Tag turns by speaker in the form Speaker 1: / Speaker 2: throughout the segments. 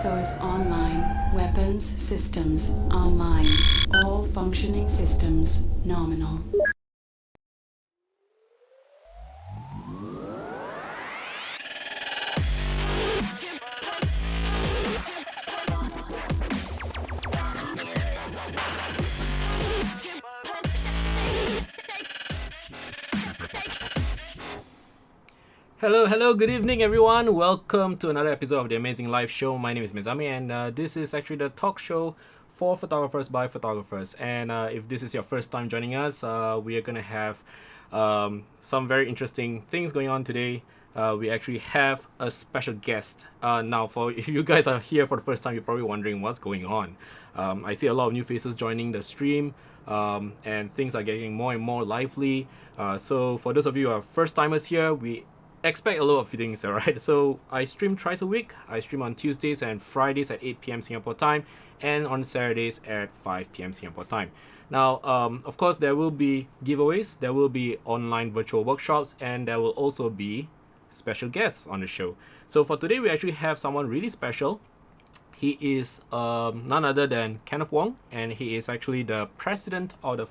Speaker 1: Source online. Weapons systems online. All functioning systems nominal.
Speaker 2: Hello, good evening, everyone. Welcome to another episode of the Amazing Life Show. My name is Mizami, and this is actually the talk show for photographers by photographers. And if this is your first time joining us, we are going to have some very interesting things going on today. We actually have a special guest. Now, for if you guys are here for the first time, you're probably wondering what's going on. I see a lot of new faces joining the stream. And things are getting more and more lively. So for those of you who are first timers here, we expect a lot of things, alright? So I stream twice a week. I stream on Tuesdays and Fridays at 8 p.m. Singapore time, and on Saturdays at 5 p.m. Singapore time. Now, of course, there will be giveaways, there will be online virtual workshops, and there will also be special guests on the show. So for today, we actually have someone really special. He is none other than Kenneth Wong, and he is actually the president of the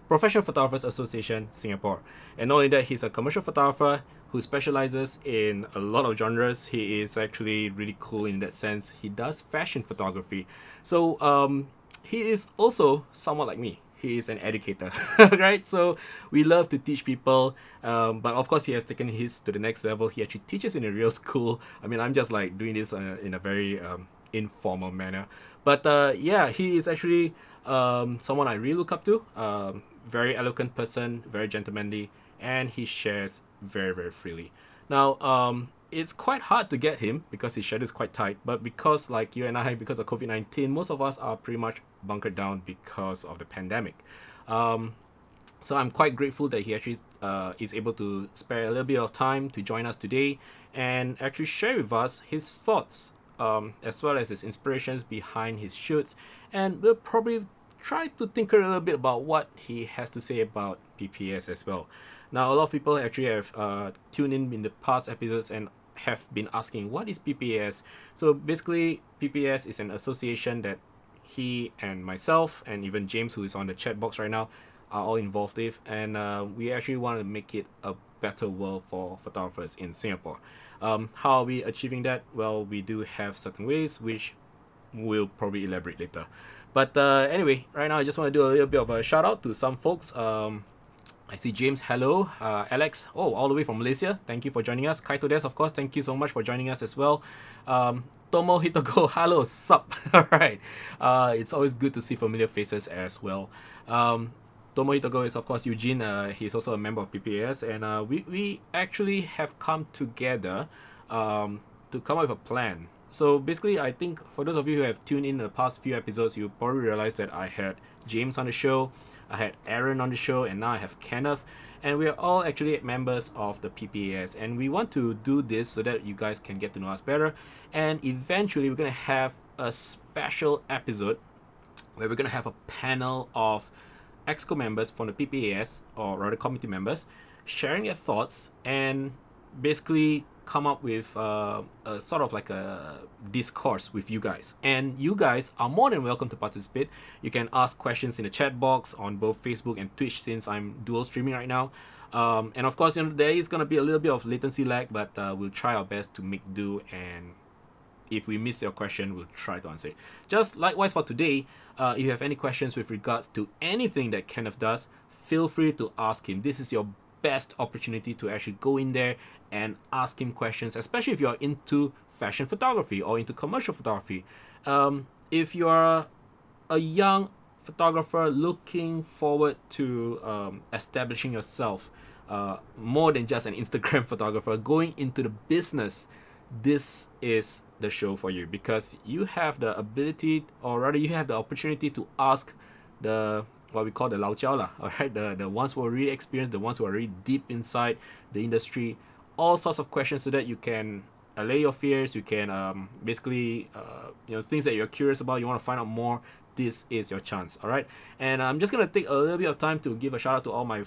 Speaker 2: Professional Photographers Association Singapore. And not only that, he's a commercial photographer who specializes in a lot of genres. He is actually really cool in that sense. He does fashion photography. So he is also somewhat like me. He is an educator, right? So we love to teach people, but of course he has taken his to the next level. He actually teaches in a real school. I mean, I'm just like doing this in a very informal manner. But yeah, he is actually someone I really look up to. Very eloquent person, very gentlemanly, and he shares very, very freely. Now, it's quite hard to get him because his schedule is quite tight. But because, like you and I, because of COVID-19, most of us are pretty much bunkered down because of the pandemic. So I'm quite grateful that he actually is able to spare a little bit of time to join us today and actually share with us his thoughts, as well as his inspirations behind his shoots. And we'll probably try to tinker a little bit about what he has to say about PPS as well. Now, a lot of people actually have tuned in the past episodes and have been asking, what is PPS? So basically, PPS is an association that he and myself and even James, who is on the chat box right now, are all involved with, and we actually want to make it a better world for photographers in Singapore. How are we achieving that? Well, we do have certain ways, which we'll probably elaborate later. But anyway, right now I just want to do a little bit of a shout out to some folks. I see James, hello. Alex, all the way from Malaysia. Thank you for joining us. Kaito Des, of course, thank you so much for joining us as well. Tomo Hitogo, hello, sup. All right. It's always good to see familiar faces as well. Tomo Hitogo is, of course, Eugene. He's also a member of PPS. And we actually have come together to come up with a plan. So basically, I think for those of you who have tuned in the past few episodes, you probably realized that I had James on the show, I had Aaron on the show, and now I have Kenneth. And we are all actually members of the PPAS. And we want to do this so that you guys can get to know us better. And eventually, we're going to have a special episode where we're going to have a panel of EXCO members from the PPAS, or rather committee members, sharing their thoughts and basically come up with a sort of like a discourse with you guys. And you guys are more than welcome to participate. You can ask questions in the chat box on both Facebook and Twitch, since I'm dual streaming right now. And of course, there is going to be a little bit of latency lag, but we'll try our best to make do, and if we miss your question, we'll try to answer it. Just likewise for today, if you have any questions with regards to anything that Kenneth does, feel free to ask him. This is your best opportunity to actually go in there and ask him questions, especially if you're into fashion photography or into commercial photography. If you're a young photographer looking forward to establishing yourself, more than just an Instagram photographer, going into the business, this is the show for you, because you have the ability, or rather you have the opportunity to ask the what we call the lao jiao lah, all right, the ones who are really experienced, the ones who are really deep inside the industry, all sorts of questions, so that you can allay your fears. You can basically things that you're curious about, you want to find out more, this is your chance. All right, and I'm just gonna take a little bit of time to give a shout out to all my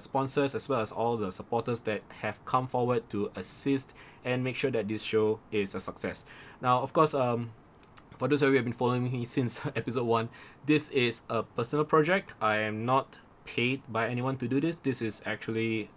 Speaker 2: sponsors, as well as all the supporters that have come forward to assist and make sure that this show is a success. Now, of course, for those of you who have been following me since episode 1, this is a personal project. I am not paid by anyone to do this. This is actually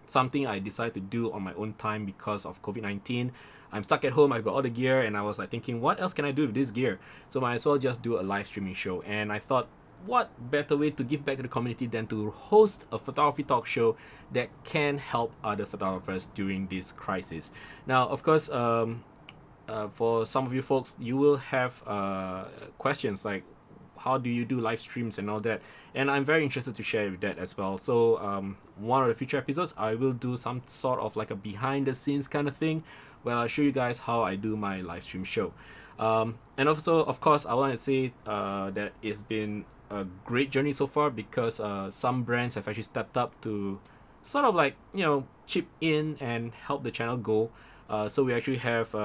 Speaker 2: something I decided to do on my own time because of COVID-19. I'm stuck at home, I've got all the gear, and I was like thinking, what else can I do with this gear? So might as well just do a live streaming show. And I thought, what better way to give back to the community than to host a photography talk show that can help other photographers during this crisis. Now, of course, for some of you folks, you will have questions like, how do you do live streams and all that, and I'm very interested to share with that as well. So one of the future episodes, I will do some sort of like a behind the scenes kind of thing where I'll show you guys how I do my live stream show. And also, of course, I want to say that it's been a great journey so far, because some brands have actually stepped up to sort of like, you know, chip in and help the channel go. So we actually have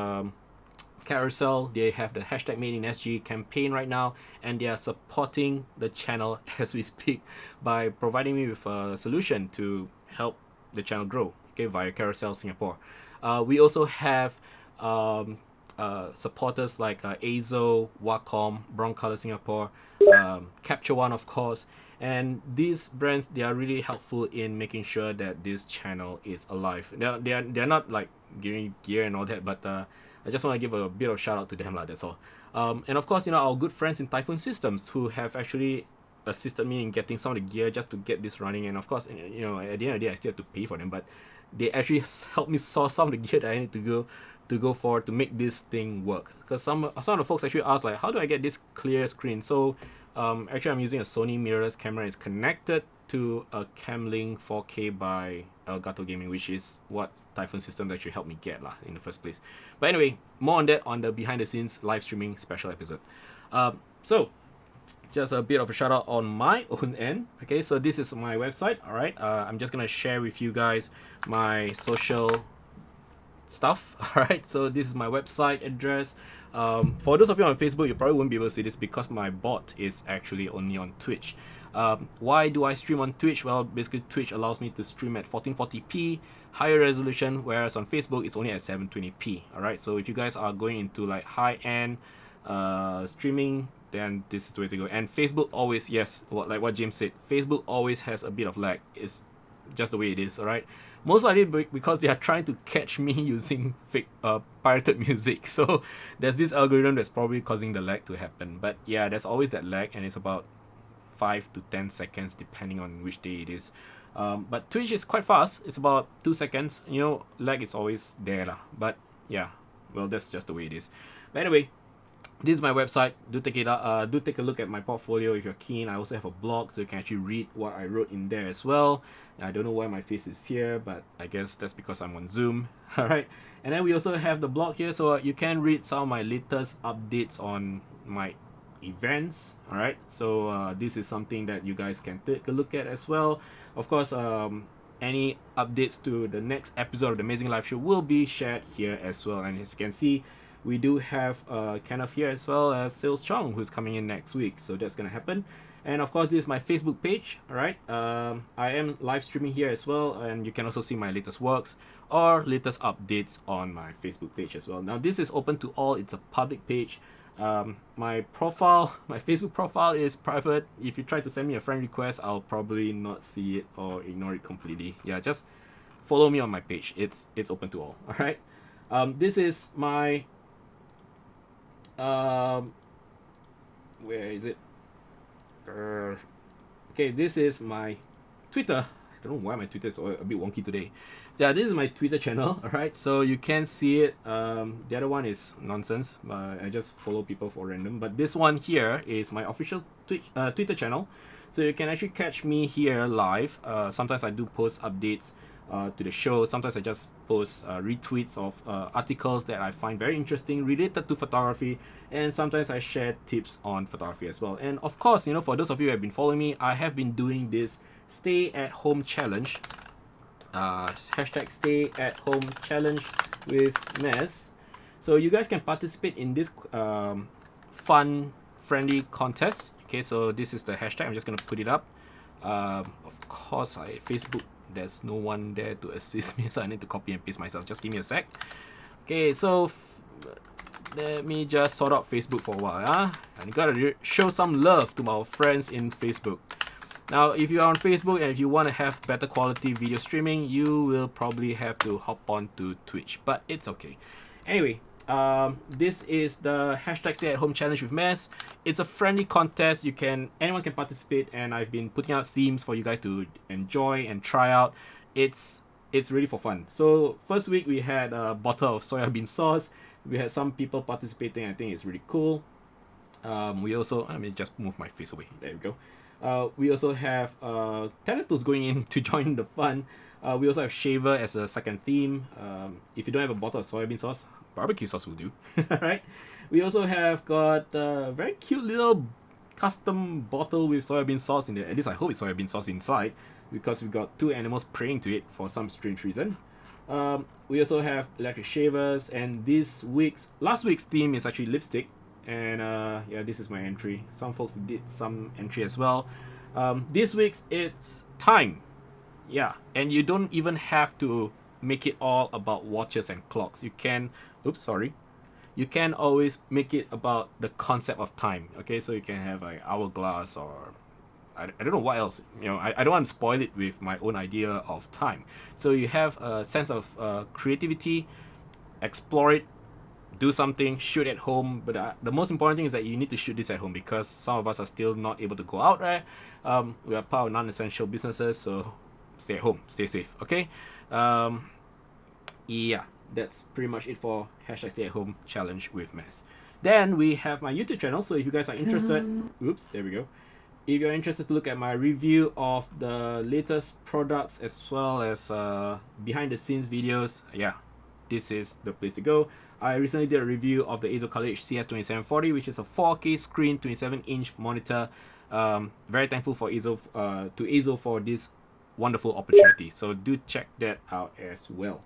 Speaker 2: Carousel, they have the hashtag Made in SG campaign right now, and they are supporting the channel as we speak by providing me with a solution to help the channel grow, okay, via Carousel Singapore. We also have supporters like Azo, Wacom, Brown Color Singapore, Capture One, of course, and these brands, they are really helpful in making sure that this channel is alive. They're not like giving gear and all that, but I just want to give a bit of shout out to them, that's all. And of course, you know, our good friends in Typhoon Systems, who have actually assisted me in getting some of the gear just to get this running. And of course, you know, at the end of the day, I still have to pay for them, but they actually helped me source some of the gear that I need to go for to make this thing work. Because some of the folks actually asked, like, how do I get this clear screen? So actually, I'm using a Sony mirrorless camera. It's connected to a Camlink 4K by Elgato Gaming, which is what Typhoon Systems actually helped me get in the first place. But anyway, more on that on the behind the scenes live streaming special episode. So just a bit of a shout out on my own end. Okay, so this is my website. All right, I'm just gonna share with you guys my social stuff. All right, so this is my website address. For those of you on Facebook, you probably won't be able to see this because my bot is actually only on Twitch. Why do I stream on Twitch? Well, basically Twitch allows me to stream at 1440p, higher resolution, whereas on Facebook it's only at 720p. All right, so if you guys are going into like high-end streaming, then this is the way to go. And Facebook always, yes, like what James said, Facebook always has a bit of lag. It's just the way it is. All right, most likely because they are trying to catch me using fake pirated music. So there's this algorithm that's probably causing the lag to happen. But yeah, there's always that lag, and it's about 5 to 10 seconds depending on which day it is. But Twitch is quite fast. It's about 2 seconds. You know, lag is always there lah. But yeah, well, that's just the way it is. But anyway, this is my website. Do take it out. Do take a look at my portfolio if you're keen. I also have a blog, so you can actually read what I wrote in there as well. I don't know why my face is here, but I guess that's because I'm on Zoom. All right, and then we also have the blog here, so you can read some of my latest updates on my events. All right, so this is something that you guys can take a look at as well. Of course, any updates to the next episode of the Amazing Life Show will be shared here as well. And as you can see, we do have Kenneth here as well as Sales Chong, who's coming in next week, so that's gonna happen. And of course, this is my Facebook page. All right, I am live streaming here as well, and you can also see my latest works or latest updates on my Facebook page as well. Now, this is open to all. It's a public page. My profile, my Facebook profile is private. If you try to send me a friend request, I'll probably not see it or ignore it completely. Yeah, just follow me on my page. It's open to all. All right. This is my where is it? Okay, this is my Twitter. I don't know why my Twitter is a bit wonky today. Yeah, this is my Twitter channel. All right, so you can see it. The other one is nonsense. I just follow people for random. But this one here is my official Twitter channel. So you can actually catch me here live. Sometimes I do post updates to the show. Sometimes I just post retweets of articles that I find very interesting related to photography, and sometimes I share tips on photography as well. And of course, you know, for those of you who have been following me, I have been doing this stay at home challenge, hashtag stay at home challenge with Mez. So you guys can participate in this fun friendly contest. Okay, so this is the hashtag. I'm just gonna put it up. Of course, Facebook. There's no one there to assist me, so I need to copy and paste myself. Just give me a sec. Okay, so let me just sort out Facebook for a while. And you gotta show some love to our friends in Facebook. Now, if you are on Facebook and if you want to have better quality video streaming, you will probably have to hop on to Twitch, but it's okay. Anyway, this is the hashtag Stay at Home Challenge with Mez. It's a friendly contest. Anyone can participate, and I've been putting out themes for you guys to enjoy and try out. It's really for fun. So first week we had a bottle of soya bean sauce. We had some people participating. I think it's really cool. We also, let me just move my face away. There we go. We also have Teletubbies going in to join the fun. We also have shaver as a second theme. If you don't have a bottle of soybean sauce, barbecue sauce will do. Right? We also have got a very cute little custom bottle with soybean sauce in there. At least I hope it's soybean sauce inside, because we've got two animals praying to it for some strange reason. We also have electric shavers, and last week's theme is actually lipstick. And yeah, this is my entry. Some folks did some entry as well. This week's it's time. Yeah, and you don't even have to make it all about watches and clocks. You can always make it about the concept of time. Okay, so you can have like hourglass, or I don't know what else. I don't want to spoil it with my own idea of time. So you have a sense of creativity, explore it, do something, shoot at home. But the most important thing is that you need to shoot this at home, because some of us are still not able to go out, right? We are part of non-essential businesses, so stay at home, stay safe, okay? Yeah, that's pretty much it for hashtag Stay at Home Challenge with Mez. Then we have my YouTube channel, so if you guys are interested, there we go. If you're interested to look at my review of the latest products as well as behind the scenes videos, yeah, this is the place to go. I recently did a review of the Azo College CS2740, which is a 4K screen 27-inch monitor. Very thankful for Azo for this wonderful opportunity. So do check that out as well.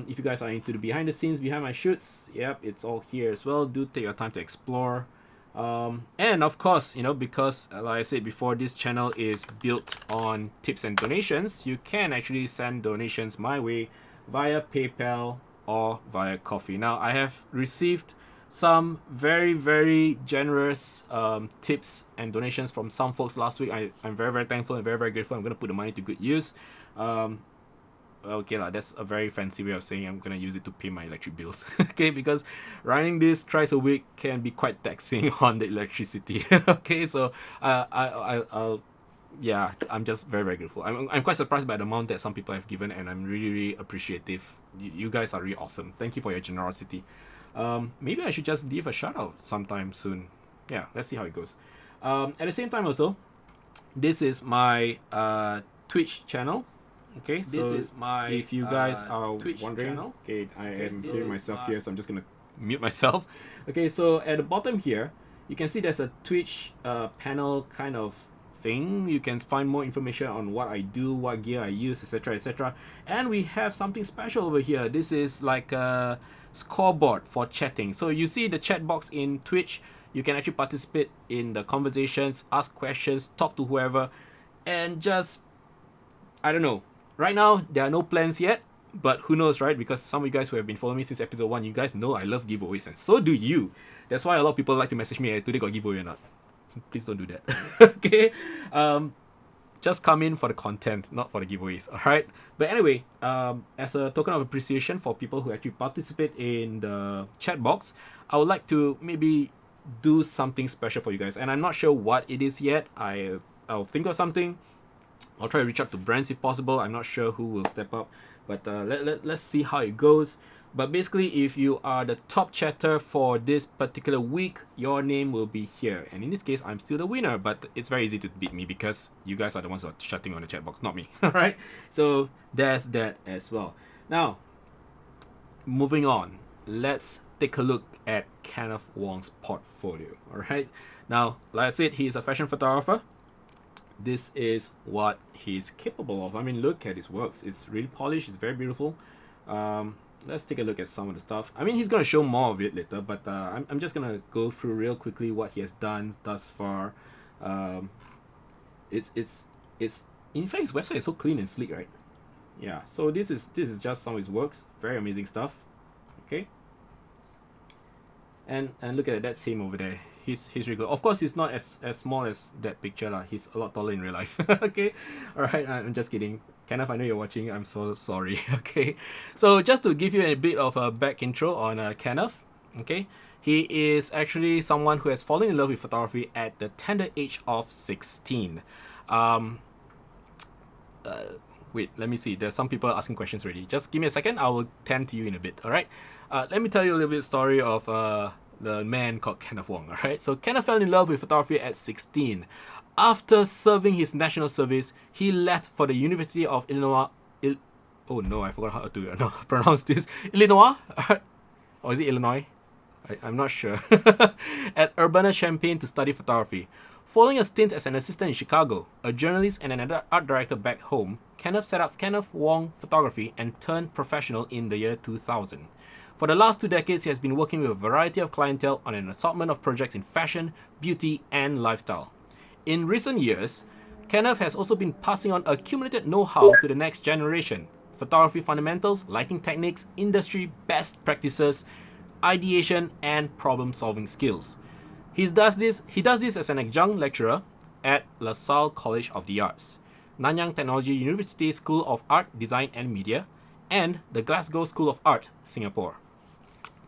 Speaker 2: If you guys are into the behind the scenes, behind my shoots, yep, it's all here as well. Do take your time to explore. And of course, because like I said before, this channel is built on tips and donations. You can actually send donations my way via PayPal or via Ko-fi. Now, I have received some very, very generous tips and donations from some folks last week. I'm very, very thankful and very, very grateful. I'm going to put the money to good use. Okay, that's a very fancy way of saying I'm going to use it to pay my electric bills. Okay, because running this thrice a week can be quite taxing on the electricity. Okay, so yeah, I'm just very, very grateful. I'm quite surprised by the amount that some people have given, and I'm really, really appreciative. You guys are really awesome. Thank you for your generosity. Maybe I should just leave a shout out sometime soon. Yeah, let's see how it goes. At the same time also, this is my Twitch channel. Okay, so this is my if you guys are Twitch wondering channel. Okay, I am hearing myself here, so I'm just gonna mute myself. Okay, so at the bottom here, you can see there's a Twitch panel kind of thing. You can find more information on what I do, what gear I use, etc, etc. And we have something special over here. This is like a scoreboard for chatting. So you see the chat box in Twitch. You can actually participate in the conversations, ask questions, talk to whoever, and just, I don't know. Right now, there are no plans yet, but who knows, right? Because some of you guys who have been following me since episode 1, you guys know I love giveaways, and so do you. That's why a lot of people like to message me, hey, today got giveaway or not. Please don't do that. Okay? Just come in for the content, not for the giveaways, alright? But anyway, as a token of appreciation for people who actually participate in the chat box, I would like to maybe do something special for you guys. And I'm not sure what it is yet. I'll think of something. I'll try to reach out to brands if possible. I'm not sure who will step up, but let's see how it goes. But basically, if you are the top chatter for this particular week, your name will be here. And in this case, I'm still the winner, but it's very easy to beat me because you guys are the ones who are chatting on the chat box, not me. Alright? So there's that as well. Now, moving on, let's take a look at Kenneth Wong's portfolio. Alright? Now, like I said, he's a fashion photographer. This is what he's capable of. I mean, look at his works. It's really polished. It's very beautiful. let's take a look at some of the stuff. I mean, he's gonna show more of it later, but I'm just gonna go through real quickly what he has done thus far. Um, it's in fact his website is so clean and sleek, right? Yeah. So this is just some of his works. Very amazing stuff. Okay. And look at that. That's him over there. He's really good. Of course, he's not as small as that picture lah. He's a lot taller in real life. Okay, all right. I'm just kidding. Kenneth, I know you're watching. I'm so sorry. Okay, so just to give you a bit of a back intro on Kenneth. Okay, he is actually someone who has fallen in love with photography at the tender age of 16. Wait, let me see. There's some people asking questions already. Just give me a second. I will tend to you in a bit. All right. Let me tell you a little bit story of the man called Kenneth Wong. All right. So Kenneth fell in love with photography at 16. After serving his national service, he left for the University of Illinois. Oh no, I forgot how to pronounce this. Illinois, or is it Illinois? I'm not sure. At Urbana-Champaign to study photography. Following a stint as an assistant in Chicago, a journalist and an art director back home, Kenneth set up Kenneth Wong Photography and turned professional in the year 2000. For the last 2 decades, he has been working with a variety of clientele on an assortment of projects in fashion, beauty, and lifestyle. In recent years, Kenneth has also been passing on accumulated know-how to the next generation: photography fundamentals, lighting techniques, industry best practices, ideation, and problem-solving skills. He does this as an adjunct lecturer at LaSalle College of the Arts, Nanyang Technology University School of Art, Design and Media, and the Glasgow School of Art, Singapore.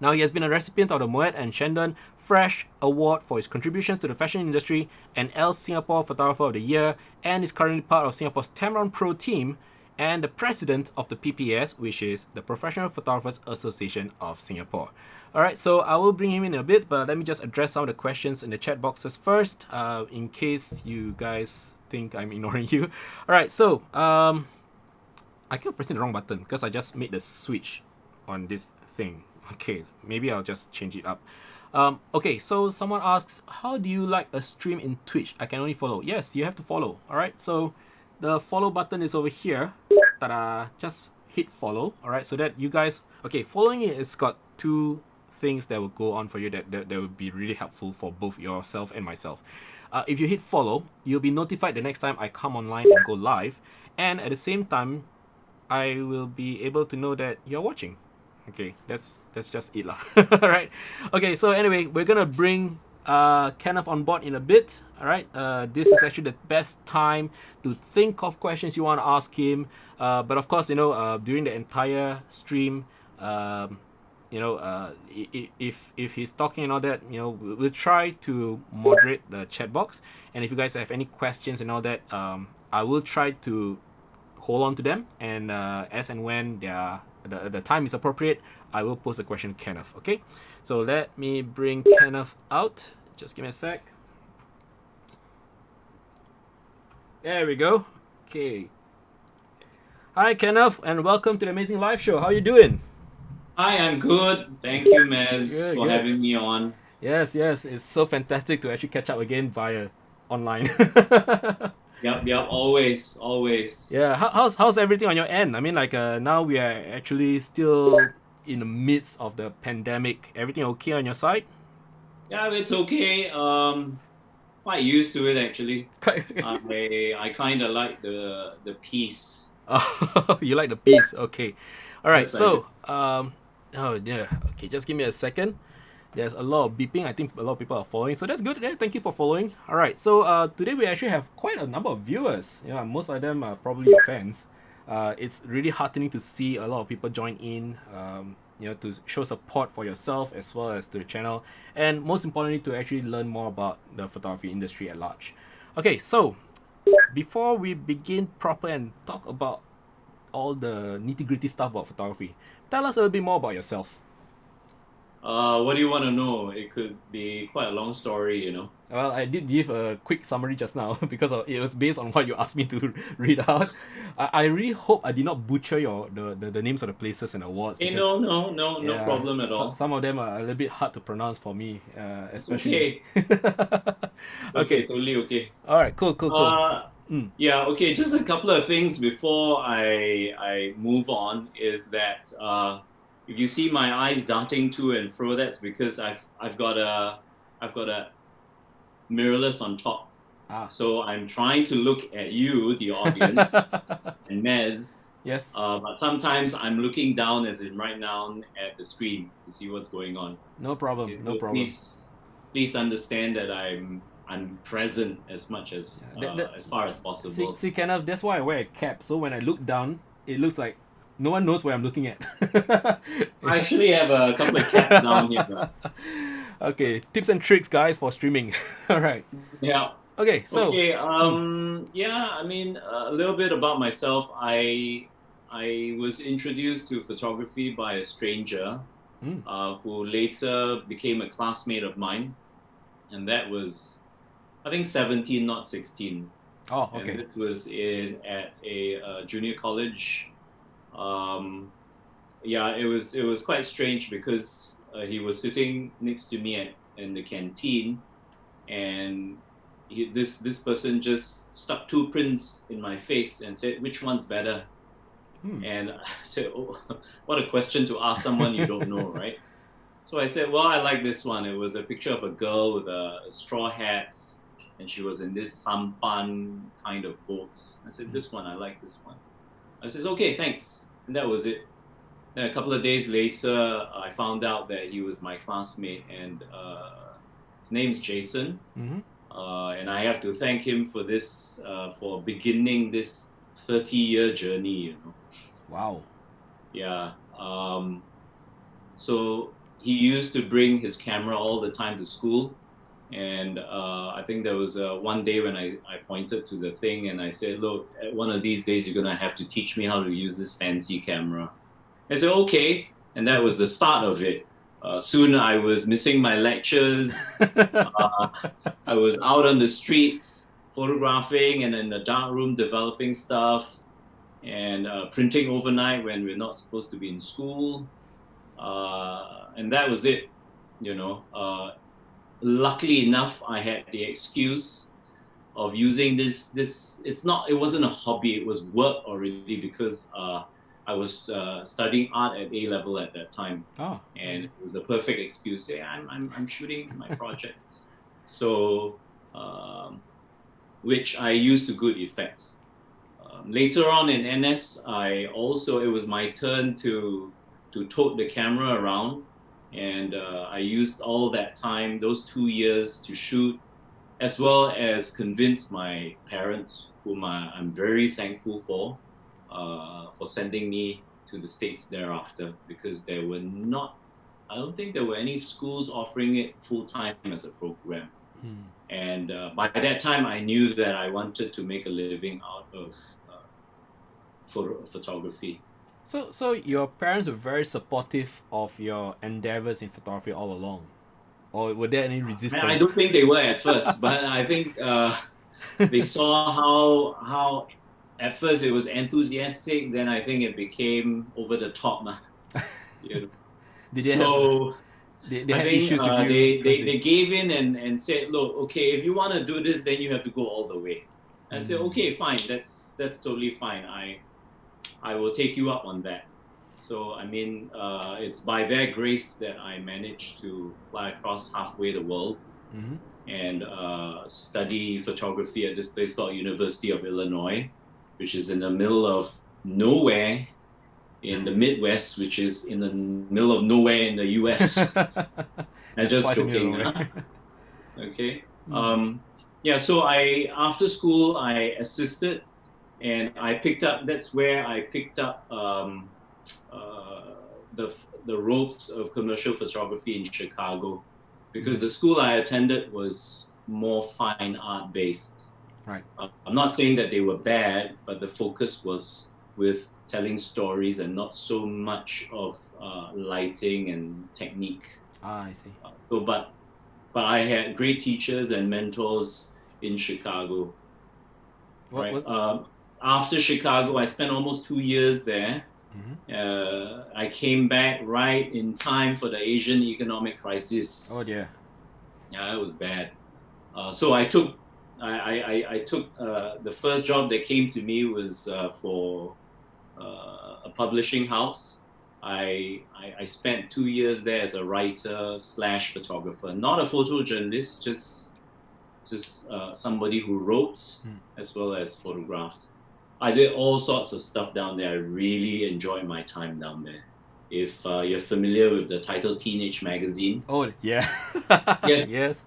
Speaker 2: Now, he has been a recipient of the Moet and Shandon Fresh Award for his contributions to the fashion industry and Elle Singapore Photographer of the Year, and is currently part of Singapore's Tamron Pro team and the president of the PPS, which is the Professional Photographers Association of Singapore. Alright, so I will bring him in a bit, but let me just address some of the questions in the chat boxes first, in case you guys think I'm ignoring you. Alright, so I kept pressing the wrong button because I just made the switch on this thing. Okay, maybe I'll just change it up. Okay, so someone asks, how do you like a stream in Twitch? I can only follow. Yes, you have to follow. Alright, so the follow button is over here. Ta-da! Just hit follow. Alright, so that you guys... Okay, following it, it's got 2 things that will go on for you that will be really helpful for both yourself and myself. If you hit follow, you'll be notified the next time I come online and go live. And at the same time, I will be able to know that you're watching. Okay, that's just it lah. Alright. Okay, so anyway, we're gonna bring Kenneth on board in a bit. Alright, this is actually the best time to think of questions you want to ask him. But of course, during the entire stream, if he's talking and all that, we'll try to moderate the chat box. And if you guys have any questions and all that, I will try to hold on to them. And as and when the time is appropriate, I will pose a question to Kenneth. Okay, so let me bring Kenneth out. Just give me a sec. There we go. Okay. Hi, Kenneth, and welcome to the Amazing Live Show. How are you doing?
Speaker 3: Hi, I'm good. Thank you, Mez, for having me on.
Speaker 2: Yes, it's so fantastic to actually catch up again via online.
Speaker 3: Yep, always.
Speaker 2: Yeah, how's everything on your end? I mean, now we are actually still in the midst of the pandemic. Everything okay on your side?
Speaker 3: Yeah, it's okay. Quite used to it actually. I kind of like the peace.
Speaker 2: Oh, you like the peace? Okay. All right.
Speaker 3: Yes,
Speaker 2: So, oh yeah. Okay, just give me a second. There's a lot of beeping. I think a lot of people are following, so that's good. Yeah, thank you for following. All right. So today we actually have quite a number of viewers. Yeah, most of them are probably your fans. It's really heartening to see a lot of people join in. To show support for yourself as well as to the channel, and most importantly, to actually learn more about the photography industry at large. Okay, so before we begin proper and talk about all the nitty-gritty stuff about photography, tell us a little bit more about yourself.
Speaker 3: What do you want to know? It could be quite a long story,
Speaker 2: Well, I did give a quick summary just now because it was based on what you asked me to read out. I really hope I did not butcher the names of the places and awards.
Speaker 3: Hey, no problem at all.
Speaker 2: Some of them are a little bit hard to pronounce for me, especially.
Speaker 3: It's okay. Okay, totally okay.
Speaker 2: All right, cool.
Speaker 3: Yeah, okay. Just a couple of things before I move on is that if you see my eyes darting to and fro, that's because I've got a mirrorless on top. So I'm trying to look at you, the audience, and Mez.
Speaker 2: Yes.
Speaker 3: But sometimes I'm looking down, as in right now, at the screen to see what's going on.
Speaker 2: No problem.
Speaker 3: Okay,
Speaker 2: No
Speaker 3: so
Speaker 2: problem.
Speaker 3: please understand that I'm present as much as as far as possible.
Speaker 2: See, Kenneth, that's why I wear a cap. So when I look down, it looks like no one knows where I'm looking at.
Speaker 3: I actually have a couple of caps down here.
Speaker 2: Okay, tips and tricks, guys, for streaming. All right.
Speaker 3: Yeah.
Speaker 2: Okay, so
Speaker 3: Okay. Yeah. I mean, a little bit about myself. I was introduced to photography by a stranger who later became a classmate of mine, and that was, I think, 17, not 16.
Speaker 2: Oh, okay.
Speaker 3: And this was at a junior college. Yeah, it was quite strange because he was sitting next to me in the canteen, and this person just stuck two prints in my face and said, "Which one's better?" And I said, "Oh, what a question to ask someone you don't know, right?" So I said, "Well, I like this one." It was a picture of a girl with a straw hat, and she was in this sampan kind of boats. I said, "This one, I like this one." I said, "Okay, thanks," and that was it. Then a couple of days later, I found out that he was my classmate, and his name's Jason. And I have to thank him for this, for beginning this 30-year journey, you know.
Speaker 2: Wow.
Speaker 3: Yeah. So he used to bring his camera all the time to school. And I think there was one day when I pointed to the thing and I said, "Look, one of these days you're going to have to teach me how to use this fancy camera." I said, "Okay." And that was the start of it. Soon I was missing my lectures. I was out on the streets photographing and in the dark room developing stuff and printing overnight when we're not supposed to be in school. And that was it, you know. Luckily enough, I had the excuse of using this. It wasn't a hobby, it was work already because I was studying art at A level at that time. And it was the perfect excuse. Hey, I'm shooting my projects. So, which I used to good effect. Later on in NS, it was my turn to tote the camera around. And I used all that time, those 2 years, to shoot, as well as convince my parents, whom I'm very thankful for sending me to the States thereafter, because I don't think there were any schools offering it full-time as a program. And by that time, I knew that I wanted to make a living out of photography.
Speaker 2: So your parents were very supportive of your endeavors in photography all along, or were there any resistance?
Speaker 3: I don't think they were at first, but I think they saw how at first it was enthusiastic. Then I think it became over the top. You know?
Speaker 2: Did they have issues with you?
Speaker 3: They gave in and said, "Look, okay, if you want to do this, then you have to go all the way." I said, "Okay, fine. That's totally fine. I will take you up on that." So, I mean, it's by their grace that I managed to fly across halfway the world and study photography at this place called University of Illinois, which is in the middle of nowhere in the Midwest, which is in the middle of nowhere in the US. I'm just joking. Okay. Yeah, so after school, I assisted. And that's where I picked up the ropes of commercial photography in Chicago, because the school I attended was more fine art based.
Speaker 2: Right.
Speaker 3: I'm not saying that they were bad, but the focus was with telling stories and not so much of lighting and technique.
Speaker 2: I see.
Speaker 3: But I had great teachers and mentors in Chicago. After Chicago, I spent almost 2 years there. I came back right in time for the Asian economic crisis.
Speaker 2: Oh dear.
Speaker 3: Yeah, it was bad. So I took the first job that came to me was for a publishing house, I spent 2 years there as a writer slash photographer, not a photojournalist, just somebody who wrote as well as photographed. I did all sorts of stuff down there. I really enjoyed my time down there. If you're familiar with the title Teenage Magazine,
Speaker 2: Oh yeah.
Speaker 3: Yes.
Speaker 2: Yes.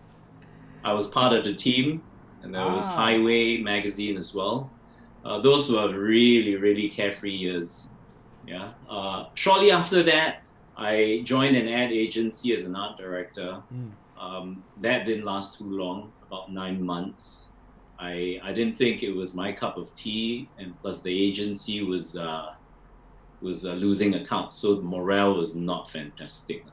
Speaker 3: I was part of the team, and there was Highway Magazine as well. Those were really, really carefree years. Yeah. Shortly after that, I joined an ad agency as an art director. That didn't last too long, about 9 months. I didn't think it was my cup of tea, and plus the agency was losing accounts, so the morale was not fantastic.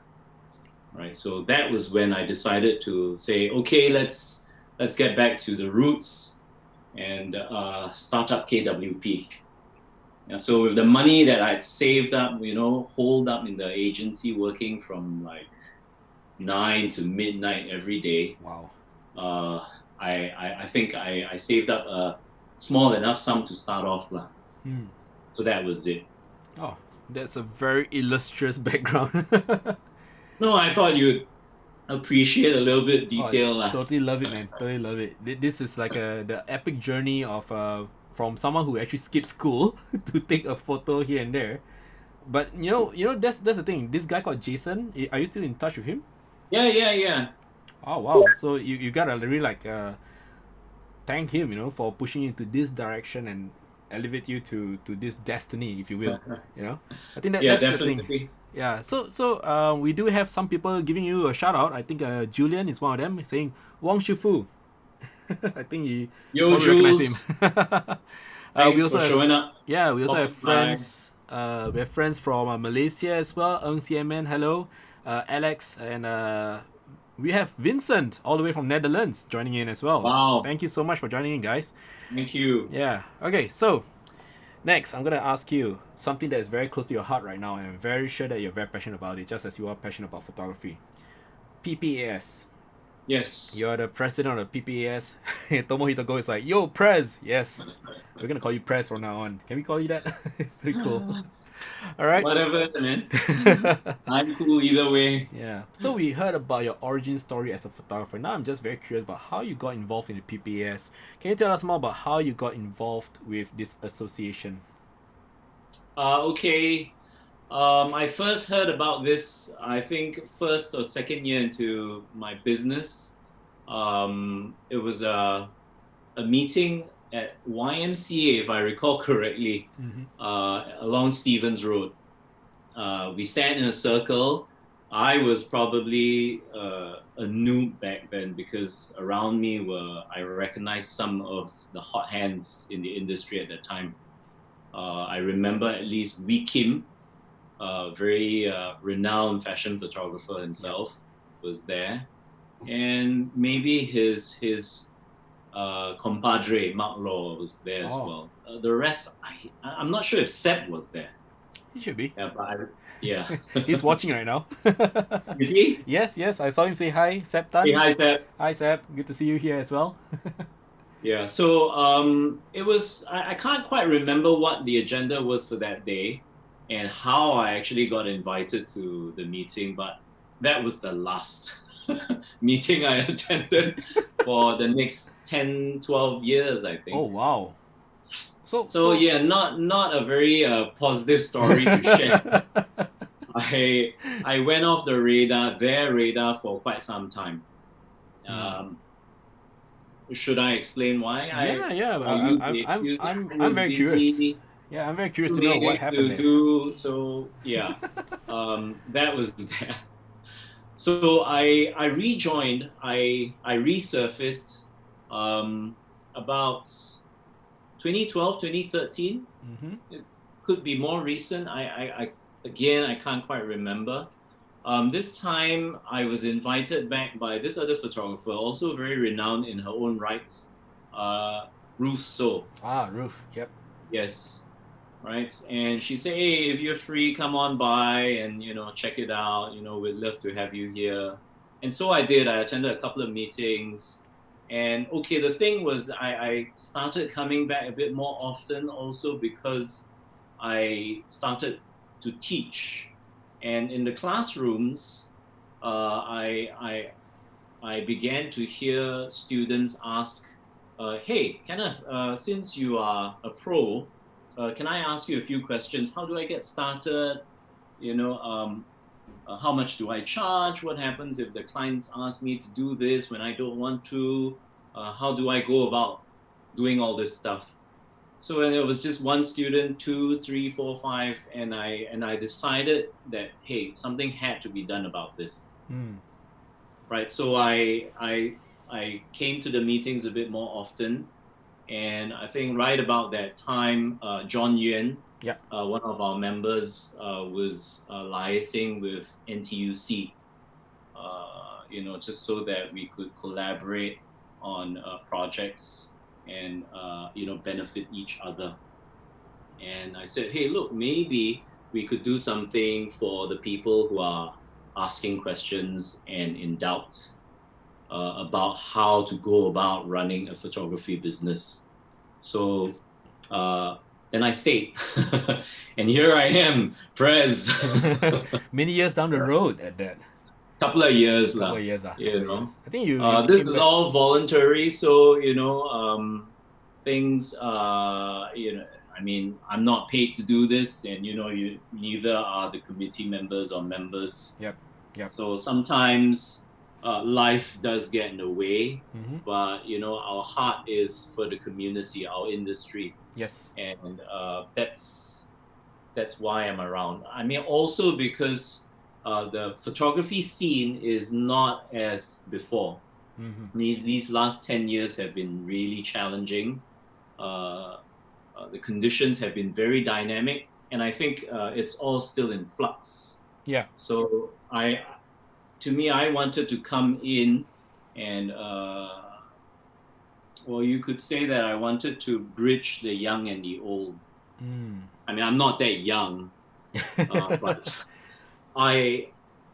Speaker 3: Right, so that was when I decided to say, okay, let's get back to the roots and start up KWP. Yeah, so with the money that I'd saved up, holed up in the agency, working from like 9 to midnight every day.
Speaker 2: Wow.
Speaker 3: I think I saved up a small enough sum to start off. So that was it.
Speaker 2: Oh, that's a very illustrious background.
Speaker 3: No, I thought you'd appreciate a little bit detail.
Speaker 2: I totally love it, man. Totally love it. This is like the epic journey of from someone who actually skipped school to take a photo here and there. But that's the thing. This guy called Jason. Are you still in touch with him?
Speaker 3: Yeah.
Speaker 2: Oh wow! So you gotta really thank him, for pushing you into this direction and elevate you to this destiny, if you will. I think that's
Speaker 3: definitely.
Speaker 2: the thing. Yeah. So we do have some people giving you a shout out. I think Julian is one of them, saying Wang Shifu. I think you recognize him.
Speaker 3: Thanks for showing up.
Speaker 2: Yeah, we also have friends. We have friends from Malaysia as well. Eng Siemen, hello. Alex, and we have Vincent all the way from Netherlands joining in as well.
Speaker 3: Wow.
Speaker 2: Thank you so much for joining in, guys.
Speaker 3: Thank you.
Speaker 2: Yeah. Okay, so next, I'm going to ask you something that is very close to your heart right now, and I'm very sure that you're very passionate about it, just as you are passionate about photography. PPAS.
Speaker 3: Yes.
Speaker 2: You're the president of the PPAS. Tomohito Go is like, yo, Prez. Yes. We're going to call you Prez from now on. Can we call you that? It's pretty cool. All right.
Speaker 3: Whatever, man. I'm cool either way.
Speaker 2: Yeah. So we heard about your origin story as a photographer. Now I'm just very curious about how you got involved in the PPAS. Can you tell us more about how you got involved with this association?
Speaker 3: Okay. I first heard about this, I think, first or second year into my business. It was a meeting at YMCA, if I recall correctly, along Stevens Road. We sat in a circle. I was probably a noob back then, because around me I recognized some of the hot hands in the industry at that time. I remember at least Wee Kim, a very renowned fashion photographer himself, was there, and maybe his compadre Mark Law was there as well. The rest, I'm not sure if Seb was there.
Speaker 2: He should be.
Speaker 3: Yeah, but yeah.
Speaker 2: He's watching right now.
Speaker 3: Is he?
Speaker 2: Yes. I saw him say hi, Seb Tan.
Speaker 3: Hey, hi Seb.
Speaker 2: Hi Seb. Good to see you here as well.
Speaker 3: Yeah. So it was. I can't quite remember what the agenda was for that day, and how I actually got invited to the meeting, but that was the last meeting I attended for the next 10, 12 years, I think.
Speaker 2: Oh, wow.
Speaker 3: So yeah, not a very positive story to share. I went off their radar for quite some time. Should I explain why?
Speaker 2: Yeah. I'm very curious. Yeah, I'm very curious to know what happened there.
Speaker 3: So yeah, that was that. So I rejoined. I resurfaced about 2012, 2013. It could be more recent. I can't quite remember. This time I was invited back by this other photographer, also very renowned in her own rights, Ruth So.
Speaker 2: Ruth. Yep.
Speaker 3: Yes. Right. And she said, hey, if you're free, come on by and, check it out. We'd love to have you here. And so I did. I attended a couple of meetings. And okay, the thing was I started coming back a bit more often also because I started to teach, and in the classrooms, I began to hear students ask, "Hey, Kenneth, since you are a pro, can I ask you a few questions? How do I get started? You know, how much do I charge? What happens if the clients ask me to do this when I don't want to? How do I go about doing all this stuff?" So when it was just one student, two, three, four, five, and I decided that, hey, something had to be done about this, right? So I came to the meetings a bit more often, and I think right about that time, John Yuan,
Speaker 2: Yeah.
Speaker 3: one of our members, was liaising with NTUC, just so that we could collaborate on projects and benefit each other. And I said, hey, look, maybe we could do something for the people who are asking questions and in doubt about how to go about running a photography business. So then I stayed. And here I am, Prez.
Speaker 2: Many years down the road at that.
Speaker 3: Couple of years
Speaker 2: Couple
Speaker 3: lah.
Speaker 2: of years.
Speaker 3: You
Speaker 2: Couple of
Speaker 3: know.
Speaker 2: years. I think you
Speaker 3: This
Speaker 2: came
Speaker 3: is
Speaker 2: back.
Speaker 3: all voluntary, so things. I mean, I'm not paid to do this, and you neither are the committee members or members.
Speaker 2: Yep.
Speaker 3: So sometimes life does get in the way,
Speaker 2: Mm-hmm.
Speaker 3: but our heart is for the community, our industry,
Speaker 2: Yes.
Speaker 3: and that's why I'm around. I mean, also because the photography scene is not as before.
Speaker 2: Mm-hmm.
Speaker 3: These last 10 years have been really challenging. The conditions have been very dynamic, and I think it's all still in flux.
Speaker 2: Yeah.
Speaker 3: So I wanted to come in and you could say that I wanted to bridge the young and the old. I mean, I'm not that young, but I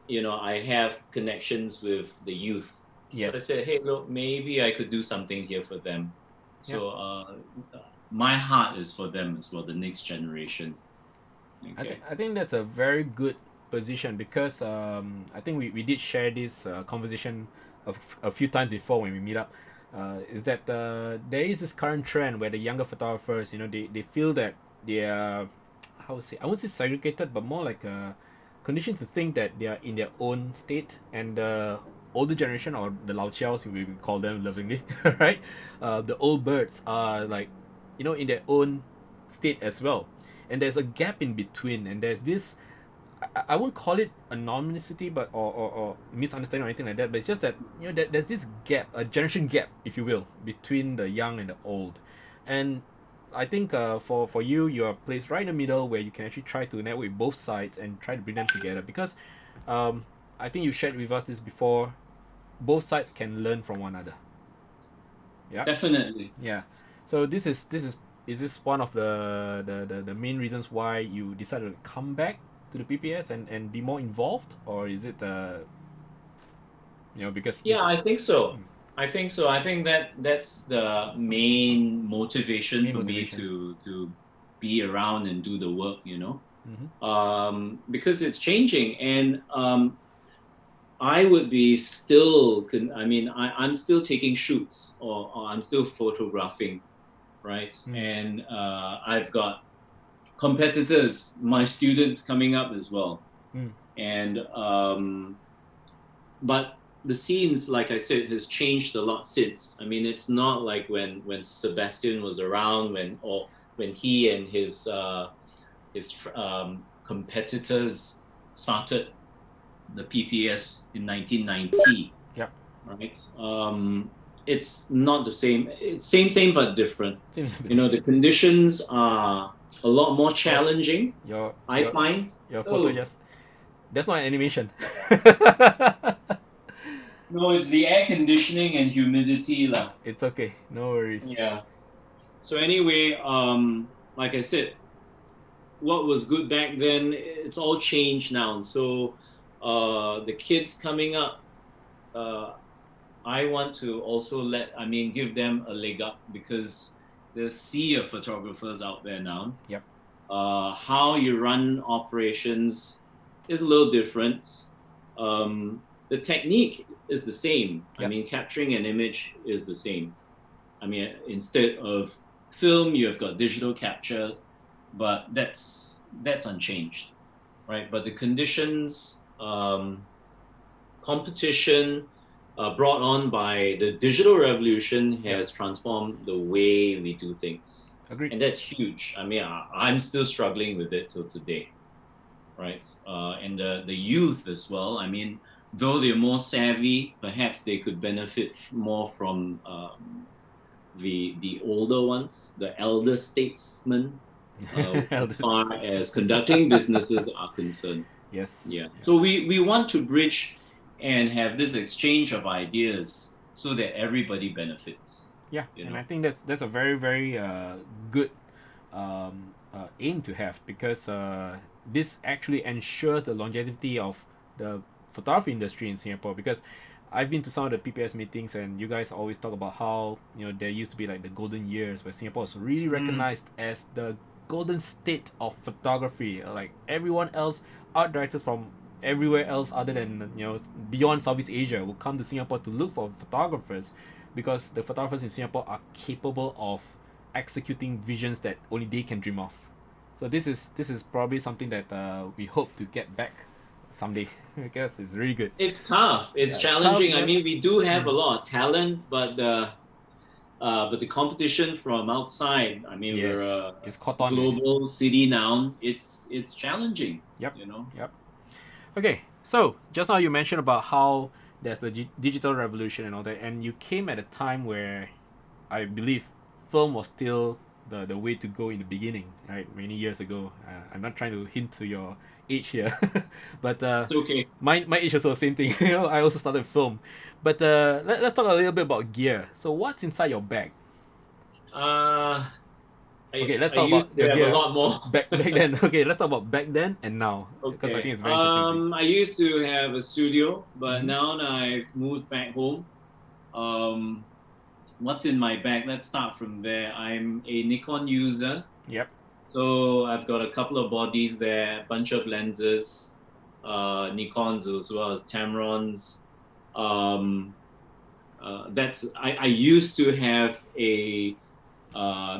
Speaker 3: have connections with the youth.
Speaker 2: Yeah.
Speaker 3: So I said, hey, look, maybe I could do something here for them. So my heart is for them as well, the next generation. Okay.
Speaker 2: I think that's a very good position because I think we did share this conversation a few times before when we meet up. Is that there is this current trend where the younger photographers, they feel that they are, how to say, I won't say segregated, but more like conditioned to think that they are in their own state, and the older generation, or the lao chiaos, we call them lovingly, right? The old birds are like, in their own state as well, and there's a gap in between, and there's this, I won't call it anonymity, but or misunderstanding or anything like that, but it's just that there's this gap, a generation gap, if you will, between the young and the old. And I think for you, you're placed right in the middle where you can actually try to network with both sides and try to bring them together, because I think you shared with us this before, both sides can learn from one another. Yeah,
Speaker 3: Definitely.
Speaker 2: yeah. So this is this one of the main reasons why you decided to come back to the PPS and be more involved, or is it because
Speaker 3: I think so. I think so. I think that's the main motivation for me to be around and do the work, because it's changing, and I would be still. I'm still taking shoots, or I'm still photographing, right? And I've got competitors, my students coming up as well, and but the scenes, like I said, has changed a lot since. I mean, it's not like when Sebastian was around, when he and his competitors started the PPS in 1990.
Speaker 2: Yep.
Speaker 3: Right. It's not the same. It's same but different. The conditions are a lot more challenging. I find
Speaker 2: your photo just, that's not an animation.
Speaker 3: No, it's the air conditioning and humidity lah.
Speaker 2: It's okay, no worries.
Speaker 3: Yeah. So anyway, like I said, what was good back then, it's all changed now. So the kids coming up, I want to also give them a leg up, because there's a sea of photographers out there now.
Speaker 2: Yep.
Speaker 3: How you run operations is a little different. The technique is the same. I
Speaker 2: Yep.
Speaker 3: mean, capturing an image is the same. I mean, instead of film, you have got digital capture, but that's unchanged, right? But the conditions, competition brought on by the digital revolution has transformed the way we do things.
Speaker 2: Agreed.
Speaker 3: And that's huge. I mean, I'm still struggling with it till today, right? And the youth as well. I mean, though they're more savvy, perhaps they could benefit more from the older ones, the elder statesmen, as far as conducting businesses are concerned.
Speaker 2: Yes.
Speaker 3: Yeah. So we want to bridge and have this exchange of ideas so that everybody benefits.
Speaker 2: Yeah,
Speaker 3: You
Speaker 2: and
Speaker 3: know?
Speaker 2: I think that's a very very good aim to have, because this actually ensures the longevity of the photography industry in Singapore. Because I've been to some of the PPS meetings, and you guys always talk about how, you know, there used to be like the golden years where Singapore is really recognized as the golden state of photography. Like everyone else, art directors from everywhere else other than, you know, beyond Southeast Asia will come to Singapore to look for photographers, because the photographers in Singapore are capable of executing visions that only they can dream of. So this is probably something that we hope to get back someday. I guess it's really good.
Speaker 3: It's tough. It's
Speaker 2: Yeah, it's
Speaker 3: challenging.
Speaker 2: tough,
Speaker 3: I mean,
Speaker 2: yes.
Speaker 3: we do have a lot of talent, but the competition from outside. I mean,
Speaker 2: Yes,
Speaker 3: we're
Speaker 2: it's caught
Speaker 3: a
Speaker 2: on.
Speaker 3: global city now. It's challenging.
Speaker 2: Yep.
Speaker 3: You know.
Speaker 2: Yep. Okay, so just now you mentioned about how there's the digital revolution and all that, and you came at a time where I believe film was still the way to go in the beginning, right? Many years ago. I'm not trying to hint to your age here, but
Speaker 3: It's okay.
Speaker 2: my age also the same thing. You know, I also started film, but let's talk a little bit about gear. So what's inside your bag?
Speaker 3: Uh,
Speaker 2: Okay, let's
Speaker 3: I
Speaker 2: talk
Speaker 3: used
Speaker 2: about
Speaker 3: to
Speaker 2: your
Speaker 3: have
Speaker 2: gear
Speaker 3: a lot more.
Speaker 2: back then. Okay, let's talk about back then and now, because I
Speaker 3: Okay.
Speaker 2: think it's very interesting.
Speaker 3: I used to have a studio, but
Speaker 2: Mhm.
Speaker 3: now that I've moved back home, um, what's in my bag? Let's start from there. I'm a Nikon user,
Speaker 2: Yep.
Speaker 3: so I've got a couple of bodies there, a bunch of lenses, Nikons as well as Tamrons. Um, I used to have a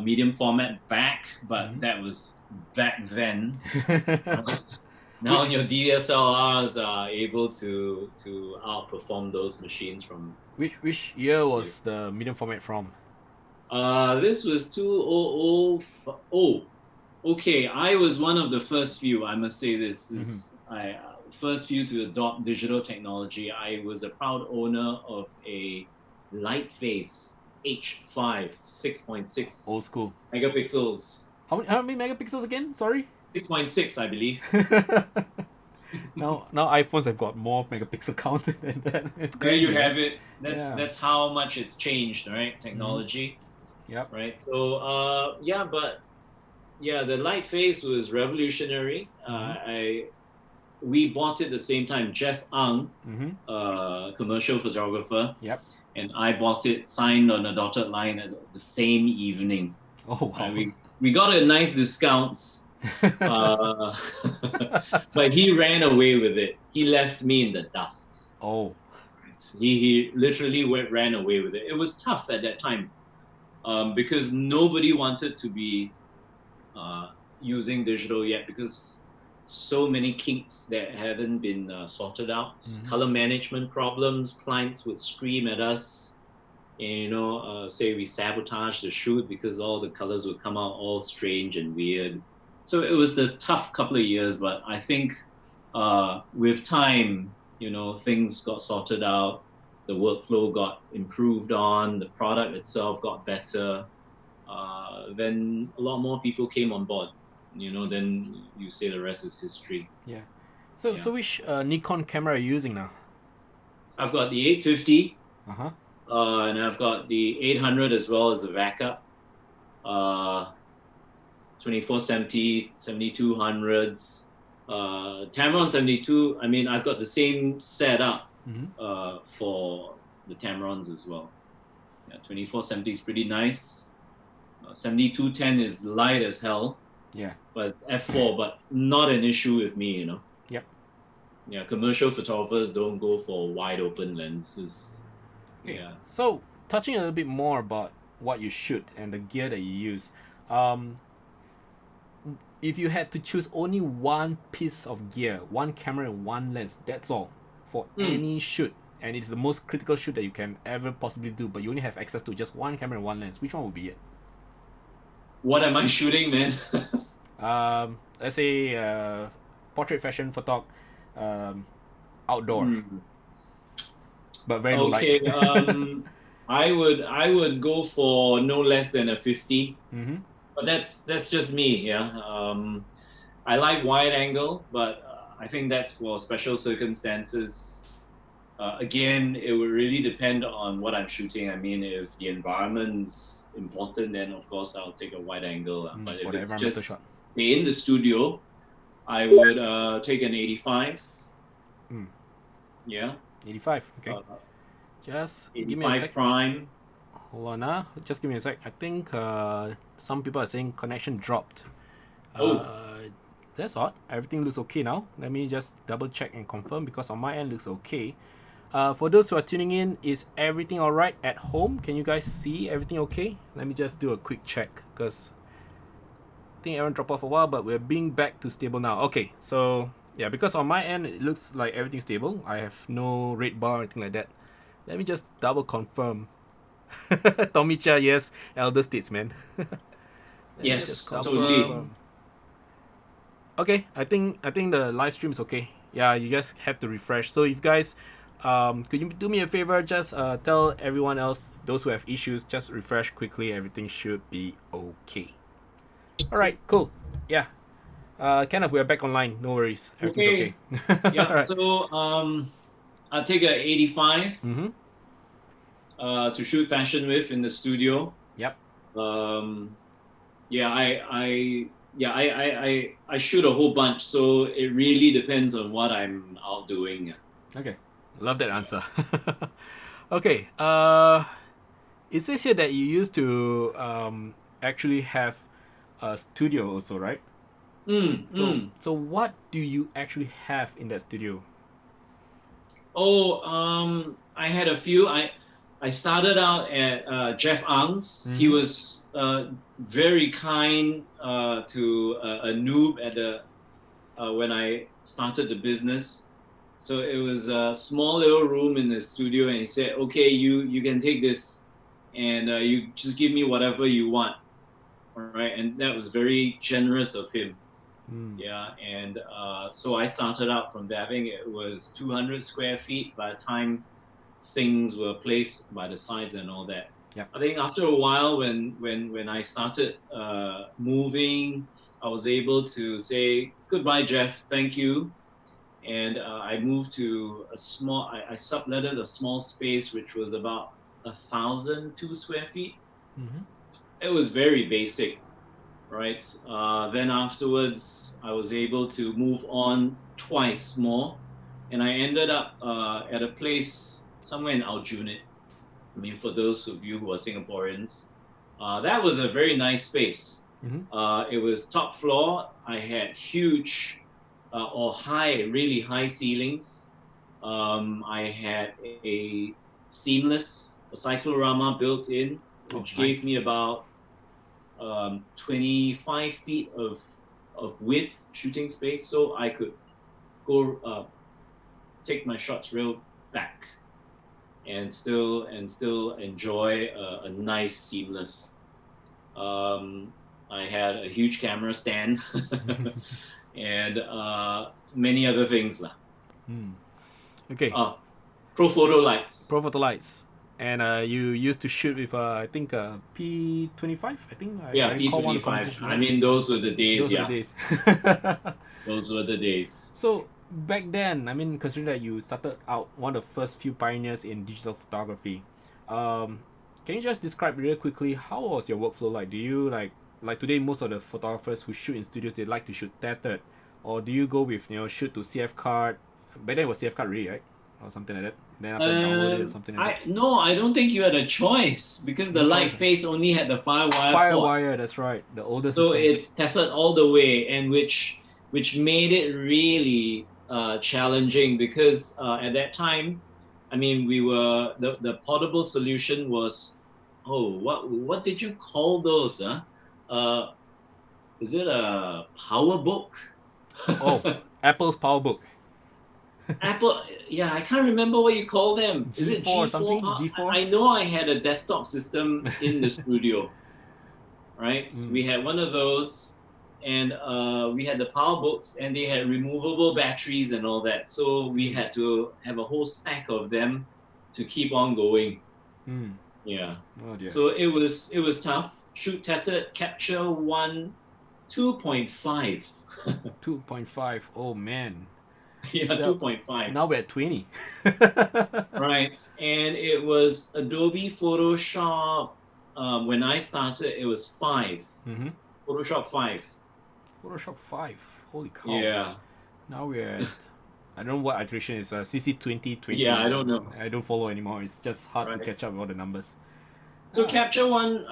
Speaker 3: medium format back, but that was back then. Now your DSLRs are able to outperform those machines from.
Speaker 2: Which year was the medium format from?
Speaker 3: This was 2000. Oh, okay. I was one of the first few. I must say this is I first few to adopt digital technology. I was a proud owner of a Lightface H5 6.6
Speaker 2: Old school.
Speaker 3: megapixels.
Speaker 2: How many megapixels again? Sorry.
Speaker 3: 6.6, I believe.
Speaker 2: Now iPhones have got more megapixel count than that. It's
Speaker 3: There
Speaker 2: crazy.
Speaker 3: you
Speaker 2: Right?
Speaker 3: have it. That's how much it's changed, right? Technology,
Speaker 2: Yep.
Speaker 3: right? So yeah, but yeah, the light phase was revolutionary. We bought it at the same time. Jeff Ang, commercial photographer,
Speaker 2: Yep.
Speaker 3: and I bought it, signed on a dotted line at the same evening.
Speaker 2: Oh wow.
Speaker 3: We got a nice discounts, but he ran away with it. He left me in the dust.
Speaker 2: Oh.
Speaker 3: He literally ran away with it. It was tough at that time because nobody wanted to be using digital yet, because so many kinks that hadn't been sorted out. Color management problems. Clients would scream at us, and say we sabotage the shoot because all the colors would come out all strange and weird. So it was a tough couple of years, but I think with time, things got sorted out. The workflow got improved on. The product itself got better. Then a lot more people came on board. Then you say the rest is history.
Speaker 2: Yeah. So which Nikon camera are you using now?
Speaker 3: I've got the 850.
Speaker 2: Uh-huh.
Speaker 3: And I've got the 800 as well as the backup. 2470, 7200s. Tamron 72. I mean, I've got the same setup for the Tamrons as well. Yeah, 2470 is pretty nice. 7210 is light as hell.
Speaker 2: Yeah.
Speaker 3: but it's f4, but not an issue with me, you know.
Speaker 2: Yep.
Speaker 3: Yeah, commercial photographers don't go for wide open lenses.
Speaker 2: Okay.
Speaker 3: Yeah.
Speaker 2: So touching a little bit more about what you shoot and the gear that you use. Um, if you had to choose only one piece of gear, one camera and one lens, that's all for any shoot, and it's the most critical shoot that you can ever possibly do, but you only have access to just one camera and one lens, which one would be it?
Speaker 3: What am I shooting, man?
Speaker 2: Let's say portrait fashion photog, outdoor, but very low
Speaker 3: Okay,
Speaker 2: light.
Speaker 3: I would go for no less than a 50,
Speaker 2: Mm-hmm.
Speaker 3: but that's just me. Yeah. I like wide angle, but I think that's for special circumstances. Again, it would really depend on what I'm shooting. I mean, if the environment's important, then of course I'll take a wide angle. But
Speaker 2: For
Speaker 3: if
Speaker 2: the
Speaker 3: it's
Speaker 2: environmental
Speaker 3: just
Speaker 2: shot.
Speaker 3: in the studio, I would take an 85.
Speaker 2: Mm.
Speaker 3: Yeah.
Speaker 2: 85. Okay. Just give me a
Speaker 3: 85
Speaker 2: sec.
Speaker 3: prime.
Speaker 2: Hold on, just give me a sec. I think some people are saying connection dropped.
Speaker 3: Oh.
Speaker 2: That's odd. Everything looks okay now. Let me just double check and confirm because on my end looks okay. For those who are tuning in, is everything alright at home? Can you guys see everything okay? Let me just do a quick check because I think everyone dropped off a while, but we're being back to stable now. Okay, so yeah, because on my end it looks like everything's stable. I have no red bar or anything like that. Let me just double confirm. Tommy Cha, yes, elder statesman.
Speaker 3: Yes, totally.
Speaker 2: Okay, I think the live stream is okay. Yeah, you guys have to refresh. So if you guys, could you do me a favor? Just tell everyone else, those who have issues, just refresh quickly. Everything should be okay. All right, cool. Yeah. Kenneth, we're back online. No worries. Everything's okay.
Speaker 3: Yeah.
Speaker 2: All right.
Speaker 3: So I'll take a 85
Speaker 2: Mm-hmm.
Speaker 3: to shoot fashion with in the studio.
Speaker 2: Yep.
Speaker 3: Yeah, I shoot a whole bunch, so it really depends on what I'm out doing.
Speaker 2: Okay. Love that answer. Okay. It says here that you used to actually have a studio also, right? So what do you actually have in that studio?
Speaker 3: Oh, I had a few. I started out at Jeff Ang's. He was very kind to a noob at the when I started the business. So it was a small little room in the studio, and he said, "Okay, you can take this, and you just give me whatever you want." All right, and that was very generous of him. Yeah, and so I started out from there. I think it was 200 square feet by the time things were placed by the sides and all that.
Speaker 2: Yep.
Speaker 3: I think after a while, when I started moving, I was able to say goodbye, Jeff. Thank you. And I moved to a small. I subletted a small space which was about 1,002 square feet. It was very basic, right? Then afterwards, I was able to move on twice more, and I ended up at a place somewhere in Aljunied. I mean, for those of you who are Singaporeans, that was a very nice space. It was top floor. I had huge or high, really high ceilings. I had a seamless, a cyclorama built in, which gave me about 25 feet of width shooting space, so I could go take my shots real back and still enjoy a nice seamless. I had a huge camera stand and many other things lah.
Speaker 2: Okay.
Speaker 3: Pro photo lights.
Speaker 2: Pro photo lights. And you used to shoot with I think P25. I think I recall one of the
Speaker 3: P25.
Speaker 2: conversation, right?
Speaker 3: I mean, those were the days.
Speaker 2: Those were the days.
Speaker 3: Those were the days.
Speaker 2: So back then, I mean, considering that you started out one of the first few pioneers in digital photography, can you just describe real quickly how was your workflow like? Do you like today most of the photographers who shoot in studios, they like to shoot tethered, or do you go with shoot to CF card? Back then it was CF card really, right? or something like that. Then after download it or something like that.
Speaker 3: No, I don't think you had a choice because the
Speaker 2: No
Speaker 3: light
Speaker 2: choice.
Speaker 3: face only had the FireWire port.
Speaker 2: FireWire, that's right. The older
Speaker 3: So
Speaker 2: system.
Speaker 3: it tethered all the way, and which made it really challenging because at that time, I mean, we were the portable solution was, what did you call those? Is it a PowerBook?
Speaker 2: Oh, Apple's PowerBook.
Speaker 3: Apple, yeah, I can't remember what you call them. Is it
Speaker 2: G4 or
Speaker 3: G4?
Speaker 2: something? G4?
Speaker 3: I know I had a desktop system in the studio, right? We had one of those, and we had the PowerBooks, and they had removable batteries and all that. So we had to have a whole stack of them to keep on going. Yeah.
Speaker 2: Oh dear.
Speaker 3: So it was tough. Shoot tethered, capture 1, 2.5.
Speaker 2: 2.5. Oh man.
Speaker 3: Yeah, 2.5.
Speaker 2: Now we're at 20.
Speaker 3: Right, and it was Adobe Photoshop. When I started, it was 5. Photoshop 5.
Speaker 2: Photoshop 5. Holy cow.
Speaker 3: Yeah.
Speaker 2: Now we're at, I don't know what iteration is. CC 2020.
Speaker 3: Yeah, I don't know.
Speaker 2: I don't follow anymore. It's just hard to catch up with all the numbers.
Speaker 3: So Capture One,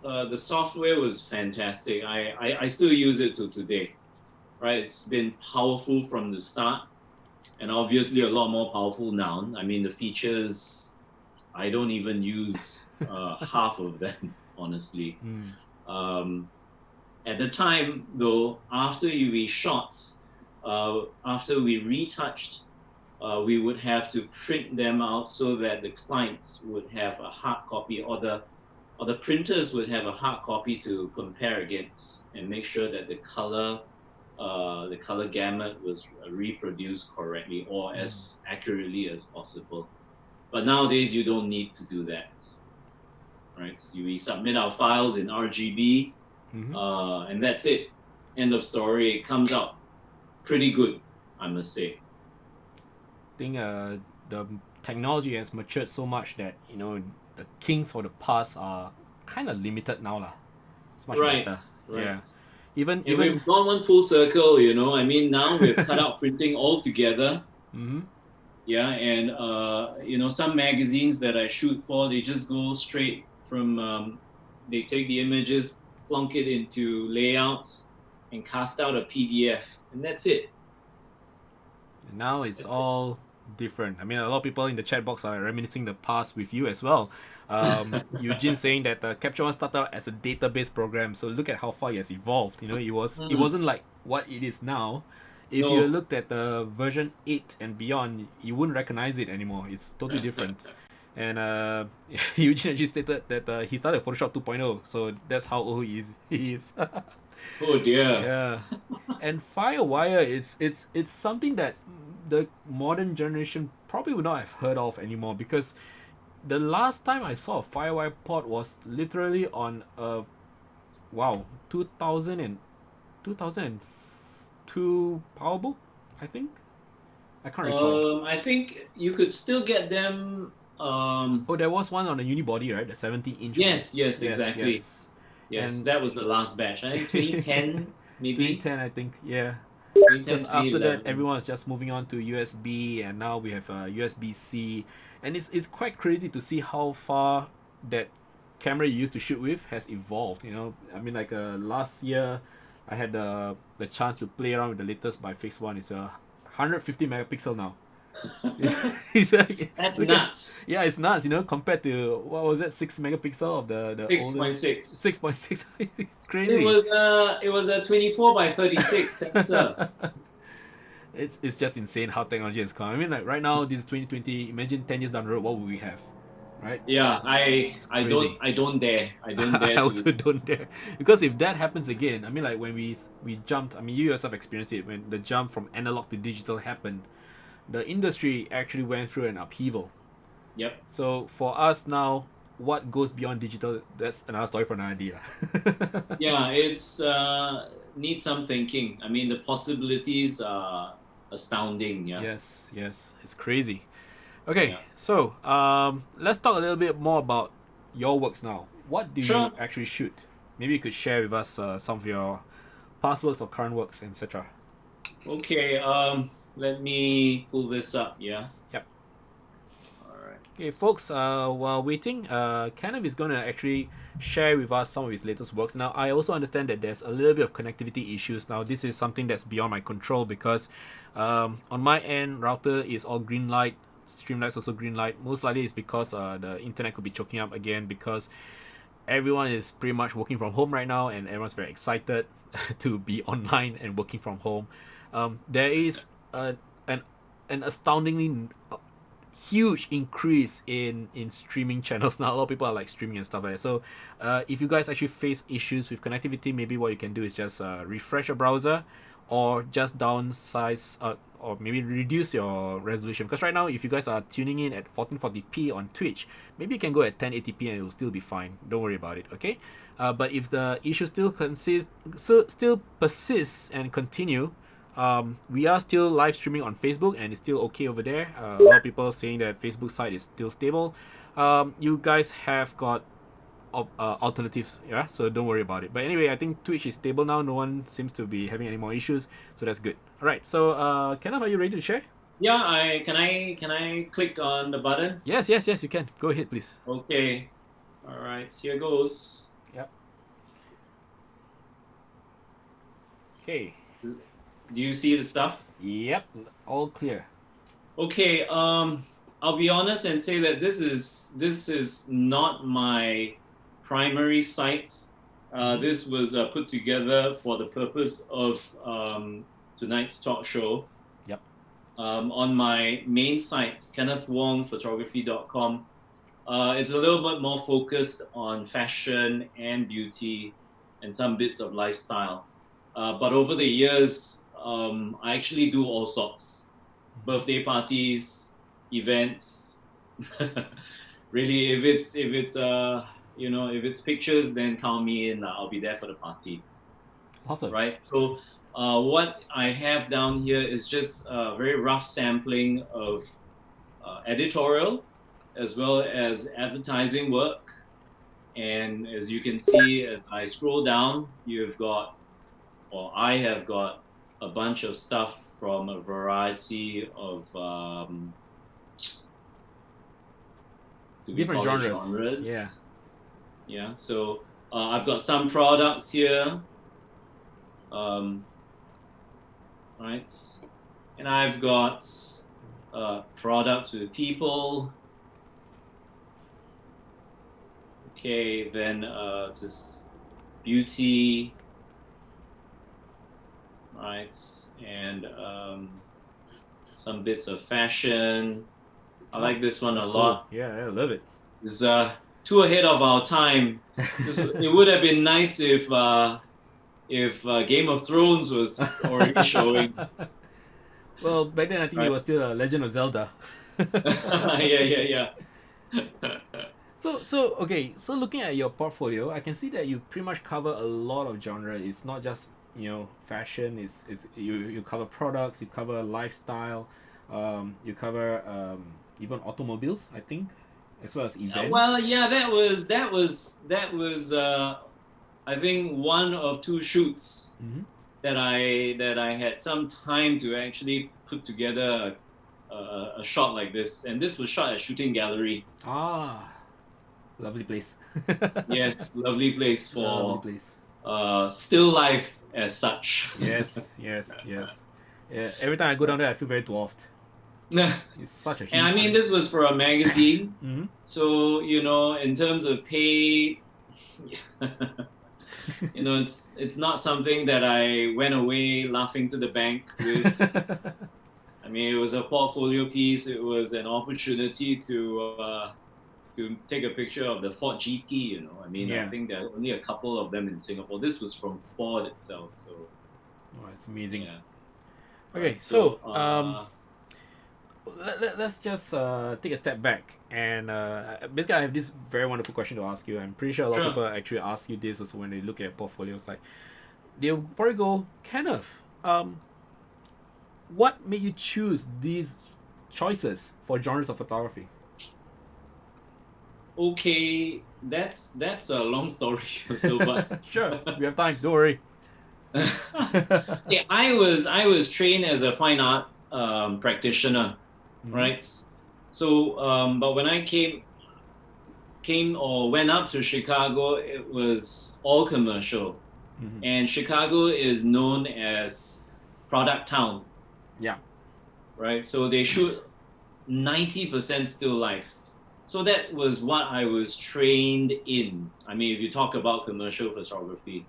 Speaker 3: the software was fantastic. I still use it to today. Right, it's been powerful from the start, and obviously a lot more powerful now. I mean, the features, I don't even use half of them, honestly. At the time, though, after we shot, after we retouched, we would have to print them out so that the clients would have a hard copy, or the printers would have a hard copy to compare against and make sure that the color gamut was reproduced correctly or as accurately as possible. But nowadays you don't need to do that, right? We submit our files in RGB, and that's it. End of story. It comes out pretty good, I must say.
Speaker 2: I think the technology has matured so much that the kinks for the past are kind of limited now, lah. It's much better.
Speaker 3: Right.
Speaker 2: Yeah. Even
Speaker 3: we've gone one full circle, I mean, now we've cut out printing altogether. Yeah, and some magazines that I shoot for, they just go straight from, they take the images, plunk it into layouts, and cast out a PDF, and that's it.
Speaker 2: Now it's all different. I mean, a lot of people in the chat box are reminiscing the past with you as well. Eugene saying that Capture One started out as a database program, so look at how far it has evolved. It wasn't like what it is now. If you looked at the version 8 and beyond, you wouldn't recognize it anymore. It's totally different. And Eugene actually stated that he started Photoshop 2.0, so that's how old he is.
Speaker 3: Oh dear.
Speaker 2: Yeah. And FireWire, it's something that the modern generation probably would not have heard of anymore, because the last time I saw a FireWire port was literally on a 2002 PowerBook, I think. I can't recall.
Speaker 3: I think you could still get them.
Speaker 2: There was one on the unibody, right? The 17-inch.
Speaker 3: Yes, exactly. Yes,
Speaker 2: And
Speaker 3: that was the last batch. I think 2010, maybe.
Speaker 2: 2010, I think. Yeah.
Speaker 3: 2010,
Speaker 2: Because after that,
Speaker 3: 2011.
Speaker 2: everyone was just moving on to USB, and now we have USB-C, and it's quite crazy to see how far that camera you used to shoot with has evolved. I mean, like last year, I had the chance to play around with the latest by Fix One. It's a 150 megapixel now.
Speaker 3: That's nuts.
Speaker 2: Yeah, it's nuts. Compared to what was that, 6 megapixel of the
Speaker 3: 6.6.
Speaker 2: 6.6. Crazy.
Speaker 3: It was a 24 by 36 sensor.
Speaker 2: It's just insane how technology has come. I mean, like right now, this is 2020. Imagine 10 years down the road, what would we have, right?
Speaker 3: Yeah, I don't dare. I don't dare.
Speaker 2: I also don't dare, because if that happens again, I mean, like when we jumped. I mean, you yourself experienced it when the jump from analog to digital happened. The industry actually went through an upheaval.
Speaker 3: Yep.
Speaker 2: So for us now, what goes beyond digital, that's another story for another day.
Speaker 3: Yeah, it's needs some thinking. I mean, the possibilities are astounding. Yeah.
Speaker 2: Yes, it's crazy. Okay,
Speaker 3: Yeah.
Speaker 2: so let's talk a little bit more about your works now. What do you actually shoot? Maybe you could share with us some of your past works or current works, etc.
Speaker 3: Okay. let me pull this up. Yeah.
Speaker 2: Yep.
Speaker 3: All right.
Speaker 2: Okay, folks, while waiting, Kenneth is going to actually share with us some of his latest works. Now, I also understand that there's a little bit of connectivity issues. Now, this is something that's beyond my control because on my end, router is all green light, Streamlight's also green light. Most likely it's because the internet could be choking up again because everyone is pretty much working from home right now and everyone's very excited to be online and working from home. There is an astoundingly huge increase in streaming channels now. A lot of people are like streaming and stuff like that. So if you guys actually face issues with connectivity, maybe what you can do is just refresh your browser or just downsize or maybe reduce your resolution, because right now if you guys are tuning in at 1440p on Twitch, maybe you can go at 1080p and it will still be fine. Don't worry about it, okay? But if the issue still persists and continue, we are still live streaming on Facebook and it's still okay over there. A lot of people saying that Facebook site is still stable. You guys have got alternatives, yeah, so don't worry about it. But anyway, I think Twitch is stable now. No one seems to be having any more issues, so that's good. All right, so Kenneth, are you ready to share?
Speaker 3: Yeah, can I click on the button?
Speaker 2: Yes, you can. Go ahead, please.
Speaker 3: Okay. All right, here goes.
Speaker 2: Yep. Okay.
Speaker 3: Do you see the stuff?
Speaker 2: Yep, all clear.
Speaker 3: Okay, I'll be honest and say that this is not my primary site. This was put together for the purpose of tonight's talk show.
Speaker 2: Yep.
Speaker 3: On my main site, kennethwongphotography.com. It's a little bit more focused on fashion and beauty and some bits of lifestyle. But over the years, I actually do all sorts. Birthday parties, events. Really, if it's if it's pictures, then count me in. I'll be there for the party.
Speaker 2: Awesome.
Speaker 3: Right. So what I have down here is just a very rough sampling of editorial as well as advertising work. And as you can see, as I scroll down, I have got a bunch of stuff from a variety of
Speaker 2: different genres. Yeah.
Speaker 3: Yeah. So I've got some products here. Right. And I've got products with people. Okay, then just beauty. Right, and some bits of fashion. I like this one a lot.
Speaker 2: Yeah, I love it.
Speaker 3: It's too ahead of our time. It would have been nice if Game of Thrones was already showing.
Speaker 2: Well, back then I think it was still Legend of Zelda.
Speaker 3: Yeah.
Speaker 2: So okay. So looking at your portfolio, I can see that you pretty much cover a lot of genre. It's not just fashion. It's you cover products. You cover lifestyle. You cover even automobiles, I think, as well as events.
Speaker 3: Well, yeah, that was I think one of two shoots that I had some time to actually put together a shot like this, and this was shot at Shooting Gallery.
Speaker 2: Lovely place.
Speaker 3: Yes, lovely place for
Speaker 2: lovely place.
Speaker 3: Still life as such.
Speaker 2: Yes. Yeah, every time I go down there, I feel very dwarfed. It's such a huge.
Speaker 3: And I mean, this was for a magazine, so in terms of pay, it's not something that I went away laughing to the bank with. I mean, it was a portfolio piece. It was an opportunity to take a picture of the Ford GT. I mean, I think there are only a couple of them in Singapore. This was from Ford itself, so.
Speaker 2: Oh, it's amazing.
Speaker 3: Yeah.
Speaker 2: Okay, so let's just take a step back and basically I have this very wonderful question to ask you. I'm pretty sure a lot of people actually ask you this also when they look at your portfolio. It's like they'll probably go, Kenneth, what made you choose these choices for genres of photography?
Speaker 3: Okay, that's a long story. So, but
Speaker 2: sure, we have time. Don't worry.
Speaker 3: yeah, I was trained as a fine art practitioner, right? So, but when I came or went up to Chicago, it was all commercial, and Chicago is known as product town,
Speaker 2: Yeah.
Speaker 3: right? So they shoot 90% still life. So that was what I was trained in. I mean, if you talk about commercial photography.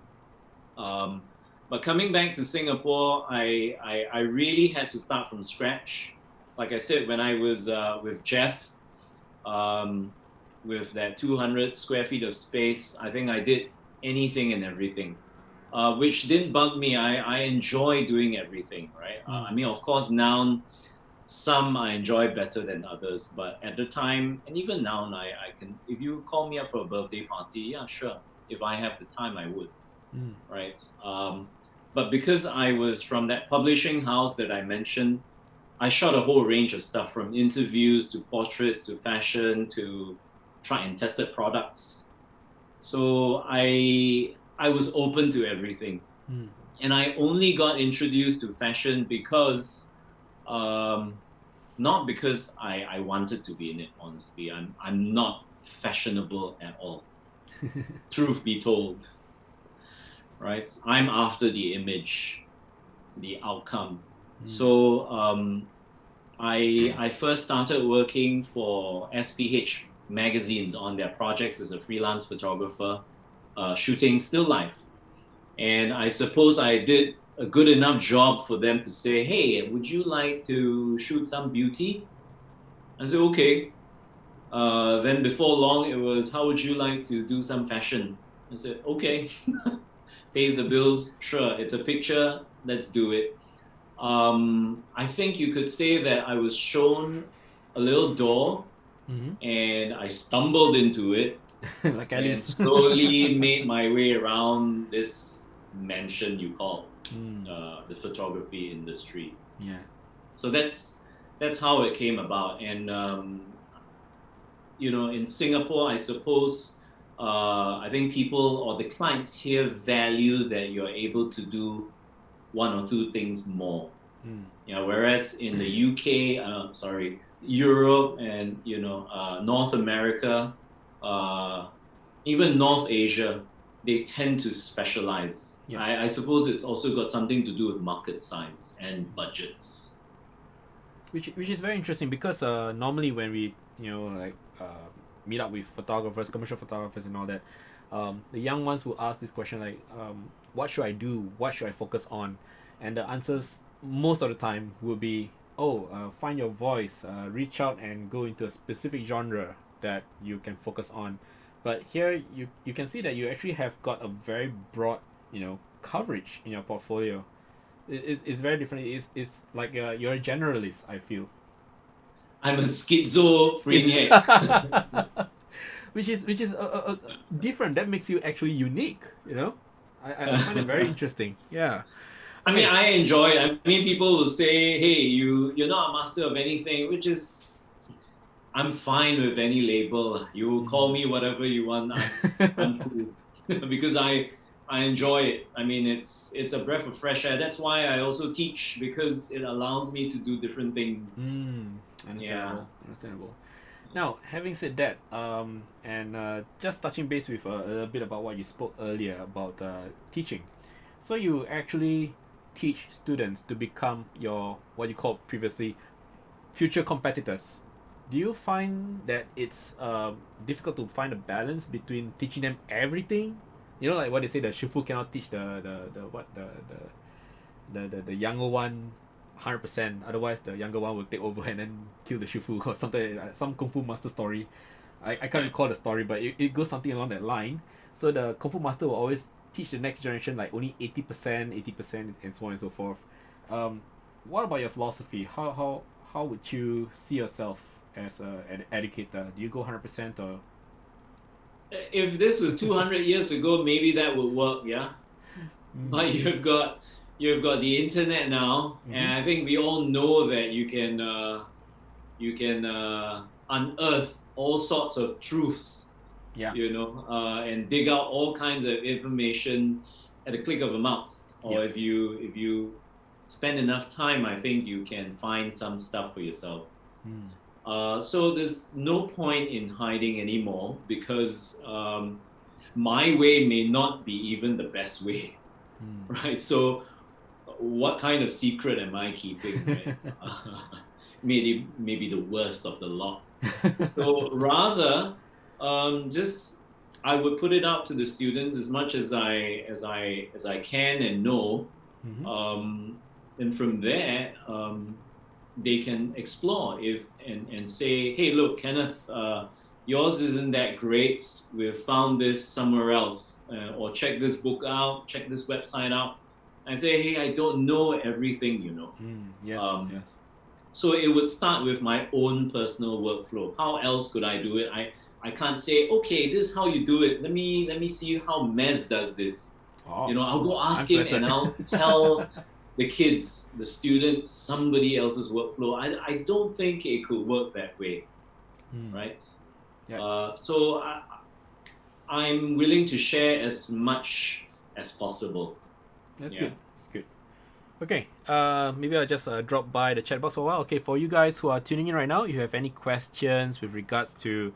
Speaker 3: But coming back to Singapore, I really had to start from scratch. Like I said, when I was with Jeff, with that 200 square feet of space, I think I did anything and everything, which didn't bug me. I enjoy doing everything, right? I mean, of course, now some I enjoy better than others, but at the time, and even now, I can, if you call me up for a birthday party, yeah, sure. If I have the time, I would, right? But because I was from that publishing house that I mentioned, I shot a whole range of stuff from interviews to portraits to fashion to tried and tested products. So I was open to everything. And I only got introduced to fashion because not because I wanted to be in it, honestly. I'm not fashionable at all. Truth be told. Right? I'm after the image, the outcome. So I first started working for SPH magazines on their projects as a freelance photographer, shooting still life. And I suppose I did a good enough job for them to say, hey, would you like to shoot some beauty? I said, okay. Then before long, it was, how would you like to do some fashion? I said, okay. Pays the bills, sure. It's a picture, let's do it. I think you could say that I was shown a little door and I stumbled into it
Speaker 2: Like
Speaker 3: and
Speaker 2: Alice.
Speaker 3: slowly made my way around this mansion you call the photography industry.
Speaker 2: Yeah.
Speaker 3: So that's how it came about. And in Singapore, I suppose I think people or the clients here value that you're able to do one or two things more. Whereas in the UK, Europe and North America, even North Asia, they tend to specialize.
Speaker 2: Yeah.
Speaker 3: I suppose it's also got something to do with market size and budgets.
Speaker 2: Which is very interesting because normally when we meet up with photographers, commercial photographers, and all that, the young ones will ask this question like, what should I do? What should I focus on? And the answers most of the time will be, find your voice, reach out and go into a specific genre that you can focus on. But here you can see that you actually have got a very broad coverage in your portfolio. It's very different. It's like you're a generalist, I feel.
Speaker 3: I'm a schizo freak.
Speaker 2: which is different. That makes you actually unique. I find it very interesting. Yeah.
Speaker 3: I mean, I enjoy it. I mean, people will say, "Hey, you're not a master of anything," which is, I'm fine with any label. You call me whatever you want. I'm cool because I enjoy it. I mean, it's a breath of fresh air. That's why I also teach, because it allows me to do different things.
Speaker 2: Understandable. Now, having said that, and just touching base with a little bit about what you spoke earlier about teaching. So you actually teach students to become your, what you called previously, future competitors. Do you find that it's difficult to find a balance between teaching them everything? Like what they say, the shifu cannot teach the younger one 100%. Otherwise, the younger one will take over and then kill the shifu or something. Some kung fu master story. I can't recall the story, but it goes something along that line. So the kung fu master will always teach the next generation like only 80%, and so on and so forth. What about your philosophy? How would you see yourself as an educator? Do you go 100% or?
Speaker 3: If this was 200 years ago, maybe that would work, yeah. But you've got the internet now, and I think we all know that you can unearth all sorts of truths.
Speaker 2: Yeah.
Speaker 3: And dig out all kinds of information at a click of a mouse. Or if you spend enough time, I think you can find some stuff for yourself.
Speaker 2: Mm.
Speaker 3: So there's no point in hiding anymore because my way may not be even the best way,
Speaker 2: Mm.
Speaker 3: right? So what kind of secret am I keeping, right? Maybe the worst of the lot. So rather, just I would put it out to the students as much as I can and know,
Speaker 2: Mhm.
Speaker 3: and from there, they can explore if and say, hey, look, Kenneth, yours isn't that great. We've found this somewhere else, or check this book out, check this website out. I say, hey, I don't know everything, you know.
Speaker 2: Yes,
Speaker 3: Um,
Speaker 2: yes.
Speaker 3: so it would start with my own personal workflow. How else could I do it? I can't say, okay, this is how you do it. Let me see how Mez does this.
Speaker 2: Oh,
Speaker 3: I'll go
Speaker 2: I'm
Speaker 3: ask him
Speaker 2: flattered.
Speaker 3: and I'll tell the kids, the students, somebody else's workflow. I don't think it could work that way,
Speaker 2: Mm.
Speaker 3: right?
Speaker 2: Yeah.
Speaker 3: So I'm willing to share as much as possible.
Speaker 2: That's
Speaker 3: Yeah.
Speaker 2: good. That's good. Okay. Maybe I'll just drop by the chat box for a while. Okay, for you guys who are tuning in right now, if you have any questions with regards to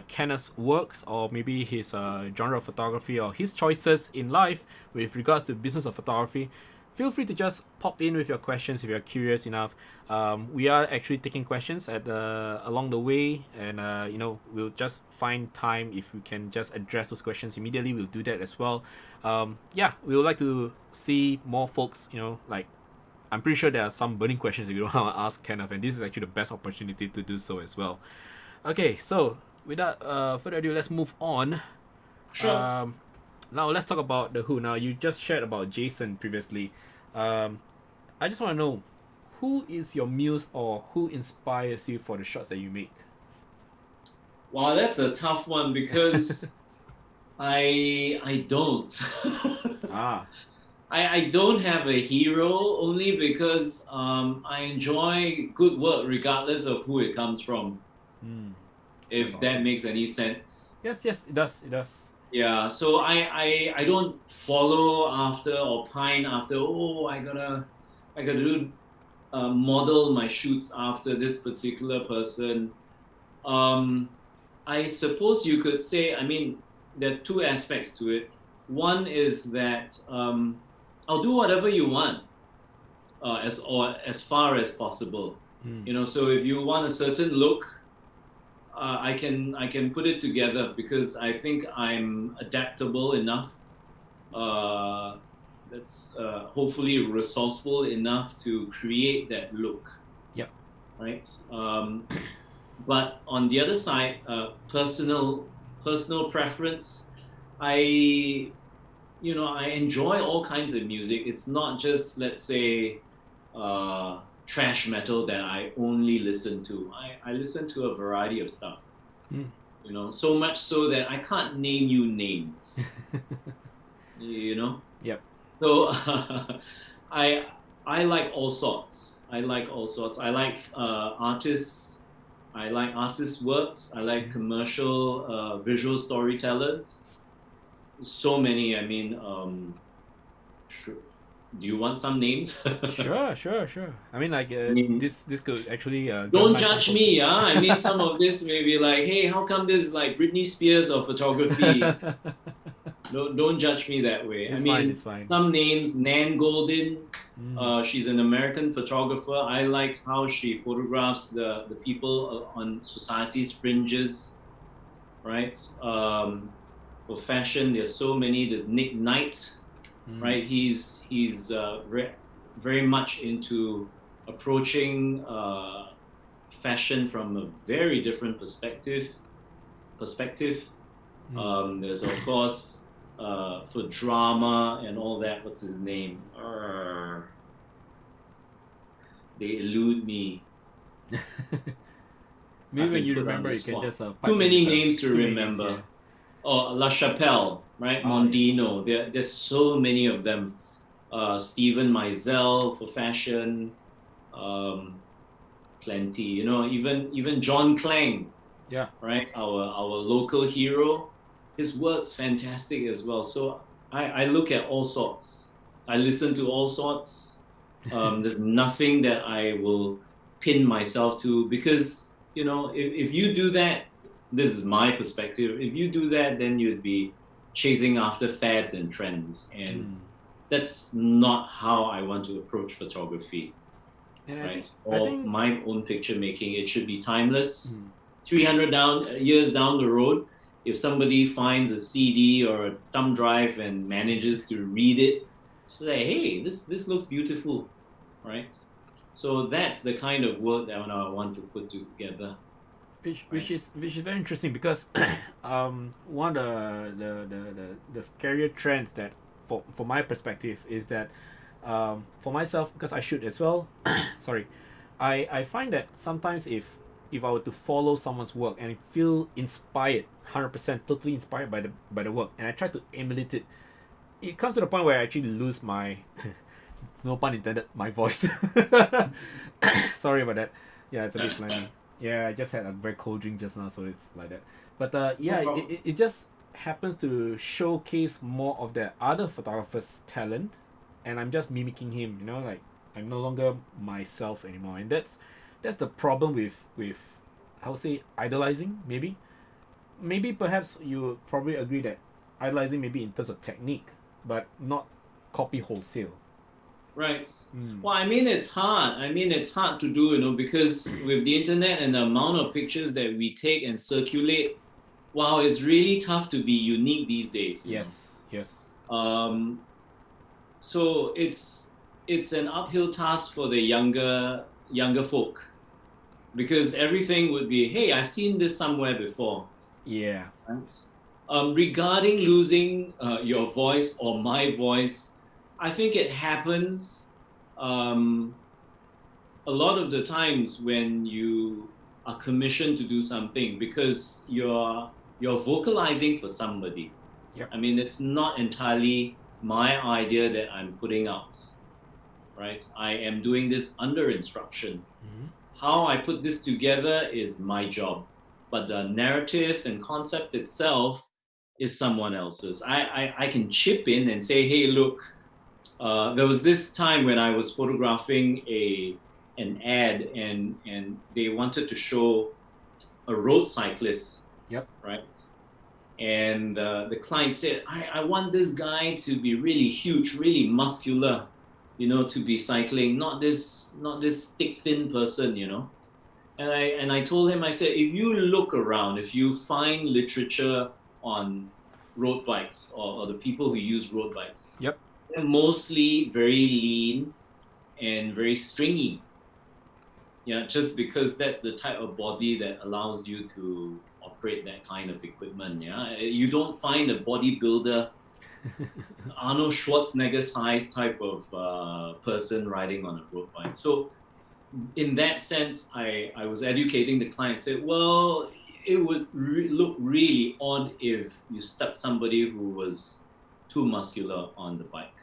Speaker 2: Kenneth's works or maybe his genre of photography or his choices in life with regards to business of photography, feel free to just pop in with your questions if you're curious enough. We are actually taking questions at along the way, and we'll just find time if we can just address those questions immediately. We'll do that as well. We would like to see more folks. Like I'm pretty sure there are some burning questions if you don't want to ask Kenneth, and this is actually the best opportunity to do so as well. Okay, so without further ado, let's move on.
Speaker 3: Sure.
Speaker 2: Now let's talk about the Who. Now you just shared about Jason previously. I just want to know, who is your muse or who inspires you for the shots that you make?
Speaker 3: Wow, that's a tough one because I don't.
Speaker 2: Ah.
Speaker 3: I don't have a hero only because I enjoy good work regardless of who it comes from, if
Speaker 2: That's
Speaker 3: that
Speaker 2: awesome.
Speaker 3: makes any sense.
Speaker 2: Yes, it does. It does.
Speaker 3: Yeah, so I don't follow after or pine after, oh, I gotta do model my shoots after this particular person. Um, I suppose you could say, I mean, there are two aspects to it. One is that I'll do whatever you want, as far as possible. So if you want a certain look, I can put it together because I think I'm adaptable enough. That's hopefully resourceful enough to create that look.
Speaker 2: Yep.
Speaker 3: Right. But on the other side, personal preference. I enjoy all kinds of music. It's not just, let's say, trash metal that I only listen to. I listen to a variety of stuff. So much so that I can't name you names.
Speaker 2: Yep.
Speaker 3: So I like all sorts. I like all sorts. I like artists. I like artists' works. I like commercial visual storytellers. So many. I mean, do you want some names?
Speaker 2: Sure. I mean, like
Speaker 3: mean,
Speaker 2: this could actually
Speaker 3: Don't judge me, yeah. I mean, some of this may be like, hey, how come this is like Britney Spears of photography? Don't judge me that way.
Speaker 2: It's
Speaker 3: I mean,
Speaker 2: fine, it's fine.
Speaker 3: some names, Nan Goldin. She's an American photographer. I like how she photographs the people on society's fringes, right? For fashion, there's so many. There's Nick Knight, right? He's very much into approaching fashion from a very different perspective. There's of course for drama and all that. What's his name? They elude me.
Speaker 2: Maybe when you remember, you can just
Speaker 3: too many names to remember.
Speaker 2: Names, yeah.
Speaker 3: Oh, La Chapelle, right?
Speaker 2: Ah,
Speaker 3: Mondino. Yes. There's so many of them. Steven Meisel for fashion. Plenty. Even John Clang.
Speaker 2: Yeah.
Speaker 3: Right. Our local hero. His work's fantastic as well. So I look at all sorts. I listen to all sorts. There's nothing that I will pin myself to, because if you do that, this is my perspective. If you do that, then you'd be chasing after fads and trends, and that's not how I want to approach photography.
Speaker 2: And
Speaker 3: Right?
Speaker 2: I
Speaker 3: Or
Speaker 2: think
Speaker 3: my own picture making, it should be timeless. 300 years down the road, if somebody finds a CD or a thumb drive and manages to read it, say, hey, this looks beautiful, right? So that's the kind of work that I want to put together.
Speaker 2: which is very interesting, because one of the scarier trends that for my perspective is that for myself, because I shoot as well. Sorry, I find that sometimes if I were to follow someone's work and feel inspired, 100% totally inspired by the work, and I try to emulate it, it comes to the point where I actually lose my no pun intended, my voice. Sorry about that. Yeah, it's a bit phlegmy. Yeah, I just had a very cold drink just now, so it's like that. But yeah,
Speaker 3: No problem.
Speaker 2: it just happens to showcase more of the other photographer's talent, and I'm just mimicking him. Like I'm no longer myself anymore, and that's the problem with I would say idolizing. Maybe perhaps you would probably agree that idolizing maybe in terms of technique, but not copy wholesale.
Speaker 3: Right. Well, I mean, it's hard. It's hard to do, because with the internet and the amount of pictures that we take and circulate, wow, it's really tough to be unique these days.
Speaker 2: Yes.
Speaker 3: So it's an uphill task for the younger folk, because everything would be, hey, I've seen this somewhere before.
Speaker 2: Yeah.
Speaker 3: Right? Regarding losing your voice or my voice, I think it happens a lot of the times when you are commissioned to do something, because you're vocalizing for somebody.
Speaker 2: Yep.
Speaker 3: It's not entirely my idea that I'm putting out, right? I am doing this under instruction. How I put this together is my job, but the narrative and concept itself is someone else's. I can chip in and say, hey, look, there was this time when I was photographing an ad, and they wanted to show a road cyclist.
Speaker 2: Yep.
Speaker 3: Right. And the client said, I want this guy to be really huge, really muscular, to be cycling, not this thick, thin person, And I told him, I said, if you look around, if you find literature on road bikes, or the people who use road bikes,
Speaker 2: Yep.
Speaker 3: they're mostly very lean and very stringy. Yeah, just because that's the type of body that allows you to operate that kind of equipment. Yeah, you don't find a bodybuilder, Arnold Schwarzenegger size type of person riding on a road bike. So in that sense, I was educating the client. Said, well, it would look really odd if you stuck somebody who was too muscular on the bike.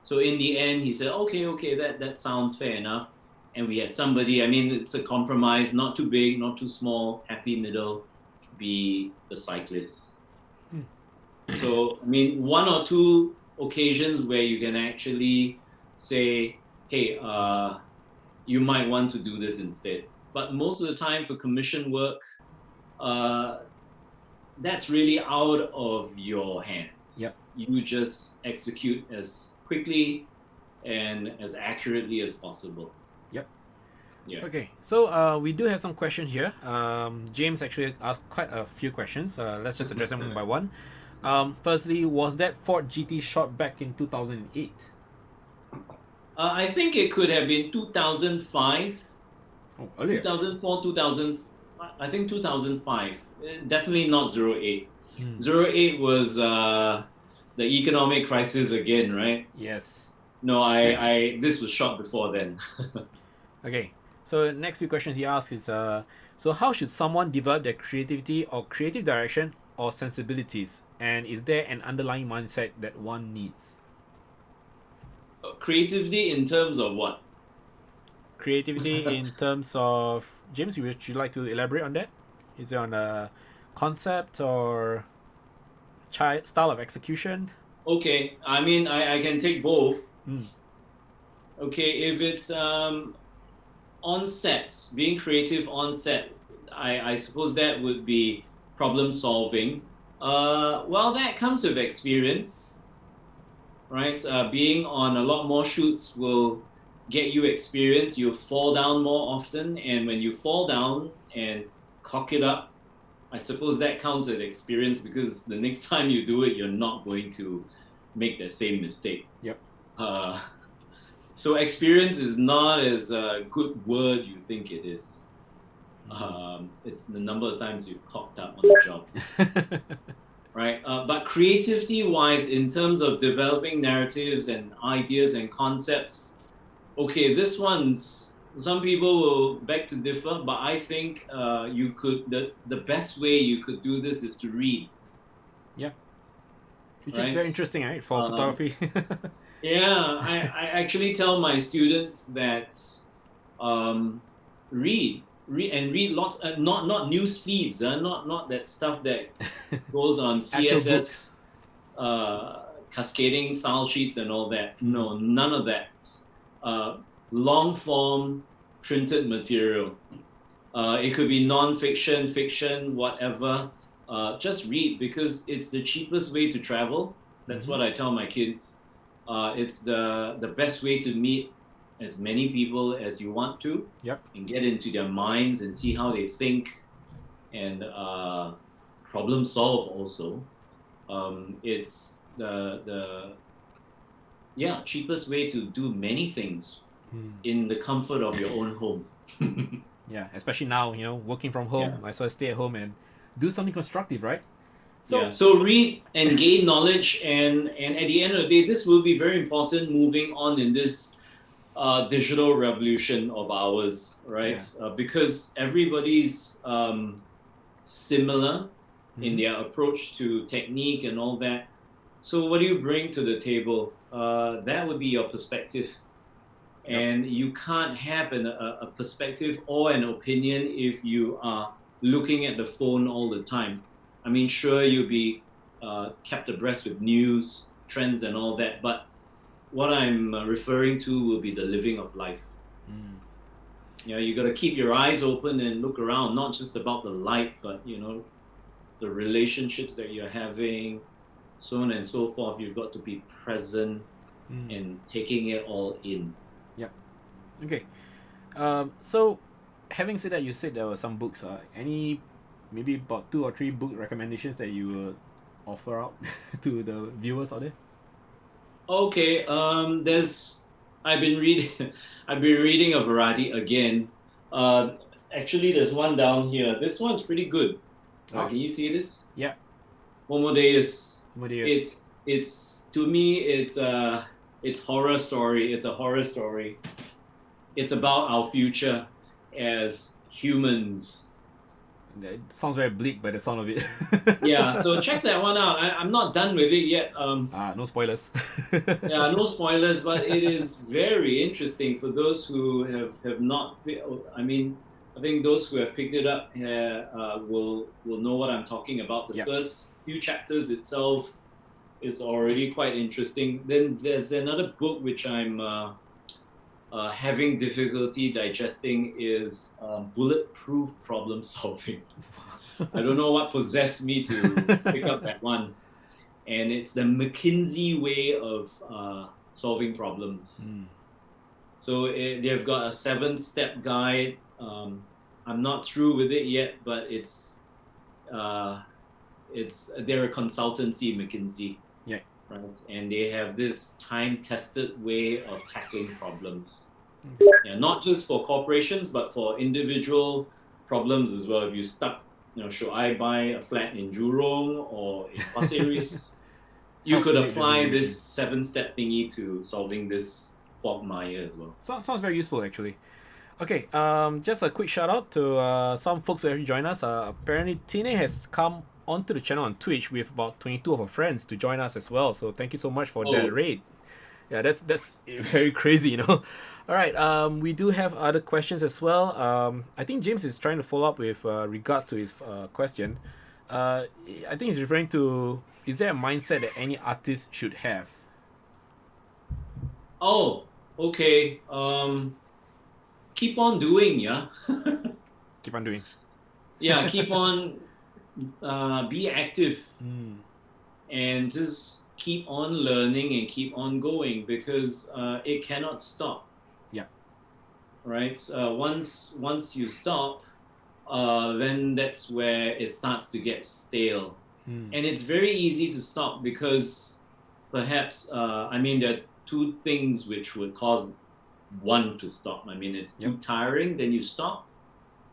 Speaker 3: So in the end, he said, okay, that sounds fair enough. And we had somebody, it's a compromise, not too big, not too small, happy middle, be the cyclist. So, one or two occasions where you can actually say, hey, you might want to do this instead. But most of the time for commission work, that's really out of your hands.
Speaker 2: Yep.
Speaker 3: You just execute as quickly and as accurately as possible.
Speaker 2: Yep.
Speaker 3: Yeah.
Speaker 2: Okay, so we do have some questions here. James actually asked quite a few questions. Let's just address them one by one. Firstly, was that Ford GT shot back in 2008?
Speaker 3: I think it could have been 2005.
Speaker 2: Oh, earlier.
Speaker 3: 2004, 2000. I think 2005. Definitely not 08. 08 was the economic crisis again, right?
Speaker 2: Yes.
Speaker 3: No, this was shot before then.
Speaker 2: Okay, so next few questions he asks is, so how should someone develop their creativity or creative direction or sensibilities, and is there an underlying mindset that one needs?
Speaker 3: Creativity in terms of what?
Speaker 2: Creativity in terms of, James, would you like to elaborate on that? Is it on a concept or style of execution?
Speaker 3: Okay, I can take both. Okay, if it's on set, being creative on set, I suppose that would be problem solving. Well, that comes with experience, right? Being on a lot more shoots will get you experience. You fall down more often, and when you fall down and cock it up, I suppose that counts as experience because the next time you do it, you're not going to make the same mistake.
Speaker 2: Yep.
Speaker 3: Uh, so experience is not as a good word you think it is. It's the number of times you've cocked up on the job, right? But creativity wise, in terms of developing narratives and ideas and concepts, okay, this one's, some people will beg to differ, but I think you could, the best way you could do this is to read.
Speaker 2: Which
Speaker 3: Right.
Speaker 2: is very interesting, right? For photography.
Speaker 3: Yeah, I actually tell my students that read lots, not news feeds, not that stuff that goes on
Speaker 2: Actual
Speaker 3: CSS,
Speaker 2: books.
Speaker 3: Cascading style sheets and all that. No, none of that. Long form printed material. It could be non-fiction, fiction, whatever. Just read because it's the cheapest way to travel. That's what I tell my kids. It's the best way to meet as many people as you want to.
Speaker 2: Yep.
Speaker 3: And get into their minds and see how they think and problem solve also. It's the cheapest way to do many things in the comfort of your own home.
Speaker 2: Yeah, especially now, working from home, I sort of stay at home and do something constructive, right?
Speaker 3: So read and gain knowledge, and at the end of the day, this will be very important moving on in this digital revolution of ours, right? Because everybody's similar in their approach to technique and all that. So what do you bring to the table? That would be your perspective. And you can't have a perspective or an opinion if you are looking at the phone all the time. I mean, sure, you'll be kept abreast with news, trends, and all that, but what I'm referring to will be the living of life. You got to keep your eyes open and look around, not just about the light, but the relationships that you're having, so on and so forth. You've got to be present and taking it all in.
Speaker 2: Okay. So, having said that, you said there were some books. Any, maybe about 2 or 3 book recommendations that you would offer out to the viewers out there?
Speaker 3: Okay. I've been reading a variety again. Actually, there's one down here. This one's pretty good. Can you see this?
Speaker 2: Yeah.
Speaker 3: Homo Deus.
Speaker 2: Homo Deus.
Speaker 3: It's to me, it's horror story. It's a horror story. It's about our future as humans.
Speaker 2: It sounds very bleak by the sound of it.
Speaker 3: Yeah, so check that one out. I'm not done with it yet.
Speaker 2: No spoilers.
Speaker 3: Yeah, no spoilers, but it is very interesting for those who have not. I mean, I think those who have picked it up will know what I'm talking about. The first few chapters itself is already quite interesting. Then there's another book which I'm having difficulty digesting, is Bulletproof Problem Solving. I don't know what possessed me to pick up that one. And it's the McKinsey way of solving problems. So they've got a 7-step guide. I'm not through with it yet, but they're a consultancy, McKinsey.
Speaker 2: Yeah.
Speaker 3: Right? And they have this time-tested way of tackling problems. Yeah, not just for corporations, but for individual problems as well. If you're stuck, should I buy a flat in Jurong or in Pasir Ris? You could apply this 7-step thingy to solving this quagmire as well.
Speaker 2: Sounds very useful, actually. Okay, just a quick shout out to some folks who have joined us. Apparently, Tine has come onto the channel on Twitch with about 22 of her friends to join us as well. So thank you so much for that raid. Yeah, that's very crazy, All right, we do have other questions as well. I think James is trying to follow up with regards to his question. I think he's referring to, is there a mindset that any artist should have?
Speaker 3: Oh, okay, keep on doing, yeah.
Speaker 2: Keep on doing.
Speaker 3: Yeah, keep on, be active
Speaker 2: Mm.
Speaker 3: and just keep on learning and keep on going because it cannot stop,
Speaker 2: Yeah.
Speaker 3: right? Once you stop, then that's where it starts to get stale.
Speaker 2: Mm.
Speaker 3: And it's very easy to stop because perhaps, I mean, there are two things which would cause one to stop. I mean, it's
Speaker 2: Yep.
Speaker 3: too tiring, then you stop.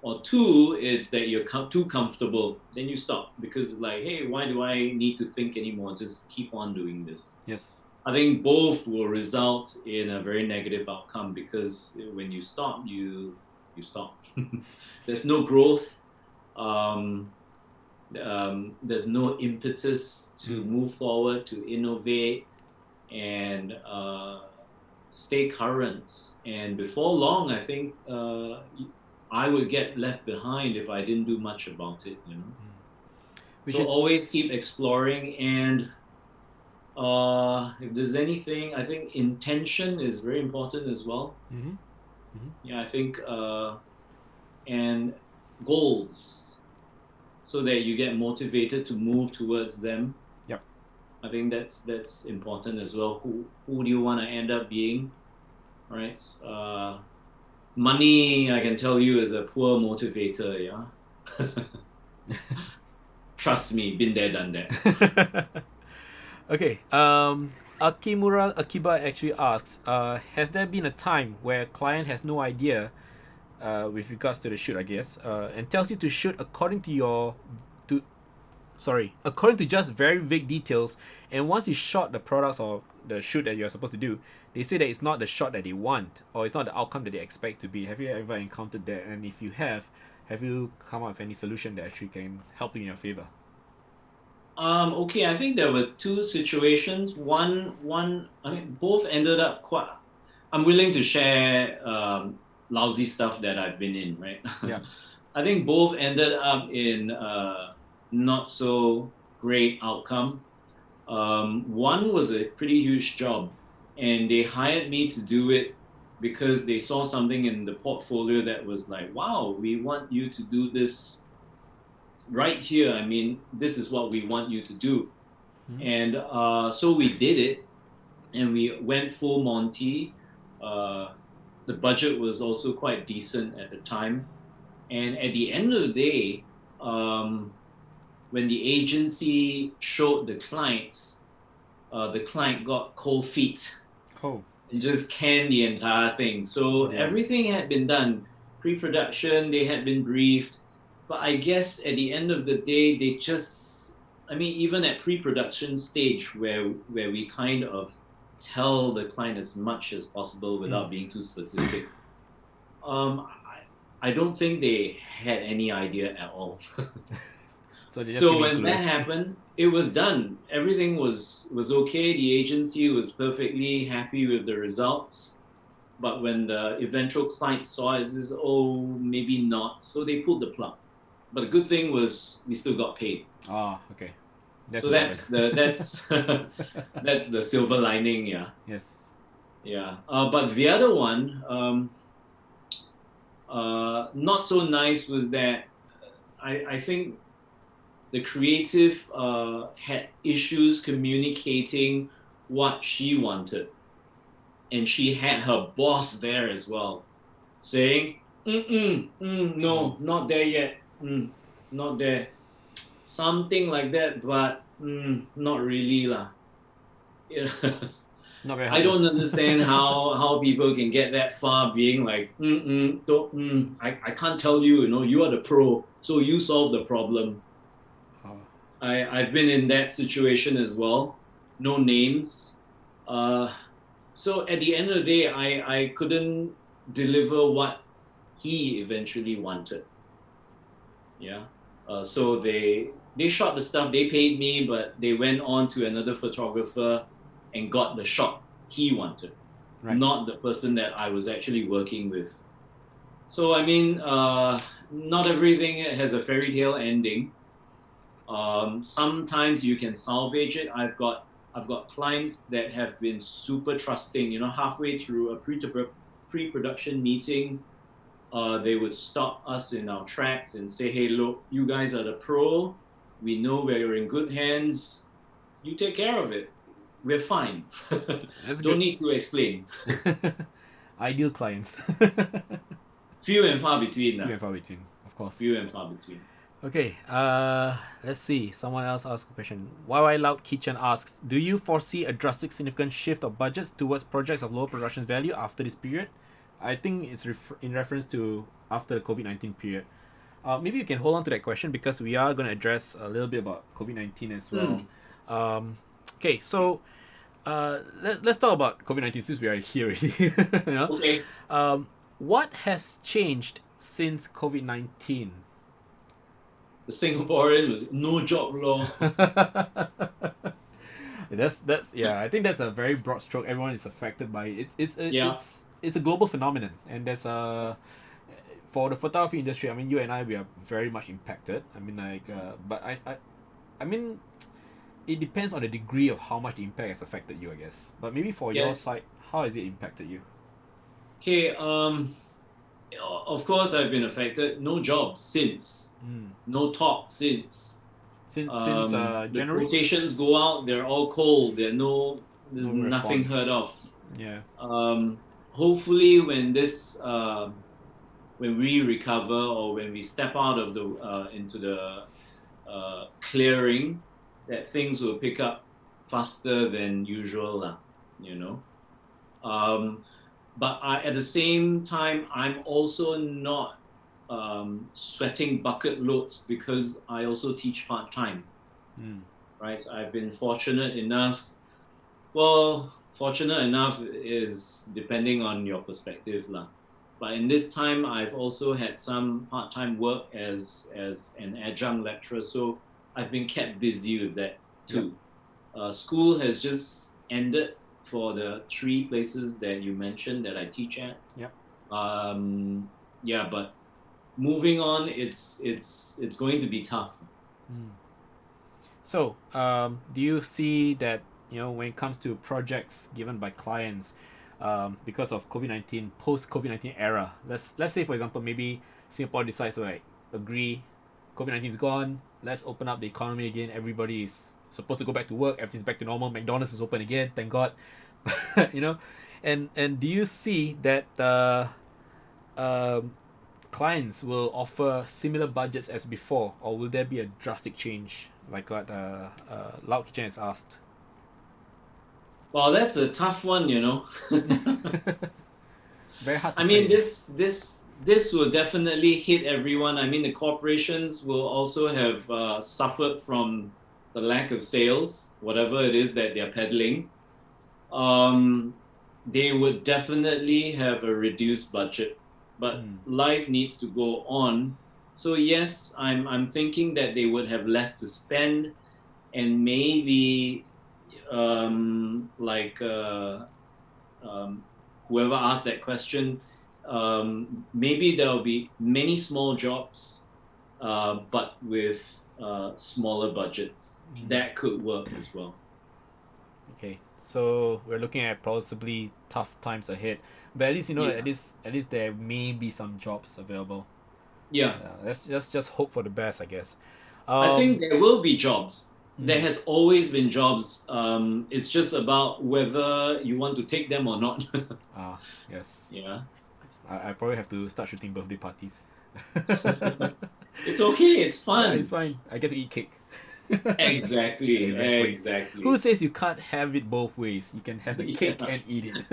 Speaker 3: Or two, it's that you're too comfortable, then you stop because it's like, hey, why do I need to think anymore? Just keep on doing this.
Speaker 2: Yes.
Speaker 3: I think both will result in a very negative outcome because when you stop, you stop. There's no growth. Um, there's no impetus to
Speaker 2: Mm.
Speaker 3: move forward, to innovate, and stay current. And before long, I think I would get left behind if I didn't do much about it.
Speaker 2: Which
Speaker 3: So
Speaker 2: is
Speaker 3: always keep exploring, and if there's anything, I think intention is very important as well.
Speaker 2: mm-hmm.
Speaker 3: Yeah, I think and goals so that you get motivated to move towards them.
Speaker 2: Yep.
Speaker 3: I think that's important as well. Who do you want to end up being, right? Money, I can tell you, is a poor motivator. Yeah, trust me, been there, done that.
Speaker 2: Okay. Akimura Akiba actually asks, has there been a time where a client has no idea, with regards to the shoot, I guess, and tells you to shoot according to to according to just very vague details, and once you shot the products or the shoot that you're supposed to do, they say that it's not the shot that they want or it's not the outcome that they expect to be. Have you ever encountered that? And if you have you come up with any solution that actually can help in your favor?
Speaker 3: Okay, I think there were two situations. One, I mean, both ended up quite. I'm willing to share lousy stuff that I've been in, right?
Speaker 2: Yeah.
Speaker 3: I think both ended up in not so great outcome. One was a pretty huge job, and they hired me to do it because they saw something in the portfolio that was like, wow, we want you to do this right here. I mean, this is what we want you to do.
Speaker 2: Mhm.
Speaker 3: And so we did it, and we went full Monty. The budget was also quite decent at the time. And at the end of the day, when the agency showed the client got cold feet
Speaker 2: Oh.
Speaker 3: and just canned the entire thing. So
Speaker 2: Yeah.
Speaker 3: everything had been done, pre-production, they had been briefed, but I guess at the end of the day, they just, I mean, even at pre-production stage where we kind of tell the client as much as possible without being too specific, I don't think they had any idea at all.
Speaker 2: So they just
Speaker 3: So
Speaker 2: came in
Speaker 3: when that
Speaker 2: clueless.
Speaker 3: happened, it was done. Everything was okay. The agency was perfectly happy with the results. But when the eventual client saw it, says, "Oh, maybe not." So they pulled the plug. But the good thing was we still got paid.
Speaker 2: Ah, okay. That's
Speaker 3: So
Speaker 2: about
Speaker 3: that's
Speaker 2: it.
Speaker 3: that's the silver lining. Yeah,
Speaker 2: Yes.
Speaker 3: yeah. But the other one, not so nice, was that I think the creative had issues communicating what she wanted. And she had her boss there as well, saying, no, not there yet. Not there. Something like that, but not really. Lah.
Speaker 2: Not very
Speaker 3: I
Speaker 2: helpful.
Speaker 3: don't understand how people can get that far being like, don't, I can't tell you, you are the pro, so you solve the problem.
Speaker 2: Oh.
Speaker 3: I've been in that situation as well. No names. So at the end of the day, I couldn't deliver what he eventually wanted. Yeah. So they shot the stuff. They paid me, but they went on to another photographer and got the shot he wanted,
Speaker 2: Right.
Speaker 3: not the person that I was actually working with. So I mean, not everything has a fairy tale ending. Sometimes you can salvage it. I've got I've got clients that have been super trusting. Halfway through a pre-production meeting, they would stop us in our tracks and say, "Hey, look, you guys are the pro. We know we're in good hands. You take care of it. We're fine.
Speaker 2: That's
Speaker 3: Don't
Speaker 2: good.
Speaker 3: need to explain."
Speaker 2: Ideal clients.
Speaker 3: Few and far between.
Speaker 2: Few and far between, of course.
Speaker 3: Few and far between.
Speaker 2: Okay, let's see. Someone else asked a question. YY Loud Kitchen asks, do you foresee a drastic significant shift of budgets towards projects of lower production value after this period? I think it's in reference to after the COVID-19 period. Maybe you can hold on to that question because we are going to address a little bit about COVID-19 as well. Okay, so let's talk about COVID-19 since we are here already. You know?
Speaker 3: Okay.
Speaker 2: What has changed since COVID-19?
Speaker 3: The Singaporean was no job law.
Speaker 2: That's yeah. I think that's a very broad stroke. Everyone is affected by it.
Speaker 3: Yeah.
Speaker 2: It's a global phenomenon, and there's a for the photography industry. I mean, you and I, we are very much impacted. I mean, but I mean, it depends on the degree of how much the impact has affected you, I guess. But maybe for your
Speaker 3: Yes.
Speaker 2: side, how has it impacted you?
Speaker 3: Okay. Of course, I've been affected. No job since. No talk since.
Speaker 2: Since
Speaker 3: The
Speaker 2: January.
Speaker 3: quotations go out. They're all cold. There's
Speaker 2: No
Speaker 3: nothing
Speaker 2: response.
Speaker 3: heard of.
Speaker 2: Yeah.
Speaker 3: Hopefully, when when we recover or when we step out of the into the clearing, that things will pick up faster than usual, you know. But at the same time, I'm also not sweating bucket loads because I also teach part time. Right? I've been fortunate enough. Well, fortunate enough is depending on your perspective, lah. But in this time, I've also had some part-time work as an adjunct lecturer, so I've been kept busy with that too. School has just ended for the 3 places that you mentioned that I teach at.
Speaker 2: Yep.
Speaker 3: Yeah, but moving on, it's going to be tough.
Speaker 2: So, do you see that, when it comes to projects given by clients, because of COVID-19, post COVID-19 era, let's say for example, maybe Singapore decides to agree, COVID-19 is gone, let's open up the economy again, everybody is supposed to go back to work, everything's back to normal, McDonald's is open again, thank God. And do you see that clients will offer similar budgets as before, or will there be a drastic change like what Loud Kitchen has asked?
Speaker 3: Well, that's a tough one,
Speaker 2: Very hard to
Speaker 3: I mean,
Speaker 2: say.
Speaker 3: this will definitely hit everyone. I mean, the corporations will also have suffered from the lack of sales, whatever it is that they're peddling. They would definitely have a reduced budget, but life needs to go on. So yes, I'm thinking that they would have less to spend, and maybe whoever asked that question, maybe there'll be many small jobs, but with smaller budgets. That could work as well.
Speaker 2: Okay, so we're looking at possibly tough times ahead, but at least at least there may be some jobs available.
Speaker 3: Yeah.
Speaker 2: Let's just hope for the best, I guess.
Speaker 3: I think there will be jobs. There has always been jobs. It's just about whether you want to take them or not.
Speaker 2: Yes.
Speaker 3: Yeah.
Speaker 2: I probably have to start shooting birthday parties.
Speaker 3: It's okay. It's fun.
Speaker 2: Yeah, it's fine. I get to eat cake.
Speaker 3: Exactly.
Speaker 2: Who says you can't have it both ways? You can have the cake and eat it.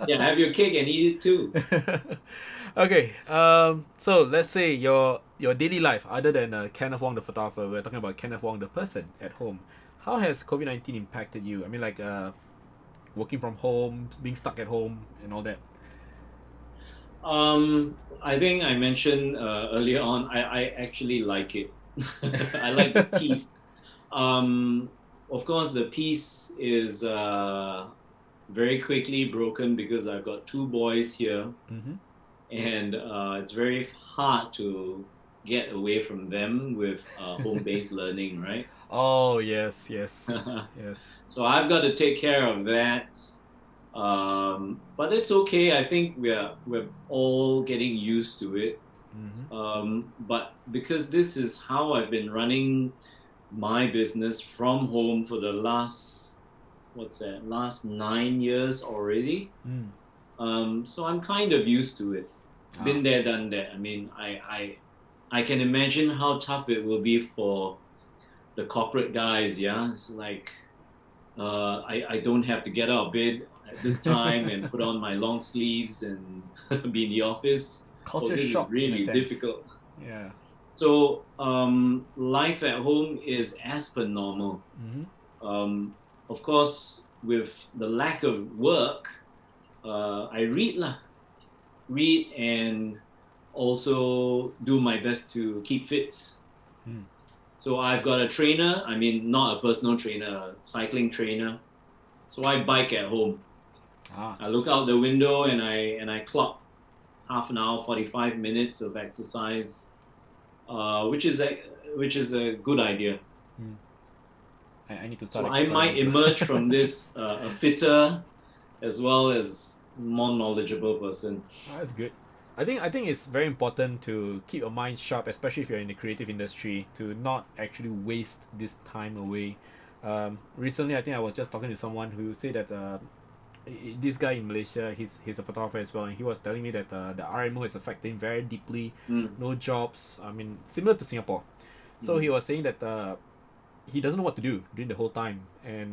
Speaker 3: Yeah, have your cake and eat it too.
Speaker 2: Okay. So let's say your daily life, other than Kenneth Wong the photographer, we're talking about Kenneth Wong the person at home. How has COVID-19 impacted you? I mean, like working from home, being stuck at home, and all that.
Speaker 3: I think I mentioned earlier on. I actually like it. I like the peace. Of course, the peace is very quickly broken because I've got 2 boys here, and it's very hard to get away from them with home-based learning, right?
Speaker 2: Oh yes, yes, yes.
Speaker 3: So I've got to take care of that. But it's okay. I think we're all getting used to it. But because this is how I've been running my business from home for the last 9 years already. So I'm kind of used to it. Been there, done that. I mean, I can imagine how tough it will be for the corporate guys. Yeah, it's like I don't have to get out of bed at this time and put on my long sleeves and be in the office.
Speaker 2: Culture
Speaker 3: This
Speaker 2: shock
Speaker 3: is really
Speaker 2: in a sense.
Speaker 3: difficult.
Speaker 2: Yeah.
Speaker 3: So life at home is as per normal. Of course, with the lack of work, I read and also do my best to keep fit. So I've got a trainer. I mean, not a personal trainer, a cycling trainer. So I bike at home. I look out the window and I clock half an hour, 45 minutes of exercise, which is a good idea.
Speaker 2: I need to start.
Speaker 3: So I might emerge from this a fitter, as well as more knowledgeable person.
Speaker 2: That's good. I think it's very important to keep your mind sharp, especially if you're in the creative industry, to not actually waste this time away. Recently, I think I was just talking to someone who said that this guy in Malaysia, he's a photographer as well, and he was telling me that the RMO is affecting very deeply. No jobs. I mean, similar to Singapore. So he was saying that he doesn't know what to do during the whole time, and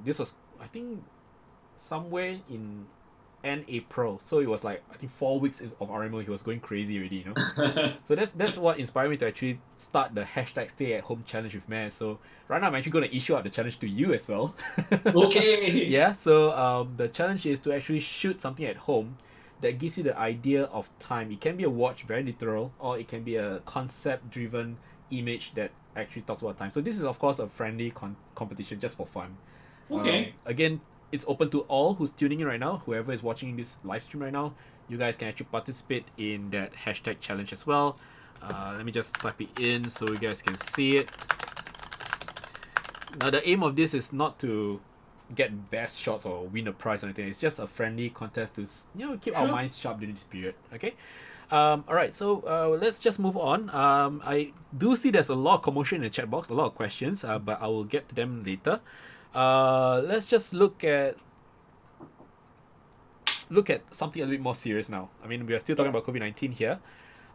Speaker 2: this was, I think, somewhere in end April. So it was like, I think, 4 weeks of RMO. He was going crazy already, you know. So that's what inspired me to actually start the hashtag Stay at Home challenge with Matt. So right now I'm actually going to issue out the challenge to you as well.
Speaker 3: Okay.
Speaker 2: Yeah. So the challenge is to actually shoot something at home that gives you the idea of time. It can be a watch, very literal, or it can be a concept-driven image that actually talks about time. So this is, of course, a friendly competition just for fun.
Speaker 3: Okay.
Speaker 2: Again, it's open to all who's tuning in right now. Whoever is watching this live stream right now, you guys can actually participate in that hashtag challenge as well. Let me just type it in so you guys can see it. Now, the aim of this is not to get best shots or win a prize or anything. It's just a friendly contest to keep our minds sharp during this period. Okay. All right. So let's just move on. I do see there's a lot of commotion in the chat box, a lot of questions. But I will get to them later. Let's just look at something a little bit more serious now. I mean, we are still talking about COVID-19 here.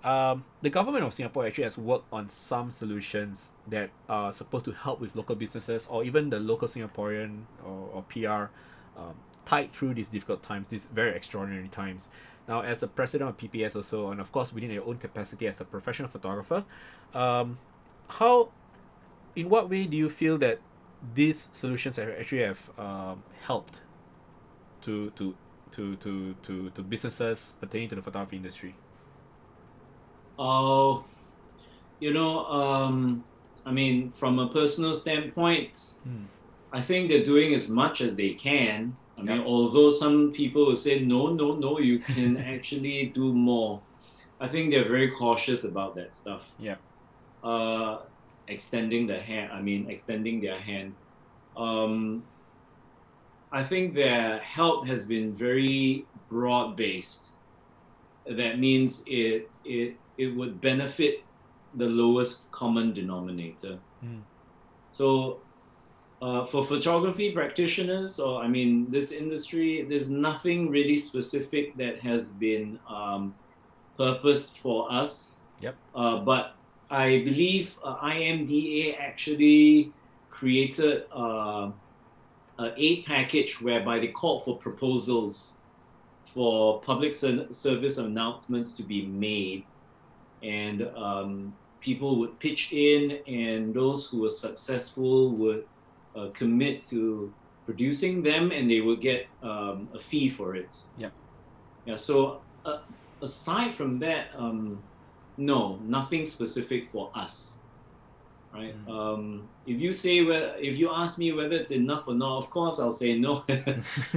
Speaker 2: The government of Singapore actually has worked on some solutions that are supposed to help with local businesses or even the local Singaporean or PR tide through these difficult times, these very extraordinary times. Now, as the president of PPS also, and of course within your own capacity as a professional photographer, in what way do you feel that these solutions actually have helped to businesses pertaining to the photography industry?
Speaker 3: I mean, from a personal standpoint, I think they're doing as much as they can. I mean, although some people will say, no, you can actually do more. I think they're very cautious about that stuff.
Speaker 2: Yeah.
Speaker 3: Extending their hand. I think their help has been very broad-based. That means it would benefit the lowest common denominator. So for photography practitioners, or I mean this industry, there's nothing really specific that has been purposed for us. But I believe IMDA actually created an aid package whereby they called for proposals for public service announcements to be made, and people would pitch in, and those who were successful would commit to producing them, and they would get a fee for it. So aside from that, no, nothing specific for us, right? If you ask me whether it's enough or not, of course I'll say no.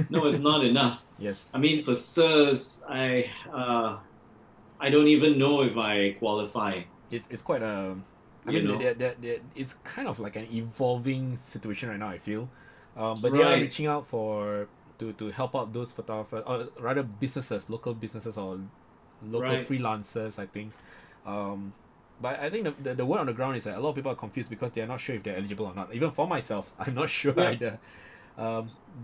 Speaker 3: No, it's not enough.
Speaker 2: Yes.
Speaker 3: I mean, for SIRS, I don't even know if I qualify.
Speaker 2: it's quite a. I
Speaker 3: You
Speaker 2: mean,
Speaker 3: know?
Speaker 2: it's kind of like an evolving situation right now, I feel. But they are
Speaker 3: Right.
Speaker 2: reaching out for to help out those photographers, or rather businesses, local businesses or local
Speaker 3: Right.
Speaker 2: freelancers, I think. Um, but I think the word on the ground is that a lot of people are confused because they are not sure if they're eligible or not. Even for myself, I'm not sure
Speaker 3: Yeah.
Speaker 2: either.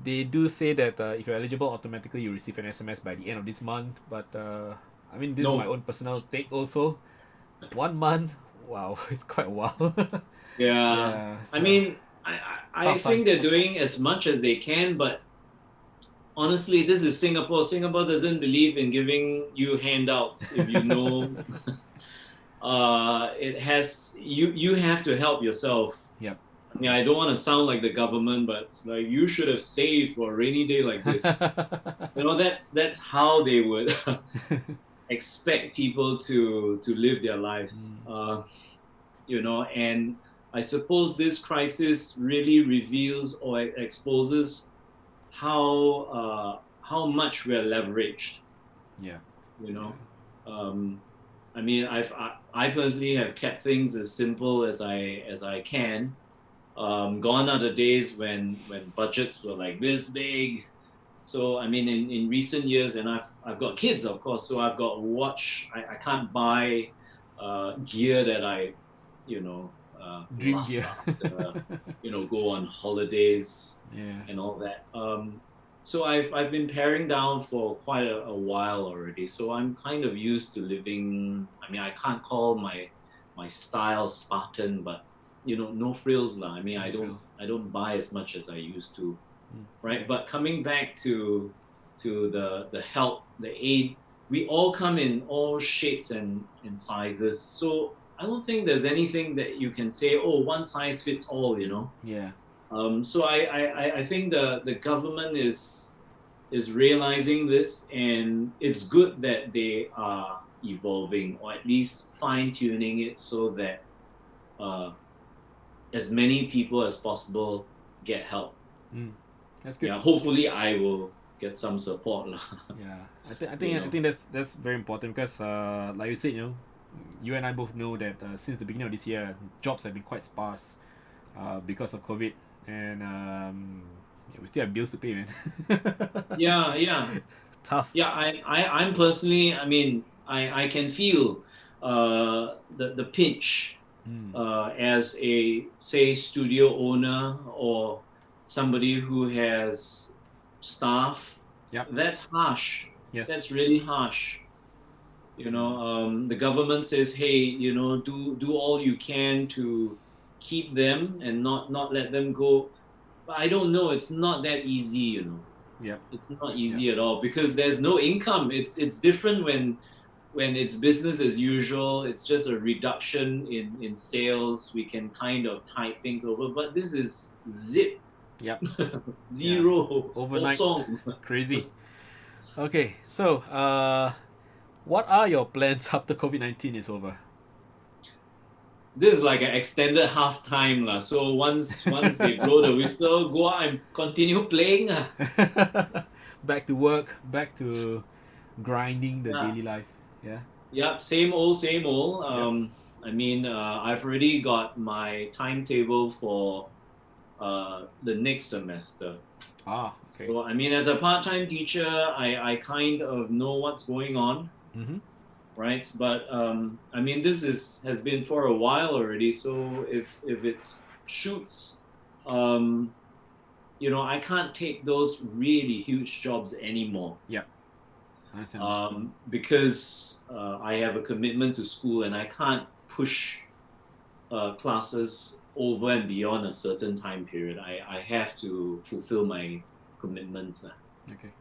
Speaker 2: They do say that if you're eligible, automatically you receive an SMS by the end of this month. But I mean, this is my
Speaker 3: No.
Speaker 2: own personal take also. 1 month, wow, it's quite a while.
Speaker 3: Yeah.
Speaker 2: Yeah,
Speaker 3: I
Speaker 2: so
Speaker 3: mean, I
Speaker 2: tough
Speaker 3: think
Speaker 2: times.
Speaker 3: they're doing as much as they can, but honestly, this is Singapore. Singapore doesn't believe in giving you handouts if you know it has you have to help yourself.
Speaker 2: Yep.
Speaker 3: I mean, I don't want to sound like the government, but it's like you should have saved for a rainy day like this. You know, that's how they would expect people to live their lives. You know, and I suppose this crisis really reveals or exposes how much we're leveraged.
Speaker 2: Yeah.
Speaker 3: You know, I mean, I personally have kept things as simple as I can. Gone are the days when budgets were like this big. So I mean, in recent years, and I've got kids, of course, so I've got watch. I can't buy gear that I, you know,
Speaker 2: Dream
Speaker 3: lust
Speaker 2: gear.
Speaker 3: after. You know, go on holidays
Speaker 2: Yeah.
Speaker 3: and all that. So I've been paring down for quite a while already. So I'm kind of used to living. I mean, I can't call my style Spartan, but you know, no frills lah. I mean,
Speaker 2: No frills.
Speaker 3: I don't buy as much as I used to, right?
Speaker 2: Okay.
Speaker 3: But coming back to the help, the aid, we all come in all shapes and sizes. So I don't think there's anything that you can say, oh, one size fits all, you know.
Speaker 2: Yeah.
Speaker 3: So I think the government is realizing this, and it's good that they are evolving or at least fine tuning it so that uh, as many people as possible get help.
Speaker 2: That's good.
Speaker 3: Yeah, hopefully I will get some support lah.
Speaker 2: Yeah,
Speaker 3: You
Speaker 2: I
Speaker 3: know.
Speaker 2: think that's very important because like you said, you and I both know that since the beginning of this year, jobs have been quite sparse, because of COVID, and yeah, we still have bills to pay, man.
Speaker 3: Yeah.
Speaker 2: Tough.
Speaker 3: Yeah, I'm personally, I mean, I can feel the pinch as a, say, studio owner or somebody who has staff.
Speaker 2: Yep.
Speaker 3: That's harsh.
Speaker 2: Yes.
Speaker 3: That's really harsh. You know, the government says, hey, you know, do all you can to keep them and not let them go. But I don't know. It's not that easy, you know.
Speaker 2: Yep.
Speaker 3: It's not easy at all because there's no income. It's different when it's business as usual. It's just a reduction in sales. We can kind of tide things over, but this is zip.
Speaker 2: Yep.
Speaker 3: Zero.
Speaker 2: Overnight.
Speaker 3: Kosong.
Speaker 2: Crazy. Okay, so what are your plans after COVID-19 is over?
Speaker 3: This is like an extended half time lah. So once they blow the whistle, go out and continue playing lah.
Speaker 2: Back to work, back to grinding the
Speaker 3: Yeah.
Speaker 2: daily life. Yeah.
Speaker 3: Yep, same old, same old. I mean, I've already got my timetable for the next semester.
Speaker 2: Ah, okay.
Speaker 3: So, I mean, as a part-time teacher, I kind of know what's going on, right? But I mean, this has been for a while already. So if it's shoots, you know, I can't take those really huge jobs anymore.
Speaker 2: Yeah. I understand.
Speaker 3: Because I have a commitment to school and I can't push classes over and beyond a certain time period. I have to fulfill my commitments.
Speaker 2: Okay,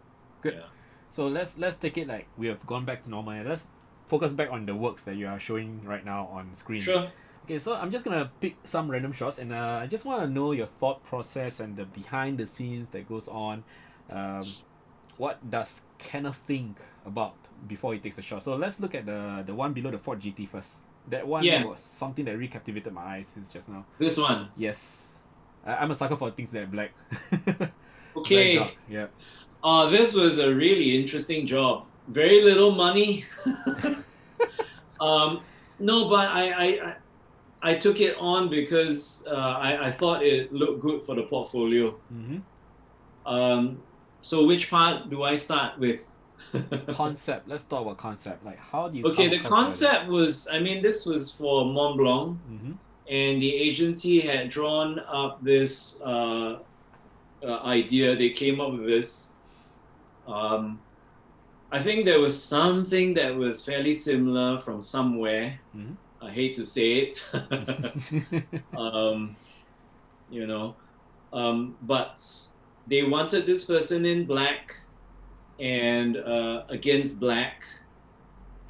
Speaker 2: good.
Speaker 3: Yeah.
Speaker 2: So let's take it like we have gone back to normal. Let's focus back on the works that you are showing right now on screen.
Speaker 3: Sure.
Speaker 2: Okay, so I'm just gonna pick some random shots, and I just want to know your thought process and the behind the scenes that goes on. What does Kenneth think about before he takes the shot? So let's look at the one below the Ford GT first. That one was something that really captivated my eyes since just now.
Speaker 3: This one.
Speaker 2: Yes, I'm a sucker for things that are black.
Speaker 3: Okay.
Speaker 2: Black dark. Yeah.
Speaker 3: This was a really interesting job. Very little money. No, but I took it on because I thought it looked good for the portfolio.
Speaker 2: Mm-hmm.
Speaker 3: So which part do I start with?
Speaker 2: Concept. Let's talk about concept. Like, how do you
Speaker 3: Okay,
Speaker 2: come
Speaker 3: the
Speaker 2: across the idea?
Speaker 3: concept was, I mean, this was for Mont Blanc,
Speaker 2: Mm-hmm.
Speaker 3: and the agency had drawn up this idea. They came up with this. Um, I think there was something that was fairly similar from somewhere.
Speaker 2: Mm-hmm.
Speaker 3: I hate to say it. um, you know, but they wanted this person in black and against black,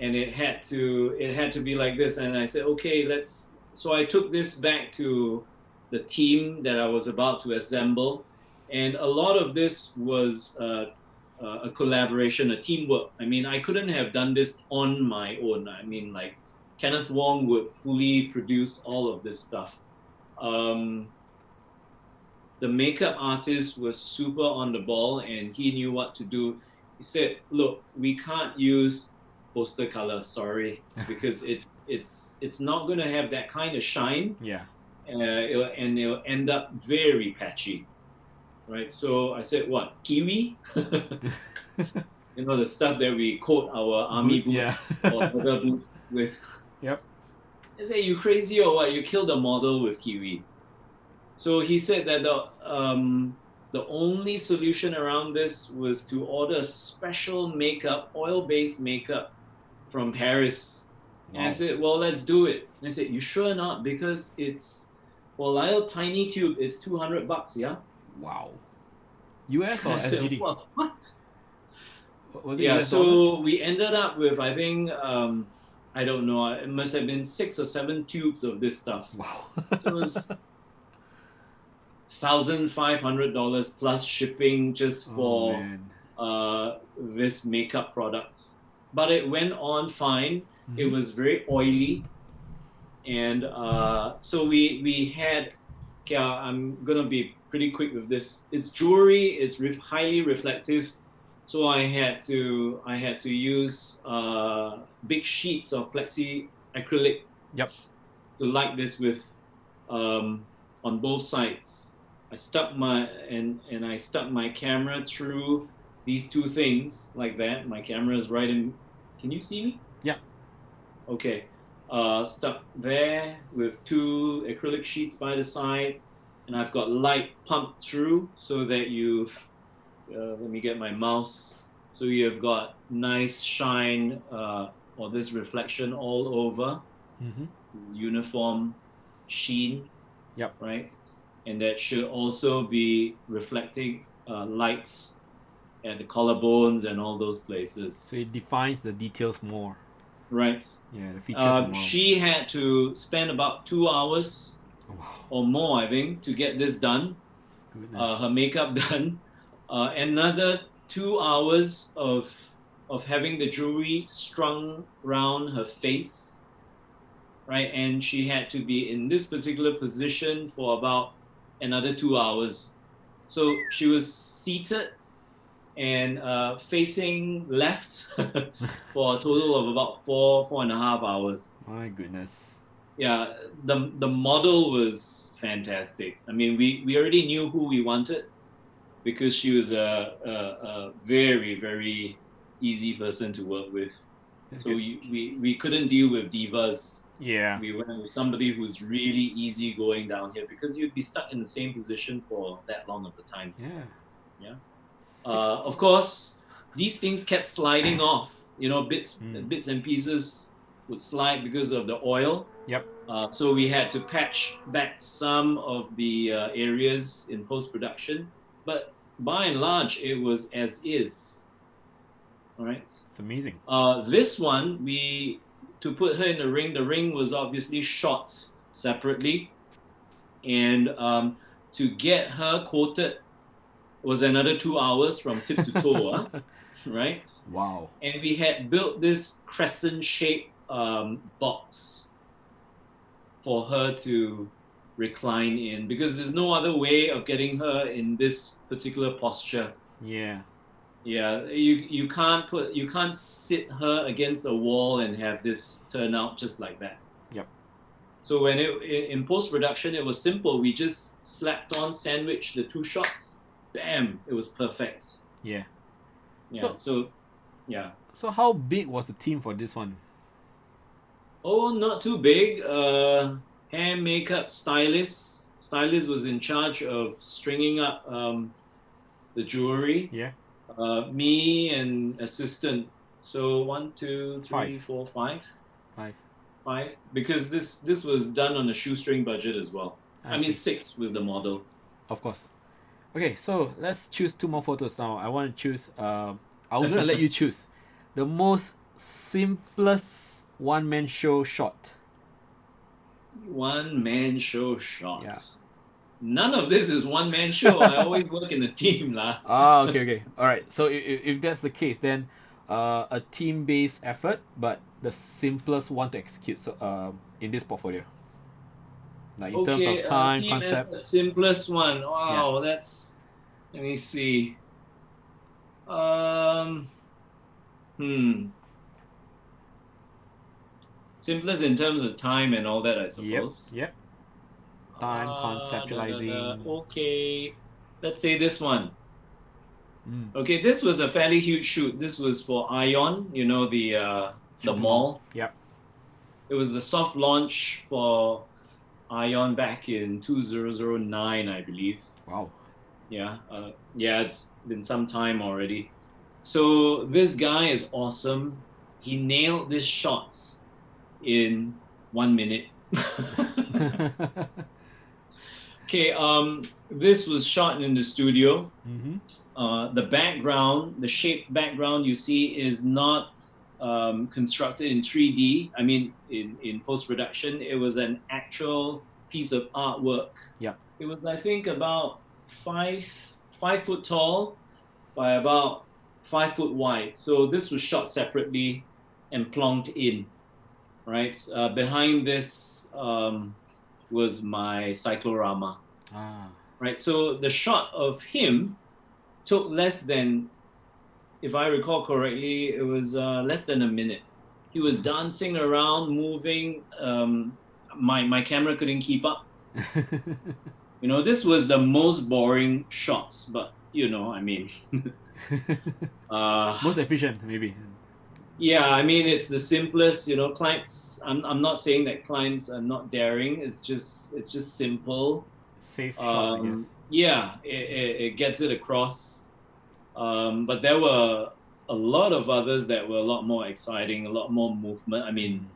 Speaker 3: and it had to be like this. And I said, okay, let's. So I took this back to the team that I was about to assemble, and a lot of this was a collaboration, a teamwork. I mean, I couldn't have done this on my own. I mean, like Kenneth Wong would fully produce all of this stuff. Um, the makeup artist was super on the ball and he knew what to do. He said, "Look, we can't use poster color, sorry, because it's not going to have that kind of shine,
Speaker 2: Yeah.
Speaker 3: and it'll end up very patchy, right?" So I said, "What, kiwi?" You know, the stuff that we coat our army
Speaker 2: Boots,
Speaker 3: boots
Speaker 2: yeah.
Speaker 3: or other boots with.
Speaker 2: Yep.
Speaker 3: I said, "You crazy or what? You killed the model with kiwi." So he said that the only solution around this was to order special makeup, oil-based makeup from Paris. And I
Speaker 2: Wow.
Speaker 3: said, well, let's do it. And I said, you sure not? Because it's, for a little tiny tube, it's $200, yeah?
Speaker 2: Wow. US or
Speaker 3: I said,
Speaker 2: SGD?
Speaker 3: well, what?
Speaker 2: Was it
Speaker 3: Yeah,
Speaker 2: US
Speaker 3: so
Speaker 2: dollars?
Speaker 3: we ended up with, I think, I don't know, it must have been 6 or 7 tubes of this stuff.
Speaker 2: Wow.
Speaker 3: So it was $1,500 plus shipping just
Speaker 2: Oh
Speaker 3: for
Speaker 2: man.
Speaker 3: this makeup products. But it went on fine. It
Speaker 2: Mm-hmm.
Speaker 3: was very oily, and so we had. Okay, I'm gonna be pretty quick with this. It's jewelry. It's highly reflective, so I had to use big sheets of plexi acrylic
Speaker 2: Yep.
Speaker 3: to light this with, on both sides. I stuck my camera through these two things like that. My camera is right in. Can you see me?
Speaker 2: Yep.
Speaker 3: Okay. Stuck there with two acrylic sheets by the side, and I've got light pumped through so that you've. Let me get my mouse. So you've got nice shine, or this reflection all over,
Speaker 2: Mm-hmm.
Speaker 3: uniform sheen,
Speaker 2: Yep.
Speaker 3: right? And that should also be reflecting lights at the collarbones and all those places,
Speaker 2: So it defines the details more.
Speaker 3: right?
Speaker 2: Yeah, the features more.
Speaker 3: She had to spend about 2 hours
Speaker 2: Oh, wow.
Speaker 3: or more, I think, to get this done,
Speaker 2: Goodness.
Speaker 3: her makeup done. Another 2 hours of having the jewelry strung around her face, right? And she had to be in this particular position for about another 2 hours. So she was seated and facing left for a total of about 4.5 hours.
Speaker 2: My goodness.
Speaker 3: Yeah, the model was fantastic. I mean, we already knew who we wanted because she was a very, very easy person to work with.
Speaker 2: That's
Speaker 3: So
Speaker 2: good.
Speaker 3: we couldn't deal with divas.
Speaker 2: Yeah.
Speaker 3: We went with somebody who's really easy going down here because you'd be stuck in the same position for that long of the time.
Speaker 2: Yeah.
Speaker 3: Yeah.
Speaker 2: Six.
Speaker 3: Of course, these things kept sliding off. You know, bits
Speaker 2: Mm.
Speaker 3: and pieces would slide because of the oil.
Speaker 2: Yep.
Speaker 3: So we had to patch back some of the areas in post production, but by and large, it was as is. All right.
Speaker 2: It's amazing.
Speaker 3: This one, to put her in the ring. The ring was obviously shot separately, and to get her coated was another 2 hours from tip to toe, right?
Speaker 2: Wow.
Speaker 3: And we had built this crescent-shaped box for her to recline in because there's no other way of getting her in this particular posture.
Speaker 2: Yeah.
Speaker 3: Yeah, you can't sit her against the wall and have this turn out just like that.
Speaker 2: Yep.
Speaker 3: So when in post production, it was simple. We just slapped on, sandwiched the two shots, bam, it was perfect.
Speaker 2: Yeah.
Speaker 3: Yeah. So yeah.
Speaker 2: So how big was the team for this one?
Speaker 3: Oh, not too big. Hair, makeup, stylist. Stylist was in charge of stringing up the jewelry.
Speaker 2: Yeah.
Speaker 3: Me and assistant. So 1, 2, 3,
Speaker 2: Five.
Speaker 3: 4, 5.
Speaker 2: Five.
Speaker 3: 5. Because this was done on a shoestring budget as well. I mean
Speaker 2: see.
Speaker 3: 6 with the model.
Speaker 2: Of course. Okay, so let's choose 2 more photos now. I want to choose. I'm gonna let you choose the most simplest one-man show shot.
Speaker 3: One man show shots.
Speaker 2: Yeah.
Speaker 3: None of this is one man show. I always work in a team lah.
Speaker 2: Okay. All right. So if that's the case, then a team-based effort, but the simplest one to execute. So in this portfolio, like in terms of time,
Speaker 3: team
Speaker 2: concept.
Speaker 3: effort, simplest one. Wow, that's. Let me see. Simplest in terms of time and all that, I suppose.
Speaker 2: Yep. Time, conceptualizing.
Speaker 3: Okay, let's say this one.
Speaker 2: Mm.
Speaker 3: Okay, this was a fairly huge shoot. This was for Ion, you know, the mall.
Speaker 2: Yep.
Speaker 3: It was the soft launch for Ion back in 2009, I believe.
Speaker 2: Wow.
Speaker 3: Yeah, it's been some time already. So this guy is awesome. He nailed these shots in 1 minute. Okay, this was shot in the studio.
Speaker 2: Mm-hmm.
Speaker 3: The background, the shaped background you see is not constructed in 3D. I mean, in post-production, it was an actual piece of artwork.
Speaker 2: Yeah.
Speaker 3: It was, I think, about 5 foot tall by about 5 foot wide. So this was shot separately and plonked in, right? Behind this was my cyclorama, right? So the shot of him took less than, if I recall correctly, it was less than a minute. He was dancing around, moving. My camera couldn't keep up. You know, this was the most boring shots, but you know, I mean,
Speaker 2: most efficient maybe.
Speaker 3: Yeah, I mean, it's the simplest. You know, clients. I'm not saying that clients are not daring. It's just simple.
Speaker 2: Safe shot, I guess.
Speaker 3: Yeah, it gets it across. But there were a lot of others that were a lot more exciting, a lot more movement. I mean,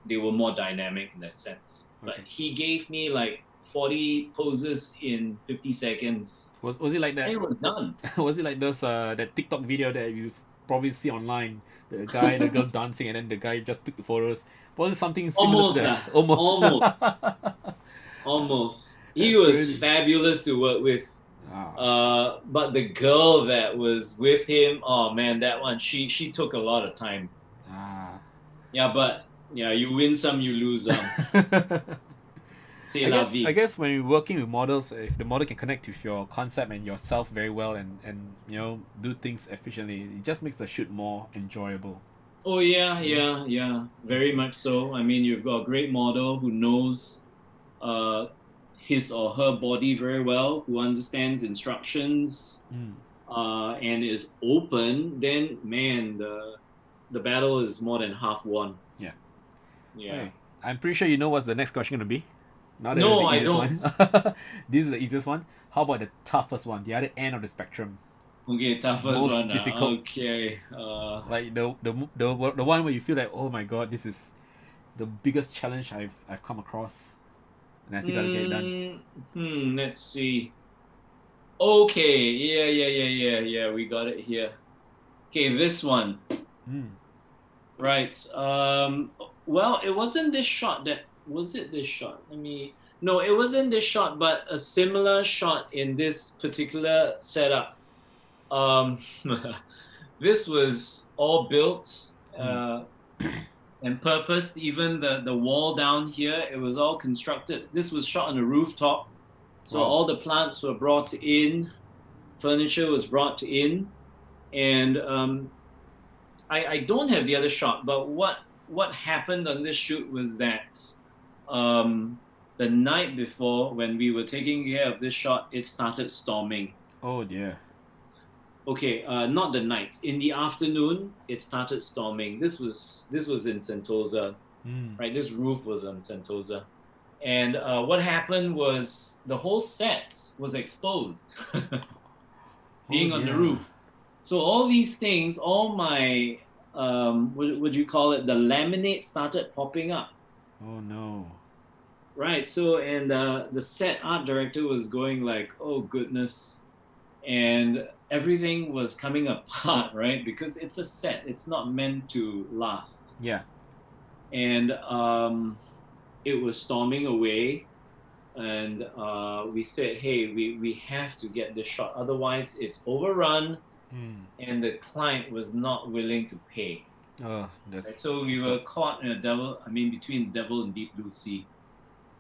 Speaker 3: they were more dynamic in that sense. But
Speaker 2: Okay.
Speaker 3: he gave me like 40 poses in 50 seconds.
Speaker 2: Was it like that?
Speaker 3: And it was done.
Speaker 2: Was it like those that TikTok video that you probably see online? The guy and the girl dancing, and then the guy just took the photos. Was it something similar to that?
Speaker 3: Almost. He
Speaker 2: That's
Speaker 3: was
Speaker 2: crazy.
Speaker 3: fabulous to work with. But the girl that was with him, oh man, that one, she took a lot of time. Yeah, but yeah, you win some, you lose some. C'est la vie.
Speaker 2: I guess when you're working with models, if the model can connect with your concept and yourself very well, and you know, do things efficiently, it just makes the shoot more enjoyable.
Speaker 3: Oh yeah, very much so. I mean, you've got a great model who knows his or her body very well, who understands instructions, and is open. Then man, the battle is more than half won.
Speaker 2: Yeah.
Speaker 3: Yeah.
Speaker 2: Okay. I'm pretty sure you know what's the next question gonna be. Not the
Speaker 3: No, I
Speaker 2: easiest one. This is the easiest one. How about the toughest one, the other end of the spectrum?
Speaker 3: Okay, toughest
Speaker 2: Most
Speaker 3: one.
Speaker 2: difficult.
Speaker 3: Okay.
Speaker 2: Like the one where you feel like, oh my god, this is the biggest challenge I've come across, and I still gotta get it done.
Speaker 3: Let's see. Okay, yeah. We got it here. Okay, this one. Right. Well, it wasn't this shot that. Was it this shot? No, it wasn't this shot, but a similar shot in this particular setup. This was all built and purposed. Even the wall down here, it was all constructed. This was shot on a rooftop, so all the plants were brought in, furniture was brought in, And I don't have the other shot, but what happened on this shoot was that the night before, when we were taking care of this shot, it started storming.
Speaker 2: Oh dear.
Speaker 3: Okay, not the night. In the afternoon, it started storming. This was in Sentosa, right? This roof was on Sentosa, and what happened was the whole set was exposed, being on the
Speaker 2: dear.
Speaker 3: roof. So all these things, all my what would you call it? The laminate started popping up,
Speaker 2: Oh no.
Speaker 3: right? So and the set art director was going like, "Oh goodness," and everything was coming apart, right? Because it's a set; it's not meant to last.
Speaker 2: Yeah.
Speaker 3: And it was storming away, and we said, "Hey, we have to get this shot, otherwise it's overrun." And the client was not willing to pay.
Speaker 2: Oh, that's
Speaker 3: Right? So we were caught in between the devil and deep blue sea.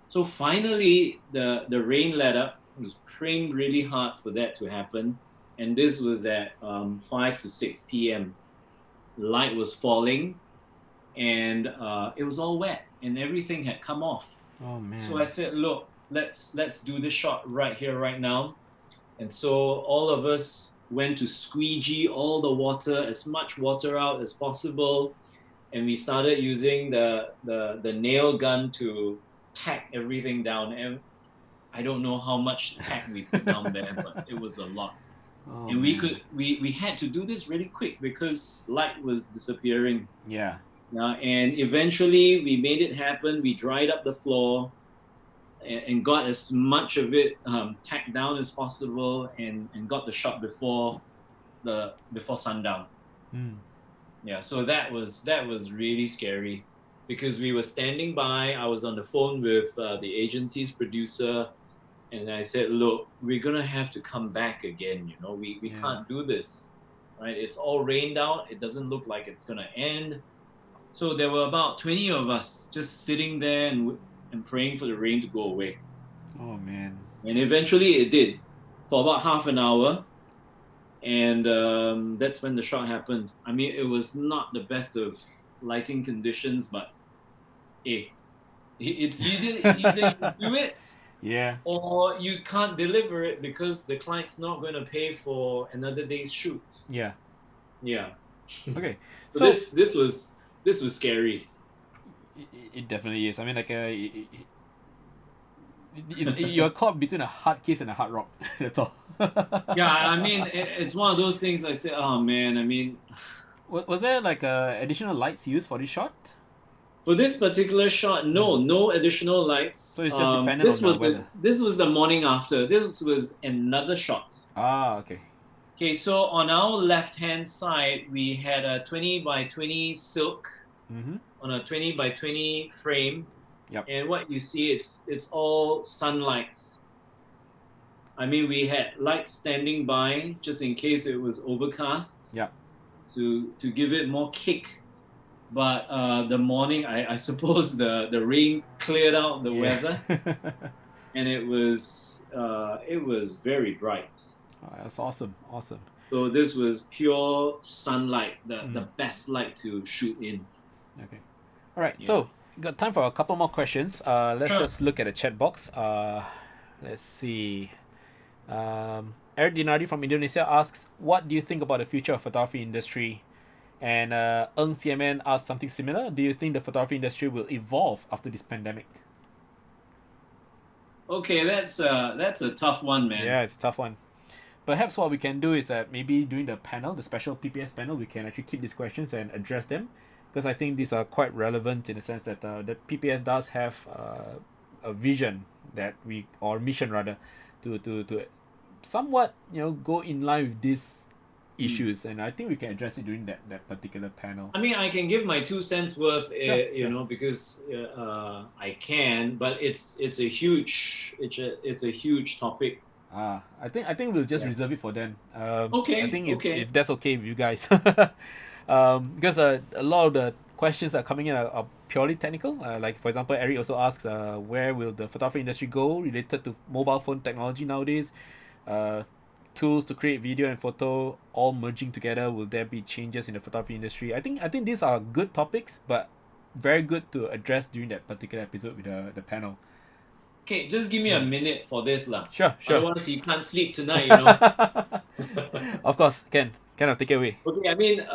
Speaker 3: So finally, the rain let up. It was praying really hard for that to happen, and this was at 5 to 6 p.m. Light was falling, and it was all wet, and everything had come off.
Speaker 2: Oh man.
Speaker 3: So I said, "Look, let's do this shot right here, right now." And so all of us went to squeegee all the water, as much water out as possible, and we started using the nail gun to tack everything down. And I don't know how much tack we put down there, but it was a lot.
Speaker 2: Oh,
Speaker 3: And we
Speaker 2: man.
Speaker 3: we had to do this really quick because light was disappearing.
Speaker 2: Yeah.
Speaker 3: And eventually we made it happen. We dried up the floor and got as much of it tacked down as possible, and got the shot before sundown. Yeah, so that was really scary because we were standing by. I was on the phone with the agency's producer, and I said, "Look, we're gonna have to come back again. We
Speaker 2: Yeah.
Speaker 3: can't do this, right? It's all rained out. It doesn't look like it's gonna end." So there were about 20 of us just sitting there and praying for the rain to go away.
Speaker 2: Oh man.
Speaker 3: And eventually it did for about half an hour. And that's when the shot happened. I mean, it was not the best of lighting conditions, but it's either you do it
Speaker 2: Yeah.
Speaker 3: or you can't deliver it because the client's not going to pay for another day's shoot.
Speaker 2: Yeah.
Speaker 3: Yeah.
Speaker 2: Okay.
Speaker 3: So,
Speaker 2: So
Speaker 3: this was scary.
Speaker 2: it definitely is. I mean, like you're caught between a hard case and a hard rock. That's all.
Speaker 3: Yeah, I mean, it's one of those things. I said, "Oh man," I mean,
Speaker 2: Was there like additional lights used for this shot?
Speaker 3: for this particular shot, no additional lights.
Speaker 2: So it's just dependent on the weather.
Speaker 3: This was the morning after. This was another shot.
Speaker 2: Ah, okay.
Speaker 3: Okay, so on our left-hand side, we had a 20 by 20 silk on a 20 by 20 frame.
Speaker 2: Yep.
Speaker 3: And what you see, it's all sunlights. I mean, we had lights standing by just in case it was overcast.
Speaker 2: Yep.
Speaker 3: To give it more kick. But the morning, I suppose the rain cleared out the weather, and it was very bright.
Speaker 2: Oh, that's awesome. Awesome.
Speaker 3: So this was pure sunlight, the best light to shoot in.
Speaker 2: Okay. All right. So got time for a couple more questions. Let's just look at the chat box. Let's see. Eric Dinardi from Indonesia asks, "What do you think about the future of photography industry?" And Eng CMN asks something similar. Do you think the photography industry will evolve after this pandemic?
Speaker 3: Okay, that's a tough one, man.
Speaker 2: Yeah, it's a tough one. Perhaps what we can do is that maybe during the panel, the special PPS panel, we can actually keep these questions and address them, because I think these are quite relevant in the sense that the PPS does have a vision or mission rather, to somewhat go in line with these issues, and I think we can address it during that particular panel.
Speaker 3: I mean, I can give my 2 cents worth,
Speaker 2: Sure.
Speaker 3: because I can, but it's a huge topic.
Speaker 2: I think we'll just reserve it for then.
Speaker 3: Okay.
Speaker 2: I think
Speaker 3: okay.
Speaker 2: if that's okay with you guys, because a lot of the questions are coming in are purely technical. Like for example, Eric also asks, where will the photography industry go related to mobile phone technology nowadays? tools to create video and photo all merging together? Will there be changes in the photography industry? I think these are good topics, but very good to address during that particular episode with the panel.
Speaker 3: Okay, just give me a minute for this lah.
Speaker 2: Sure.
Speaker 3: Otherwise, you can't sleep tonight, you know.
Speaker 2: Of course, can kind of take it away.
Speaker 3: Okay, I mean,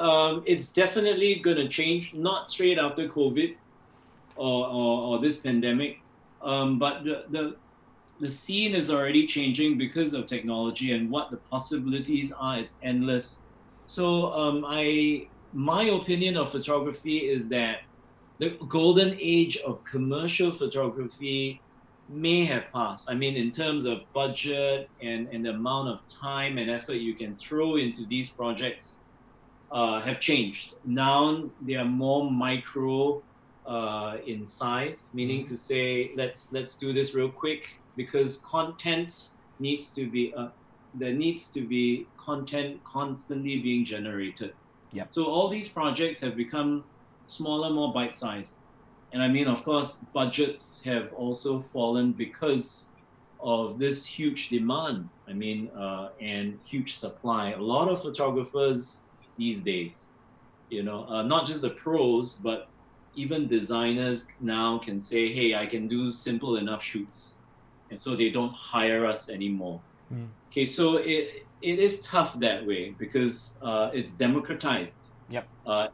Speaker 3: it's definitely going to change, not straight after COVID or this pandemic, but the scene is already changing because of technology and what the possibilities are. It's endless. So my opinion of photography is that the golden age of commercial photography may have passed. I mean, in terms of budget and the amount of time and effort you can throw into these projects have changed. Now they are more micro in size, meaning to say, let's do this real quick, because content needs to be there needs to be content constantly being generated.
Speaker 2: Yep.
Speaker 3: So all these projects have become smaller, more bite-sized. And I mean, of course, budgets have also fallen because of this huge demand. I mean, and huge supply. A lot of photographers these days, not just the pros, but even designers now can say, hey, I can do simple enough shoots. And so they don't hire us anymore. Okay, so it is tough that way because it's democratized.
Speaker 2: Yep.
Speaker 3: A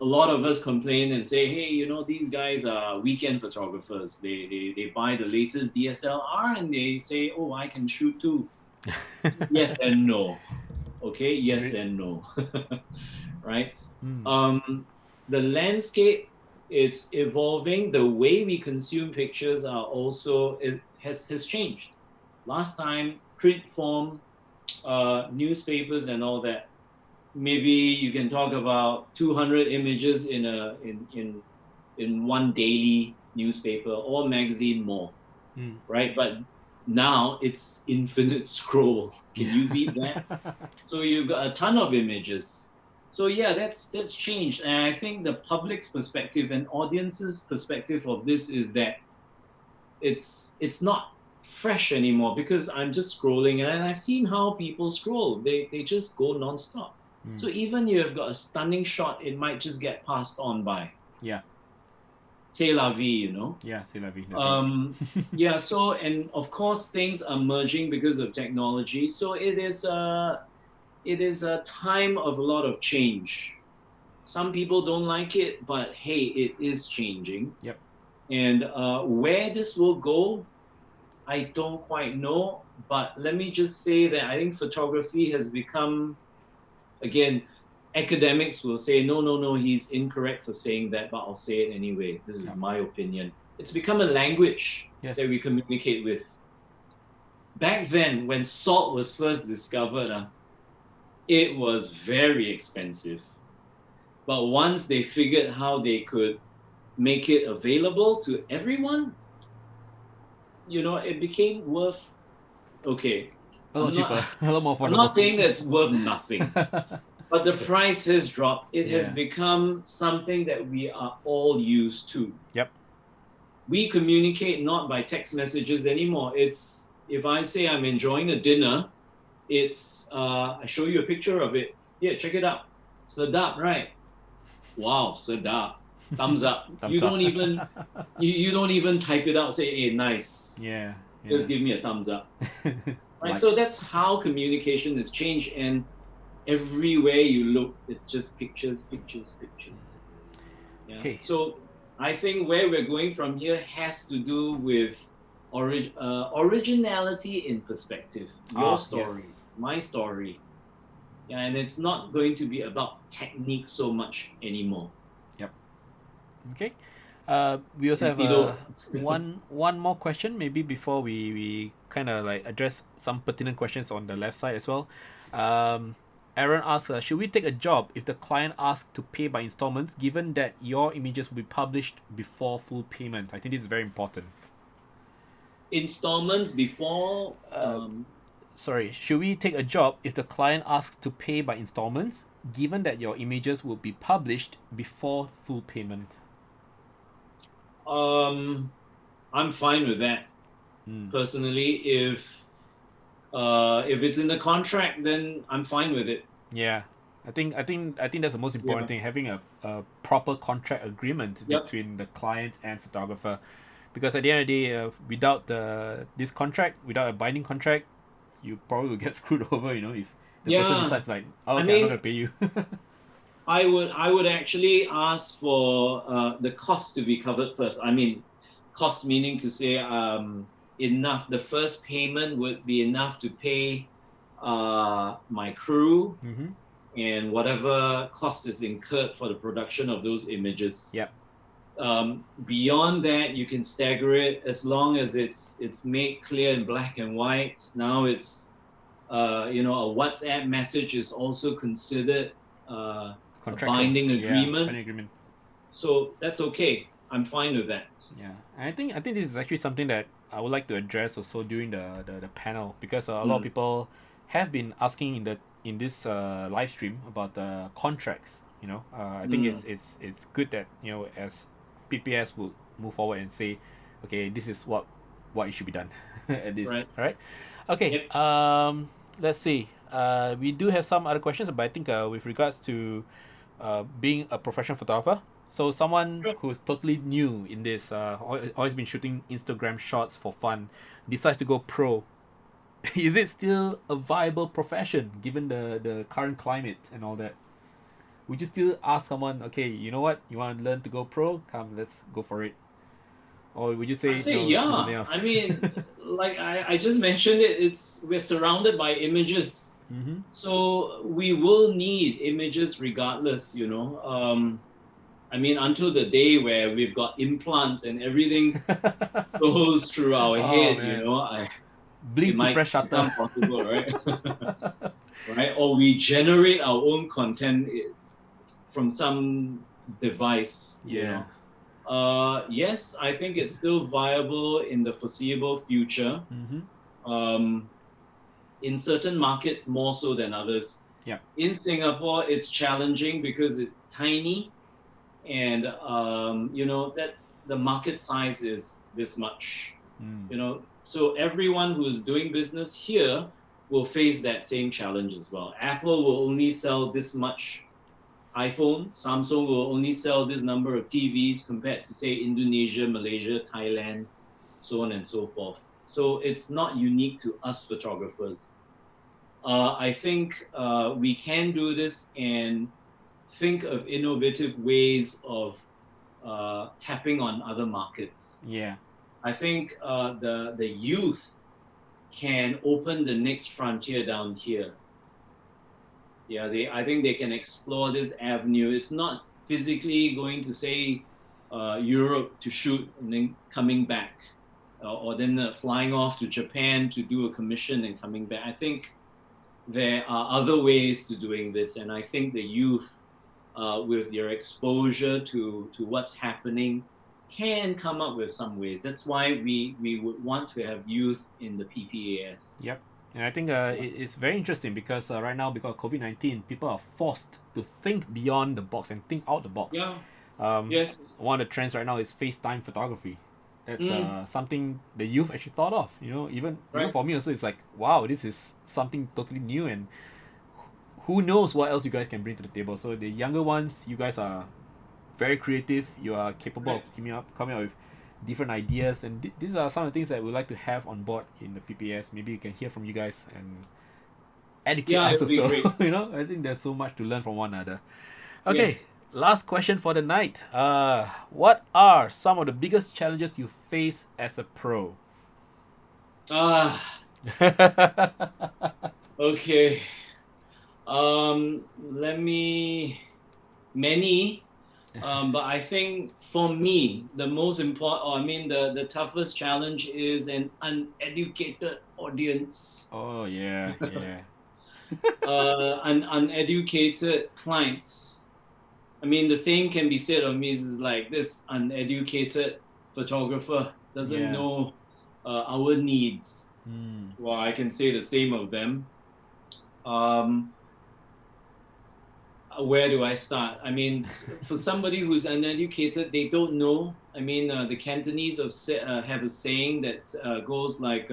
Speaker 3: lot of us complain and say, hey, these guys are weekend photographers. They buy the latest DSLR and they say, oh, I can shoot too. Yes and no. Okay, yes and no. Right? The landscape, it's evolving. The way we consume pictures has changed. Last time, print form, newspapers and all that, maybe you can talk about 200 images in one daily newspaper or magazine more, right? But now it's infinite scroll. Can you beat that? So you've got a ton of images. So yeah, that's changed. And I think the public's perspective and audience's perspective of this is that it's not fresh anymore because I'm just scrolling and I've seen how people scroll. They just go nonstop. So even you've got a stunning shot, it might just get passed on by.
Speaker 2: Yeah.
Speaker 3: C'est la vie,
Speaker 2: Yeah, c'est la vie.
Speaker 3: Yeah, so, and of course things are merging because of technology. So it is a time of a lot of change. Some people don't like it, but hey, it is changing.
Speaker 2: Yep.
Speaker 3: And where this will go, I don't quite know. But let me just say that I think photography has become, again, academics will say, no, he's incorrect for saying that, but I'll say it anyway. This is my opinion. It's become a language that we communicate with. Back then, when salt was first discovered, it was very expensive. But once they figured how they could make it available to everyone, it became worth, okay.
Speaker 2: A lot cheaper, a lot more affordable.
Speaker 3: I'm not saying that it's worth nothing, but the price has dropped. It has become something that we are all used to.
Speaker 2: Yep.
Speaker 3: We communicate not by text messages anymore. It's, if I say I'm enjoying a dinner, it's, I show you a picture of it. Here, check it out. Sedap, right? Wow, sedap. Thumbs up.
Speaker 2: Thumbs
Speaker 3: you
Speaker 2: up.
Speaker 3: don't even you don't even type it out, say, hey, nice.
Speaker 2: Yeah.
Speaker 3: Just give me a thumbs up. Right? So that's how communication has changed, and everywhere you look, it's just pictures. Yeah.
Speaker 2: Okay.
Speaker 3: So I think where we're going from here has to do with originality in perspective. Your story, my story. Yeah, and it's not going to be about technique so much anymore.
Speaker 2: Yep. Okay. We also have one more question maybe before we kind of like address some pertinent questions on the left side as well. Aaron asks, should we take a job if the client asks to pay by installments, given that your images will be published before full payment? I think this is very important.
Speaker 3: Installments before...
Speaker 2: Sorry, should we take a job if the client asks to pay by installments, given that your images will be published before full payment?
Speaker 3: I'm fine with that. Personally, if If it's in the contract, then I'm fine with it.
Speaker 2: Yeah, I think that's the most important thing, having a proper contract agreement
Speaker 3: Yep.
Speaker 2: between the client and photographer, because at the end of the day, without this contract, without a binding contract, you probably will get screwed over. If the person
Speaker 3: Yeah.
Speaker 2: decides like, oh,
Speaker 3: I
Speaker 2: okay, I'm not
Speaker 3: mean,
Speaker 2: gonna pay you.
Speaker 3: I would actually ask for the cost to be covered first. I mean, cost meaning to say enough. The first payment would be enough to pay my crew
Speaker 2: Mm-hmm.
Speaker 3: and whatever cost is incurred for the production of those images.
Speaker 2: Yep.
Speaker 3: Beyond that, you can stagger it as long as it's made clear in black and white. Now it's a WhatsApp message is also considered a binding agreement.
Speaker 2: Yeah, binding agreement.
Speaker 3: So that's okay. I'm fine with that.
Speaker 2: Yeah, and I think this is actually something that I would like to address also during the panel, because a lot of people have been asking in this live stream about the contracts. I think it's good that as PPS will move forward and say, okay, this is what it should be done at this.
Speaker 3: Right.
Speaker 2: All right. Okay.
Speaker 3: Yep.
Speaker 2: Let's see. We do have some other questions, but I think with regards to being a professional photographer. So someone
Speaker 3: Sure.
Speaker 2: who's totally new in this, always been shooting Instagram shots for fun, decides to go pro. Is it still a viable profession given the current climate and all that? Would you still ask someone, okay, you know what, you want to learn to go pro? Come, let's go for it. Or would you say,
Speaker 3: I say
Speaker 2: no,
Speaker 3: yeah.
Speaker 2: do something else?
Speaker 3: I mean, like I just mentioned it. We're surrounded by images,
Speaker 2: Mm-hmm.
Speaker 3: so we will need images regardless. I mean, until the day where we've got implants and everything goes through our
Speaker 2: Oh,
Speaker 3: head,
Speaker 2: man.
Speaker 3: it
Speaker 2: Blink to
Speaker 3: might
Speaker 2: press shutter.
Speaker 3: become possible, right? Right? Or we generate our own content from some device.
Speaker 2: Yeah.
Speaker 3: Yes, I think it's still viable in the foreseeable future.
Speaker 2: Mm-hmm.
Speaker 3: In certain markets, more so than others.
Speaker 2: Yeah.
Speaker 3: In Singapore, it's challenging because it's tiny, and that the market size is this much. So everyone who is doing business here will face that same challenge as well. Apple will only sell this much iPhone. Samsung will only sell this number of TVs compared to, say, Indonesia, Malaysia, Thailand, so on and so forth. So it's not unique to us photographers. I think we can do this and think of innovative ways of tapping on other markets.
Speaker 2: Yeah.
Speaker 3: I think the youth can open the next frontier down here. Yeah, I think they can explore this avenue. It's not physically going to, say, Europe to shoot and then coming back, or then flying off to Japan to do a commission and coming back. I think there are other ways to doing this, and I think the youth, with their exposure to what's happening, can come up with some ways. That's why we would want to have youth in the PPAS.
Speaker 2: Yep. And I think it's very interesting because right now, because of COVID-19, people are forced to think beyond the box and think out the box.
Speaker 3: Yeah.
Speaker 2: Yes. One of the trends right now is FaceTime photography. That's something the youth actually thought of. Even for me also, it's like, wow, this is something totally new, and who knows what else you guys can bring to the table. So the younger ones, you guys are very creative. You are capable of coming up with different ideas, and these are some of the things that we'd like to have on board in the PPS. Maybe we can hear from you guys and educate us also. I think there's so much to learn from one another. Okay. Yes. Last question for the night. What are some of the biggest challenges you face as a pro?
Speaker 3: Okay. Many. But I think for me, the most important, the toughest challenge is an uneducated audience.
Speaker 2: Oh, yeah.
Speaker 3: Uneducated clients. The same can be said of me. Is like this uneducated photographer doesn't know our needs. Well, I can say the same of them. Where do I start? For somebody who's uneducated, they don't know. The Cantonese have a saying that goes like,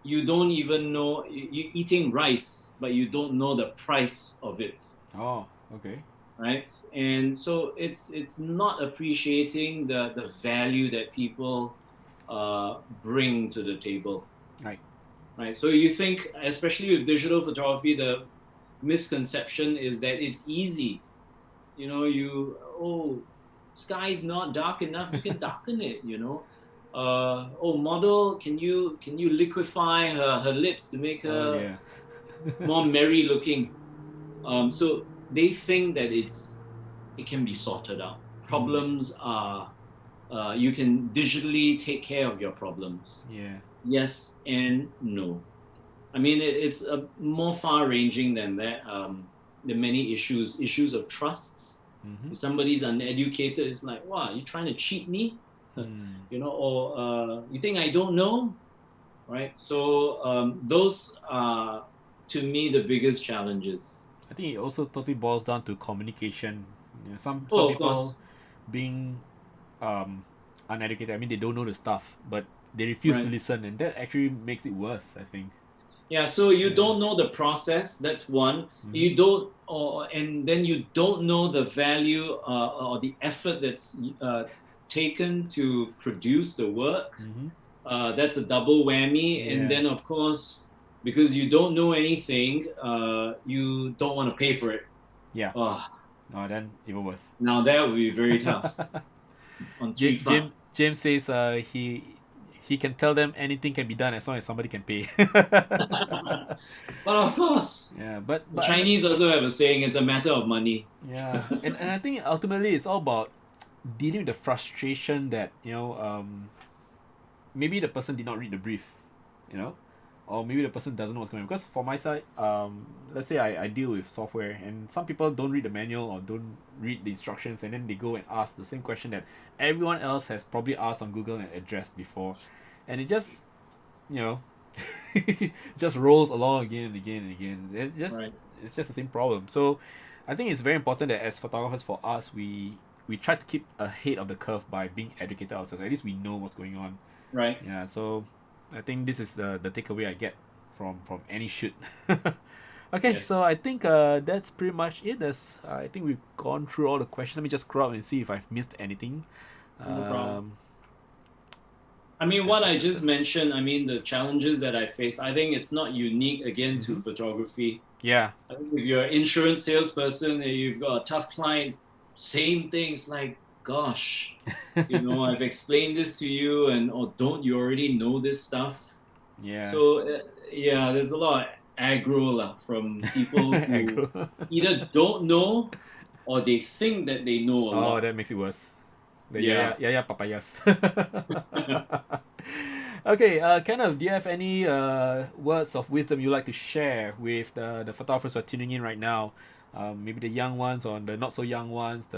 Speaker 3: you don't even know you're eating rice, but you don't know the price of it,
Speaker 2: Oh, okay.
Speaker 3: right? And so it's not appreciating the value that people bring to the table,
Speaker 2: Right.
Speaker 3: right? So you think, especially with digital photography, the misconception is that it's easy. You know, sky's not dark enough, you can darken it. Oh, model, can you liquefy her lips to make
Speaker 2: Oh
Speaker 3: her
Speaker 2: yeah.
Speaker 3: more merry looking? So they think that it can be sorted out.
Speaker 2: Mm,
Speaker 3: Problems are you can digitally take care of your problems.
Speaker 2: yeah.
Speaker 3: Yes and no. I mean, it's more far-ranging than that. There are many issues of trusts.
Speaker 2: Mm-hmm.
Speaker 3: If somebody's uneducated, it's like, wow, you trying to cheat me,
Speaker 2: Mm.
Speaker 3: or you think I don't know, right? So those are, to me, the biggest challenges.
Speaker 2: I think it also totally boils down to communication. Some
Speaker 3: Oh, of
Speaker 2: people
Speaker 3: course,
Speaker 2: being um, uneducated. I mean, they don't know the stuff, but they refuse to
Speaker 3: right?
Speaker 2: listen, and that actually makes it worse. I think.
Speaker 3: Yeah, so you
Speaker 2: Yeah.
Speaker 3: don't know the process. That's one.
Speaker 2: Mm-hmm.
Speaker 3: You don't, and then you don't know the value or the effort that's taken to produce the work.
Speaker 2: Mm-hmm.
Speaker 3: That's a double whammy. And
Speaker 2: Yeah.
Speaker 3: then, of course, because you don't know anything, you don't want to pay for it.
Speaker 2: Yeah.
Speaker 3: Oh,
Speaker 2: No, then even worse.
Speaker 3: now that would be very tough on three
Speaker 2: James
Speaker 3: fronts.
Speaker 2: James says he can tell them anything can be done as long as somebody can pay.
Speaker 3: But of course,
Speaker 2: Yeah,
Speaker 3: the Chinese also have a saying, it's a matter of money.
Speaker 2: yeah, and I think ultimately it's all about dealing with the frustration that maybe the person did not read the brief, you know, or maybe the person doesn't know what's going on. Because for my side, let's say I deal with software, and some people don't read the manual or don't read the instructions, and then they go and ask the same question that everyone else has probably asked on Google and addressed before, and it just you know just rolls along again and again and again.
Speaker 3: Right.
Speaker 2: It's just the same problem. So I think it's very important that as photographers, for us, we try to keep ahead of the curve by being educated ourselves. At least we know what's going on.
Speaker 3: Right.
Speaker 2: Yeah, so I think this is the takeaway I get from any shoot. Okay, so
Speaker 3: Yes.
Speaker 2: I think that's pretty much it. I think we've gone through all the questions. Let me just scroll up and see if I've missed anything.
Speaker 3: No problem.
Speaker 2: Um,
Speaker 3: I mean, what I just mentioned, I mean, the challenges that I face, I think it's not unique again to
Speaker 2: Mhm.
Speaker 3: photography.
Speaker 2: yeah,
Speaker 3: I think if you're an insurance salesperson and you've got a tough client, same things like, gosh, I've explained this to you, and or don't you already know this stuff?
Speaker 2: yeah.
Speaker 3: So, yeah, there's a lot of aggro lah, from people who
Speaker 2: Aggro.
Speaker 3: either don't know or they think that they know a
Speaker 2: Oh,
Speaker 3: lot.
Speaker 2: that makes it worse. The
Speaker 3: Yeah.
Speaker 2: yaya papayas. Okay, Kenneth, do you have any words of wisdom you'd like to share with the photographers who are tuning in right now? Maybe the young ones or the not so young ones.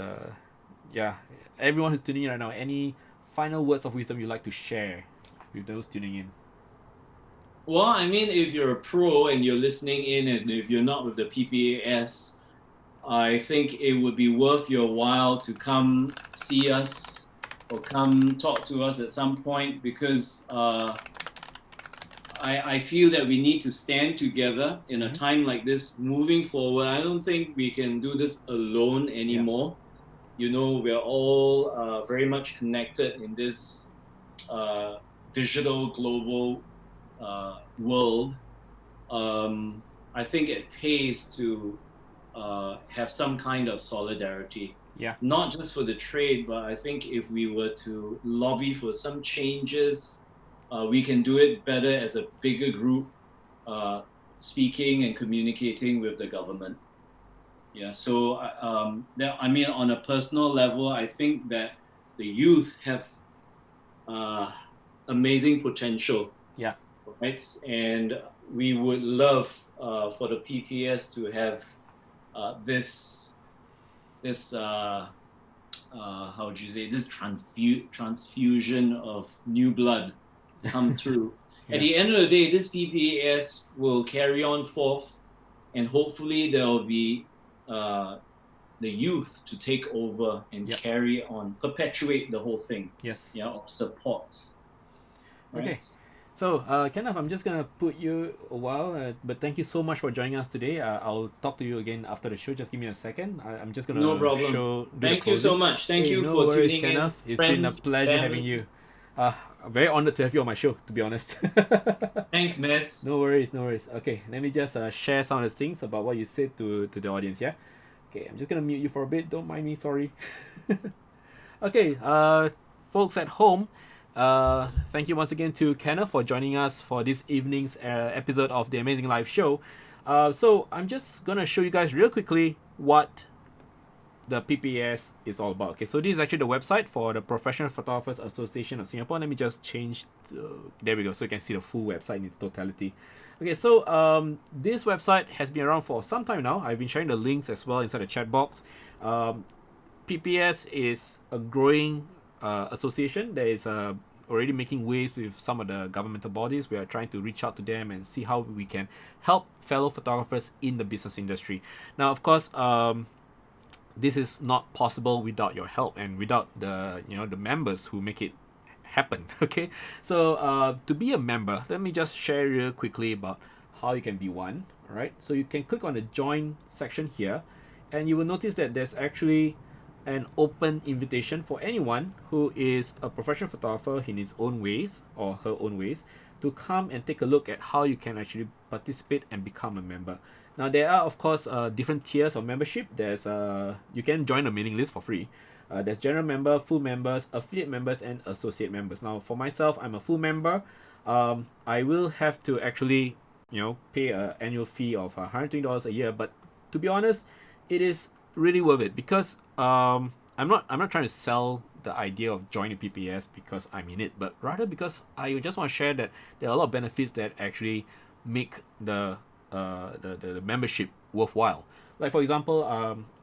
Speaker 2: Yeah, everyone who's tuning in right now. Any final words of wisdom you'd like to share with those tuning in?
Speaker 3: Well, I mean, if you're a pro and you're listening in, and if you're not with the PPAS, I think it would be worth your while to come see us or come talk to us at some point, because I feel that we need to stand together in a
Speaker 2: Mhm.
Speaker 3: time like this moving forward. I don't think we can do this alone
Speaker 2: Yeah.
Speaker 3: anymore. We're all very much connected in this digital global world. I think it pays to have some kind of solidarity,
Speaker 2: Yeah.
Speaker 3: not just for the trade, but I think if we were to lobby for some changes, we can do it better as a bigger group, uh, speaking and communicating with the government. Yeah, so I mean, on a personal level, I think that the youth have uh, amazing potential,
Speaker 2: Yeah.
Speaker 3: right? And we would love for the PPS to have this how would you say, this transfusion of new blood come through. At
Speaker 2: Yeah.
Speaker 3: the end of the day, this PPAS will carry on forth, and hopefully there will be the youth to take over and
Speaker 2: Yep.
Speaker 3: carry on, perpetuate the whole thing,
Speaker 2: Yes.
Speaker 3: of support,
Speaker 2: Okay.
Speaker 3: right?
Speaker 2: So, Kenneth, I'm just gonna put you a while, but thank you so much for joining us today. I'll talk to you again after the show. Just give me a second. I'm just
Speaker 3: No
Speaker 2: gonna
Speaker 3: problem.
Speaker 2: do the
Speaker 3: Thank you so
Speaker 2: closing.
Speaker 3: much. Thank
Speaker 2: Hey,
Speaker 3: you
Speaker 2: no
Speaker 3: for
Speaker 2: worries,
Speaker 3: tuning in,
Speaker 2: Kenneth. It's been a
Speaker 3: friends,
Speaker 2: pleasure having
Speaker 3: family.
Speaker 2: you. I'm very honored to have you on my show, to be honest.
Speaker 3: Thanks, miss.
Speaker 2: No worries, no worries. Okay, let me just share some of the things about what you said to the audience. Yeah. Okay, I'm just gonna mute you for a bit. Don't mind me. Sorry. Okay, folks at home, thank you once again to Kenneth for joining us for this evening's episode of the Amazing Life Show. So I'm just gonna show you guys real quickly what the PPS is all about. Okay, so this is actually the website for the Professional Photographers Association of Singapore. Let me just change. There we go, so you can see the full website in its totality. Okay, so this website has been around for some time now. I've been sharing the links as well inside the chat box. PPS is a growing association that is already making waves with some of the governmental bodies. We are trying to reach out to them and see how we can help fellow photographers in the business industry. Now, of course, this is not possible without your help and without the members who make it happen. Okay, so to be a member, let me just share real quickly about how you can be one. All right, so you can click on the join section here, and you will notice that there's actually an open invitation for anyone who is a professional photographer in his own ways or her own ways to come and take a look at how you can actually participate and become a member. Now there are of course different tiers of membership. There's you can join a mailing list for free. There's general member, full members, affiliate members, and associate members. Now for myself, I'm a full member. I will have to actually pay an annual fee of $120 a year, but to be honest, it is really worth it because I'm not trying to sell the idea of joining PPS because I'm in it, but rather because I just want to share that there are a lot of benefits that actually make the membership worthwhile. Like for example,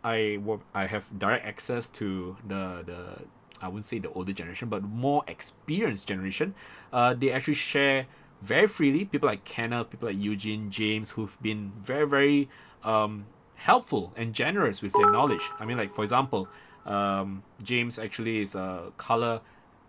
Speaker 2: I have direct access to the I wouldn't say the older generation, but more experienced generation. They actually share very freely. People like Kenneth, people like Eugene, James, who've been very, very helpful and generous with their knowledge. I mean, like for example, James actually is a color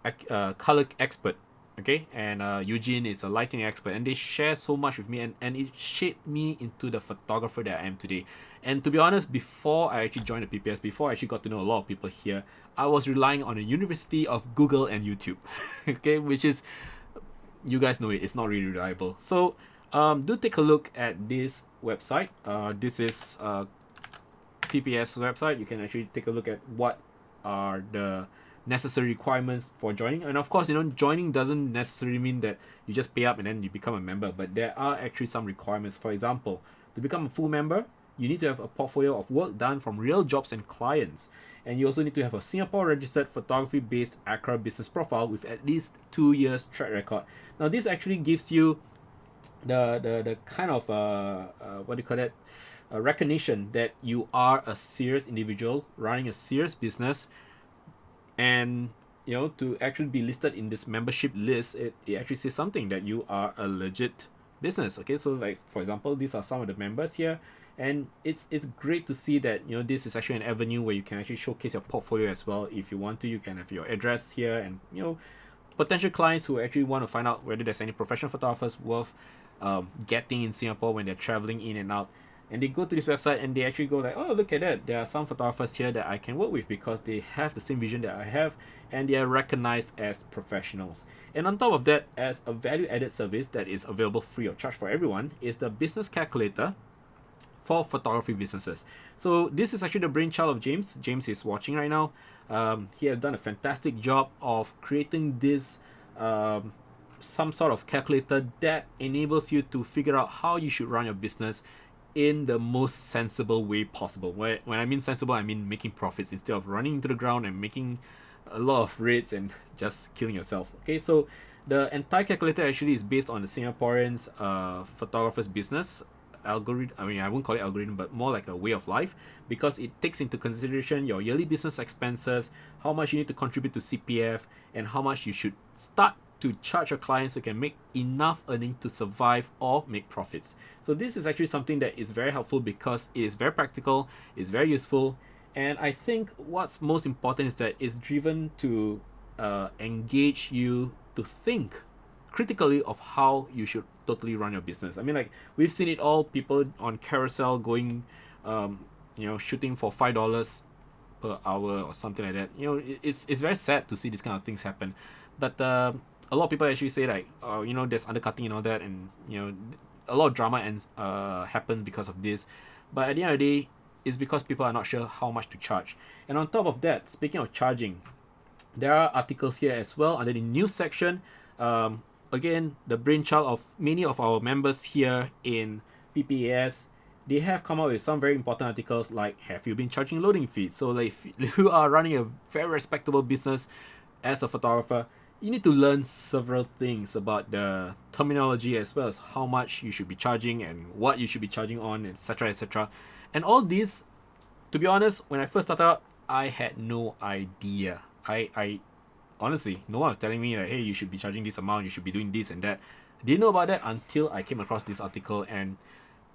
Speaker 2: expert, okay, and Eugene is a lighting expert, and they share so much with me, and it shaped me into the photographer that I am today. And to be honest, before I actually joined the PPS, before I actually got to know a lot of people here, I was relying on the University of Google and YouTube, okay, which is, you guys know it's not really reliable. So do take a look at this website. This is PPS website. You can actually take a look at what are the necessary requirements for joining. And of course, joining doesn't necessarily mean that you just pay up and then you become a member, but there are actually some requirements. For example, to become a full member, you need to have a portfolio of work done from real jobs and clients. And you also need to have a Singapore registered photography based Accra business profile with at least 2 years track record. Now this actually gives you the kind of what do you call that, recognition that you are a serious individual running a serious business. And to actually be listed in this membership list, it actually says something that you are a legit business. Okay, so like for example, these are some of the members here, and it's great to see that this is actually an avenue where you can actually showcase your portfolio as well. If you want to, you can have your address here, and potential clients who actually want to find out whether there's any professional photographers worth getting in Singapore when they're traveling in and out. And they go to this website and they actually go like, oh, look at that, there are some photographers here that I can work with because they have the same vision that I have, and they are recognized as professionals. And on top of that, as a value added service that is available free of charge for everyone, is the business calculator for photography businesses. So this is actually the brainchild of James. James is watching right now. He has done a fantastic job of creating this some sort of calculator that enables you to figure out how you should run your business in the most sensible way possible. When I mean sensible, I mean making profits instead of running into the ground and making a lot of rates and just killing yourself. Okay, so the entire calculator actually is based on the Singaporeans photographers business algorithm. I mean, I won't call it algorithm, but more like a way of life, because it takes into consideration your yearly business expenses, how much you need to contribute to CPF, and how much you should start to charge your clients so you can make enough earning to survive or make profits. So this is actually something that is very helpful because it is very practical, it's very useful, and I think what's most important is that it's driven to engage you to think critically of how you should totally run your business. I mean, like, we've seen it all, people on Carousel going, shooting for $5 per hour or something like that. It's very sad to see these kind of things happen. But a lot of people actually say, like, there's undercutting and all that, and a lot of drama and happen because of this. But at the end of the day, it's because people are not sure how much to charge. And on top of that, speaking of charging, there are articles here as well under the news section. Again, the brainchild of many of our members here in PPAS. They have come out with some very important articles like, have you been charging loading fees? So like, if you are running a very respectable business as a photographer, you need to learn several things about the terminology, as well as how much you should be charging and what you should be charging on, etc., etc. And all these, to be honest, when I first started out, I had no idea. I honestly, no one was telling me, like, hey, you should be charging this amount, you should be doing this and that. I didn't know about that until I came across this article. And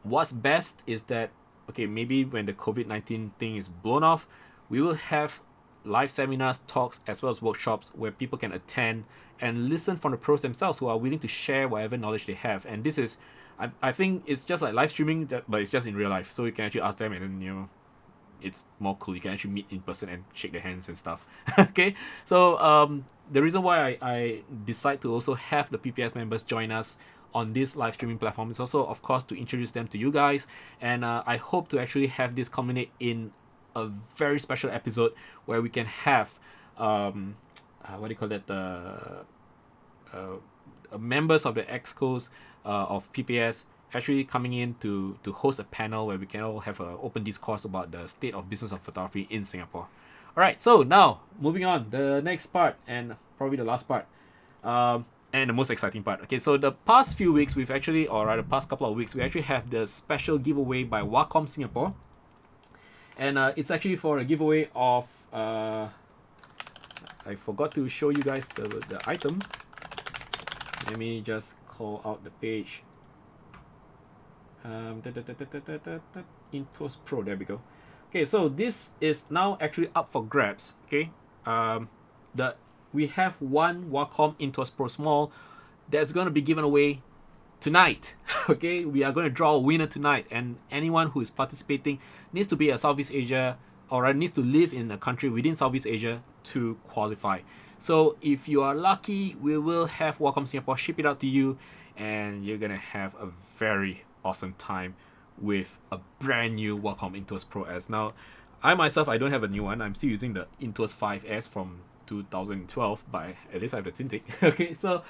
Speaker 2: what's best is that, okay, maybe when the COVID-19 thing is blown off, we will have live seminars, talks, as well as workshops where people can attend and listen from the pros themselves who are willing to share whatever knowledge they have. And this is, I think it's just like live streaming, but it's just in real life. So you can actually ask them, and then, it's more cool. You can actually meet in person and shake their hands and stuff. Okay, so the reason why I decide to also have the PPS members join us on this live streaming platform is also, of course, to introduce them to you guys. And I hope to actually have this culminate in a very special episode where we can have members of the Excos of PPS actually coming in to host a panel where we can all have an open discourse about the state of business of photography in Singapore. Alright, so now moving on, the next part, and probably the last part, and the most exciting part. Okay, so the past few weeks we've actually, or rather past couple of weeks, we actually have the special giveaway by Wacom Singapore. And it's actually for a giveaway of I forgot to show you guys the item. Let me just call out the page. Intuos Pro, there we go. Okay, so this is now actually up for grabs. Okay, we have one Wacom Intuos Pro Small that's going to be given away tonight. Okay, we are going to draw a winner tonight, and anyone who is participating needs to be a Southeast Asia, or needs to live in a country within Southeast Asia to qualify. So if you are lucky, we will have Wacom Singapore ship it out to you, and you're gonna have a very awesome time with a brand new Wacom Intuos Pro S. Now, I myself, I don't have a new one. I'm still using the Intuos 5S from 2012, but at least I have the Cintiq. Okay, so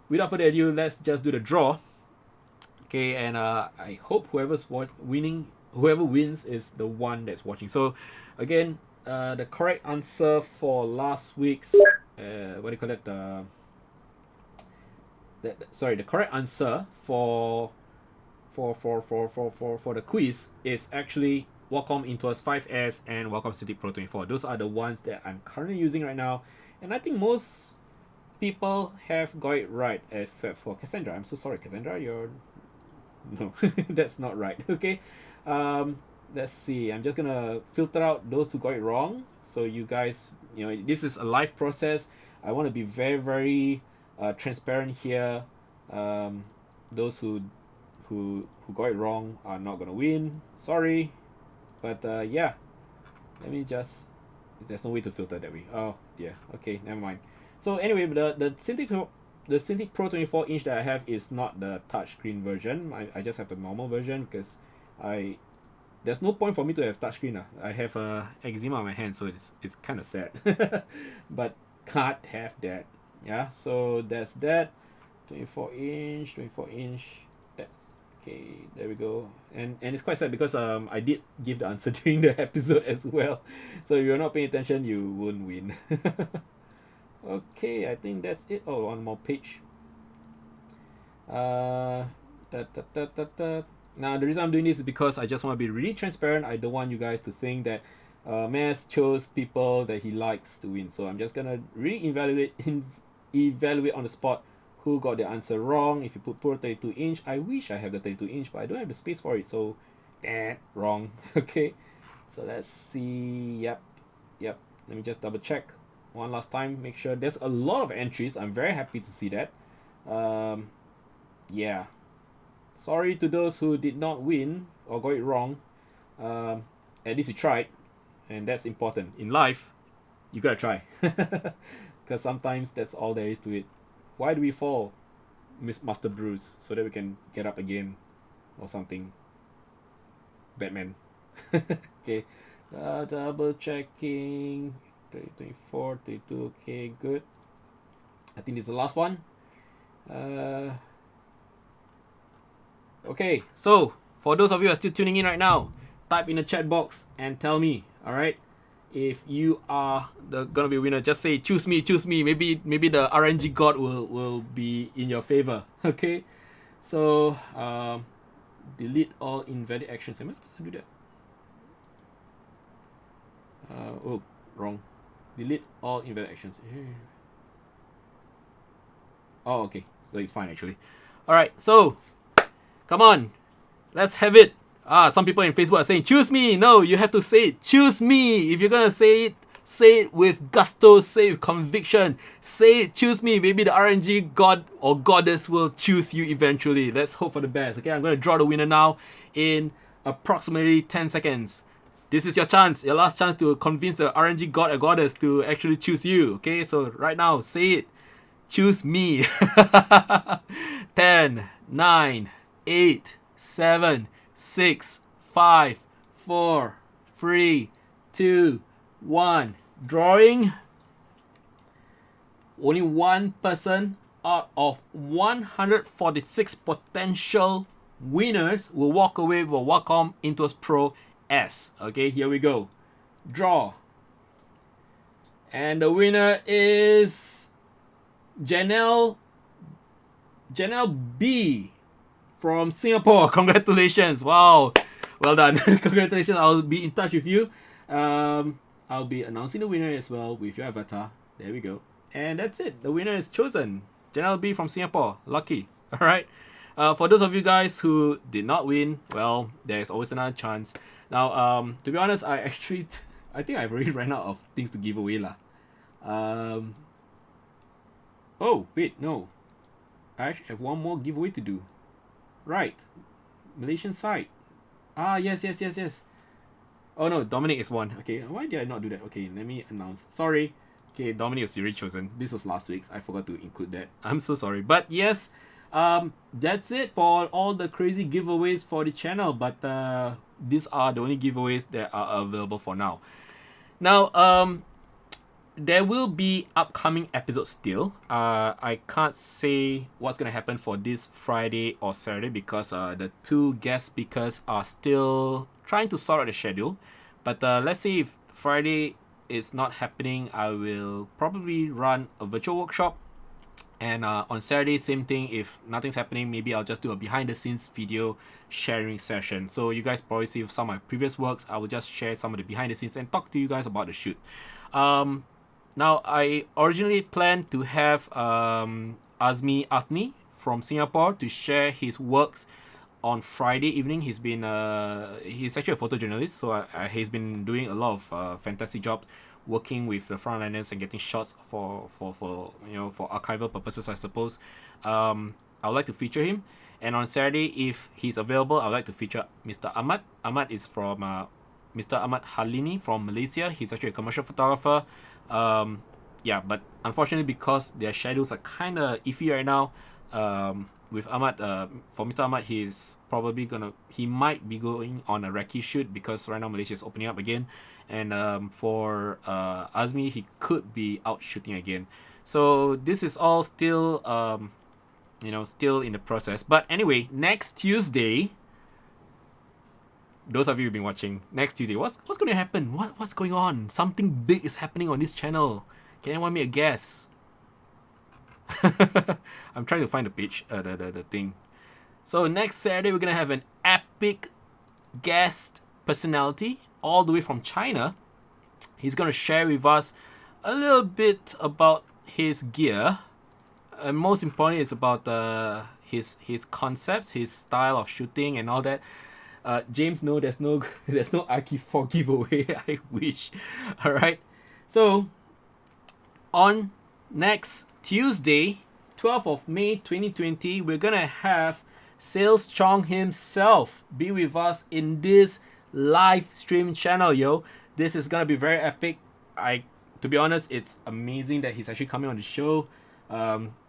Speaker 2: without further ado, let's just do the draw. Okay, and I hope whoever wins is the one that's watching. So again, the correct answer for last week's the correct answer for the quiz is actually Wacom Intuos 5S and Wacom Cintiq Pro 24. Those are the ones that I'm currently using right now, and I think most people have got it right except for Cassandra. I'm so sorry, Cassandra, no, that's not right. Okay, let's see. I'm just gonna filter out those who got it wrong. So you guys, this is a live process. I want to be very, very transparent here. Those who got it wrong are not gonna win. Sorry, but yeah. Let me just. There's no way to filter that way. Oh dear. Okay, never mind. So anyway, the Cintiq Pro 24-inch that I have is not the touchscreen version. I just have the normal version because there's no point for me to have touchscreen. I have eczema on my hand, so it's kind of sad. But can't have that. Yeah, so that's that. 24 inch. Okay, there we go. And it's quite sad because I did give the answer during the episode as well. So if you're not paying attention, you won't win. Okay, I think that's it. Oh, one more page. Now the reason I'm doing this is because I just want to be really transparent. I don't want you guys to think that Maz chose people that he likes to win. So I'm just gonna really evaluate on the spot who got the answer wrong. If you put Pro 32-inch, I wish I have the 32-inch, but I don't have the space for it. So wrong. Okay, so let's see. Yep. Let me just double check one last time, make sure. There's a lot of entries. I'm very happy to see that. Yeah. Sorry to those who did not win or got it wrong. At least you tried, and that's important. In life, you gotta try. Because sometimes that's all there is to it. Why do we fall, Miss Master Bruce? So that we can get up again or something. Batman. Okay. Double checking. 24, 32. Okay, good. I think this is the last one. Okay, so for those of you who are still tuning in right now, type in the chat box and tell me, all right, if you are gonna be a winner. Just say choose me, choose me. Maybe the RNG god will be in your favor. Okay, so delete all invalid actions. Am I supposed to do that? Oh, wrong. Delete all invalid actions. Oh, okay. So it's fine actually. All right. So, come on, let's have it. Some people in Facebook are saying, choose me. No, you have to say it. Choose me. If you're gonna say it with gusto, say it with conviction. Say it, choose me. Maybe the RNG god or goddess will choose you eventually. Let's hope for the best. Okay, I'm gonna draw the winner now in approximately 10 seconds. This is your chance, your last chance to convince the RNG god or goddess to actually choose you. Okay, so right now, say it. Choose me. 10, 9, 8, 7, 6, 5, 4, 3, 2, 1. Drawing. Only one person out of 146 potential winners will walk away with a Wacom Intuos Pro S. Okay, here we go. Draw. And the winner is Janelle B from Singapore. Congratulations. Wow. Well done. Congratulations. I'll be in touch with you. I'll be announcing the winner as well with your avatar. There we go. And that's it. The winner is chosen. Janelle B from Singapore. Lucky. All right. For those of you guys who did not win, well, there's always another chance. Now, to be honest, I think I've already ran out of things to give away lah. Oh, wait, no. I actually have one more giveaway to do. Right. Malaysian side. Yes. Oh no, Dominic is one. Okay, why did I not do that? Okay, let me announce. Sorry. Okay, Dominic was already chosen. This was last week's. I forgot to include that. I'm so sorry. But yes, that's it for all the crazy giveaways for the channel. But these are the only giveaways that are available for now. Now, there will be upcoming episodes still. I can't say what's gonna happen for this Friday or Saturday because the two guest speakers are still trying to sort out the schedule. But let's see if Friday is not happening. I will probably run a virtual workshop. And on Saturday, same thing. If nothing's happening, maybe I'll just do a behind the scenes video sharing session. So you guys probably see some of my previous works. I will just share some of the behind the scenes and talk to you guys about the shoot. Now, I originally planned to have Azmi Athni from Singapore to share his works on Friday evening. He's actually a photojournalist, so he's been doing a lot of fantastic jobs working with the frontliners and getting shots for archival purposes, I suppose. I would like to feature him. And on Saturday, if he's available, I would like to feature Mr. Ahmad. Ahmad is from Mr. Ahmad Halini from Malaysia. He's actually a commercial photographer. But unfortunately, because their schedules are kind of iffy right now, with Ahmad, for Mr. Ahmad, he might be going on a recce shoot because right now Malaysia is opening up again. And for Azmi, he could be out shooting again. So this is all still, still in the process. But anyway, next Tuesday, those of you who've been watching, next Tuesday, what's going to happen? What's going on? Something big is happening on this channel. Can anyone make a guess? I'm trying to find the page, the thing. So next Saturday, we're going to have an epic guest personality all the way from China. He's going to share with us a little bit about his gear. And most importantly, it's about his concepts, his style of shooting and all that. James, no, there's no RQ4 giveaway. I wish. All right. So on next Tuesday, 12th of May 2020, we're gonna have Sales Chong himself be with us in this live stream channel, yo. This is gonna be very epic. To be honest, it's amazing that he's actually coming on the show.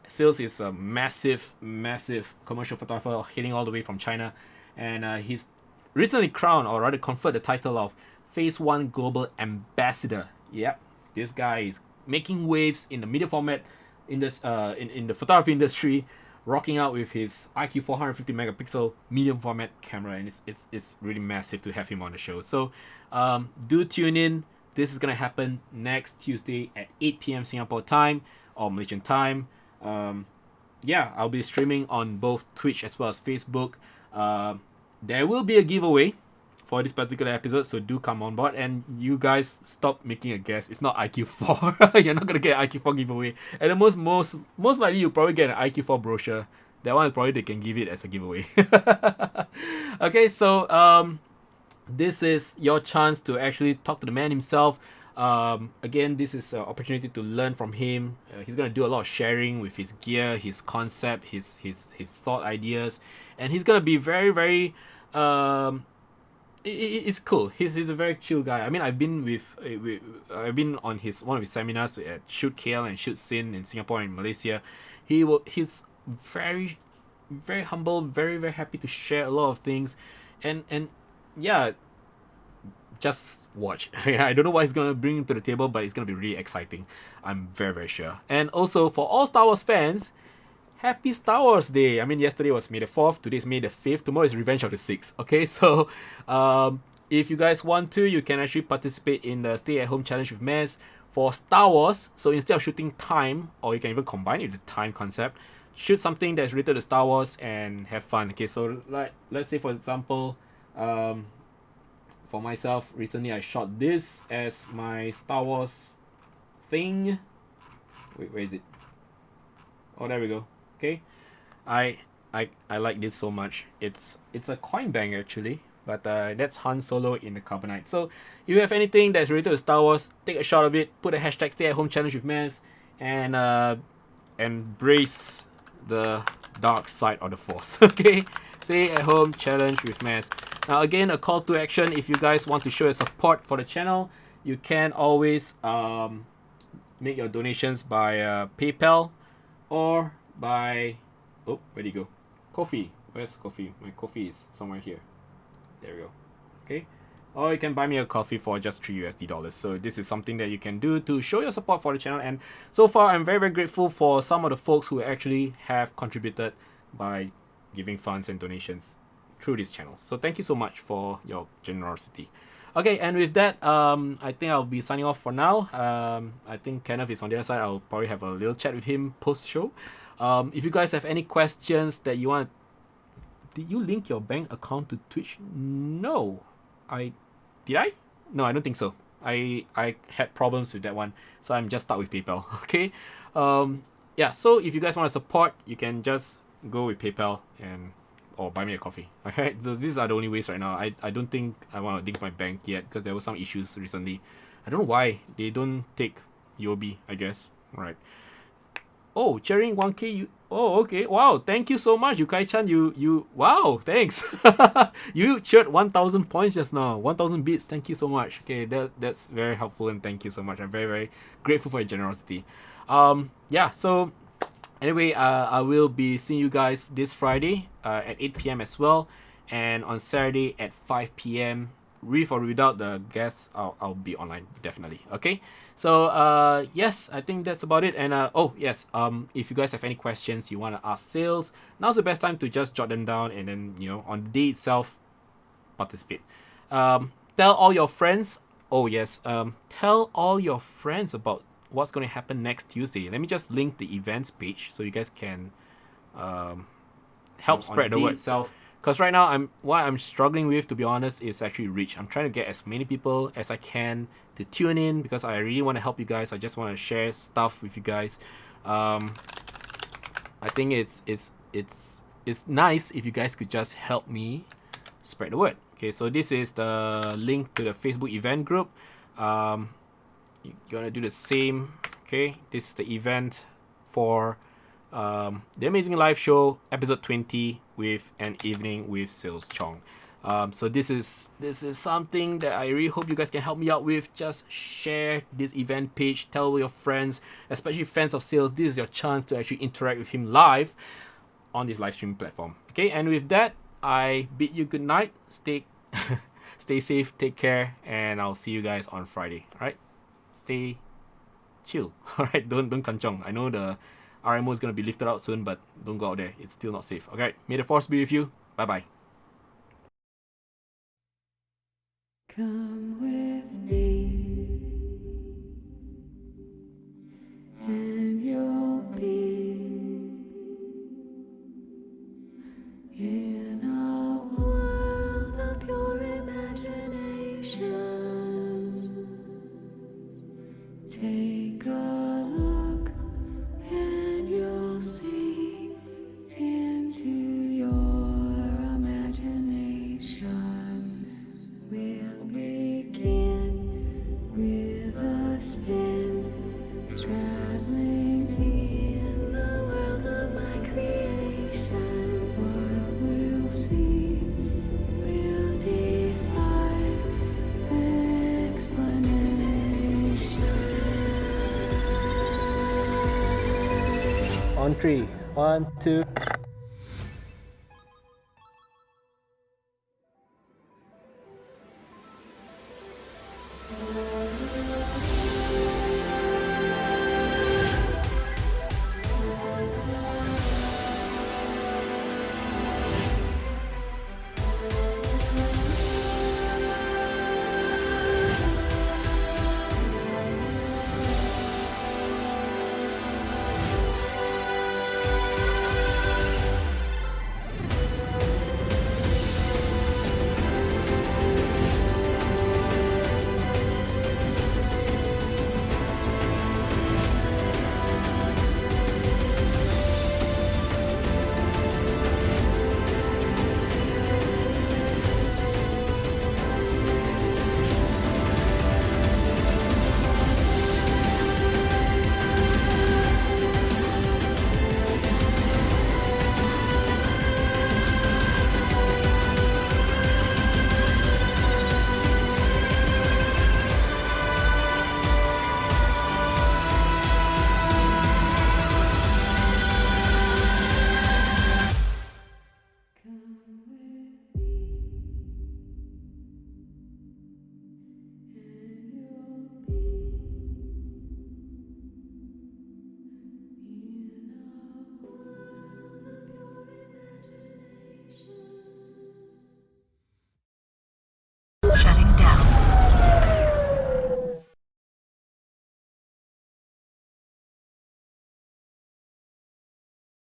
Speaker 2: Sales is a massive commercial photographer hailing all the way from China, and he's recently crowned, or rather conferred the title of Phase 1 Global Ambassador. Yep, this guy is making waves in the media format in the photography industry, rocking out with his IQ 450 megapixel medium format camera, and it's really massive to have him on the show. So do tune in. This is gonna happen next Tuesday at 8 p.m. Singapore time or Malaysian time. Yeah, I'll be streaming on both Twitch as well as Facebook. There will be a giveaway for this particular episode, so do come on board. And you guys stop making a guess. It's not IQ4. You're not gonna get an IQ4 giveaway. And the most likely you'll probably get an IQ4 brochure. That one probably they can give it as a giveaway. Okay, so this is your chance to actually talk to the man himself. Again, this is an opportunity to learn from him. He's gonna do a lot of sharing with his gear, his concept, his thought ideas, and he's gonna be very it's cool. He's a very chill guy. I mean, I've been on one of his seminars at Shoot KL and Shoot Sin in Singapore and Malaysia. He's very humble, very happy to share a lot of things, and yeah, just watch. I don't know what he's gonna bring to the table, but it's gonna be really exciting. I'm very sure. And also for all Star Wars fans, happy Star Wars Day. I mean, yesterday was May the 4th, today is May the 5th, tomorrow is Revenge of the 6th. Okay, so if you guys want to, you can actually participate in the Stay at Home Challenge with Mez for Star Wars. So instead of shooting time, or you can even combine it with the time concept, shoot something that's related to Star Wars and have fun. Okay, so like let's say for example, for myself, recently I shot this as my Star Wars thing. Wait, where is it? Oh, there we go. Okay, I like this so much. It's a coin bank actually, but that's Han Solo in the carbonite. So if you have anything that's related to Star Wars, take a shot of it, put a hashtag Stay at Home Challenge with Mez, and embrace the dark side of the Force. Okay, Stay at Home Challenge with Mez. Now again, a call to action. If you guys want to show your support for the channel, you can always make your donations by PayPal or by where'd you go? Coffee. Where's coffee? My coffee is somewhere here. There we go. Okay. Or you can buy me a coffee for just $3. So this is something that you can do to show your support for the channel. And so far, I'm very grateful for some of the folks who actually have contributed by giving funds and donations through this channel. So thank you so much for your generosity. Okay, and with that, I think I'll be signing off for now. I think Kenneth is on the other side. I'll probably have a little chat with him post-show. If you guys have any questions that you want... Did you link your bank account to Twitch? No. Did I? No, I don't think so. I had problems with that one, so I'm just stuck with PayPal. Okay? Yeah, so if you guys want to support, you can just go with PayPal or buy me a coffee. Okay, so these are the only ways right now. I don't think I want to link my bank yet because there were some issues recently. I don't know why they don't take UOB, I guess. Right. Oh, cheering 1K. Oh, okay. Wow, thank you so much, Yukai-chan. You wow, thanks. You cheered 1,000 points just now. 1,000 bits. Thank you so much. Okay, that's very helpful and thank you so much. I'm very grateful for your generosity. Yeah. So anyway, I will be seeing you guys this Friday at 8 p.m. as well, and on Saturday at 5 p.m. With or without the guests, I'll be online definitely. Okay, so yes, I think that's about it. And oh yes, if you guys have any questions you want to ask Sales, now's the best time to just jot them down, and then on the day itself, participate. Tell all your friends. Oh yes, tell all your friends about what's going to happen next Tuesday. Let me just link the events page so you guys can help spread the word itself. Because right now, what I'm struggling with, to be honest, is actually reach. I'm trying to get as many people as I can to tune in because I really want to help you guys. I just want to share stuff with you guys. I think it's nice if you guys could just help me spread the word. Okay, so this is the link to the Facebook event group. You're gonna do the same. Okay, this is the event for The Amazing Life Show, episode 20, with An Evening with Sales Chong. So this is something that I really hope you guys can help me out with. Just share this event page, tell your friends, especially fans of sales. This is your chance to actually interact with him live on this live streaming platform. Okay, and with that, I bid you good night. Stay safe, take care, and I'll see you guys on Friday. Alright? Stay chill. Alright, don't kanchong. I know the RMO is gonna be lifted out soon, but don't go out there. It's still not safe. Okay, may the force be with you. Bye bye.
Speaker 4: Come with me, and you'll be in a world of pure imagination. Take a look, and you'll see into your imagination. We'll begin with a spin, traveling in the world of my creation. What we'll see will defy explanation.
Speaker 2: On 3, 1, 2.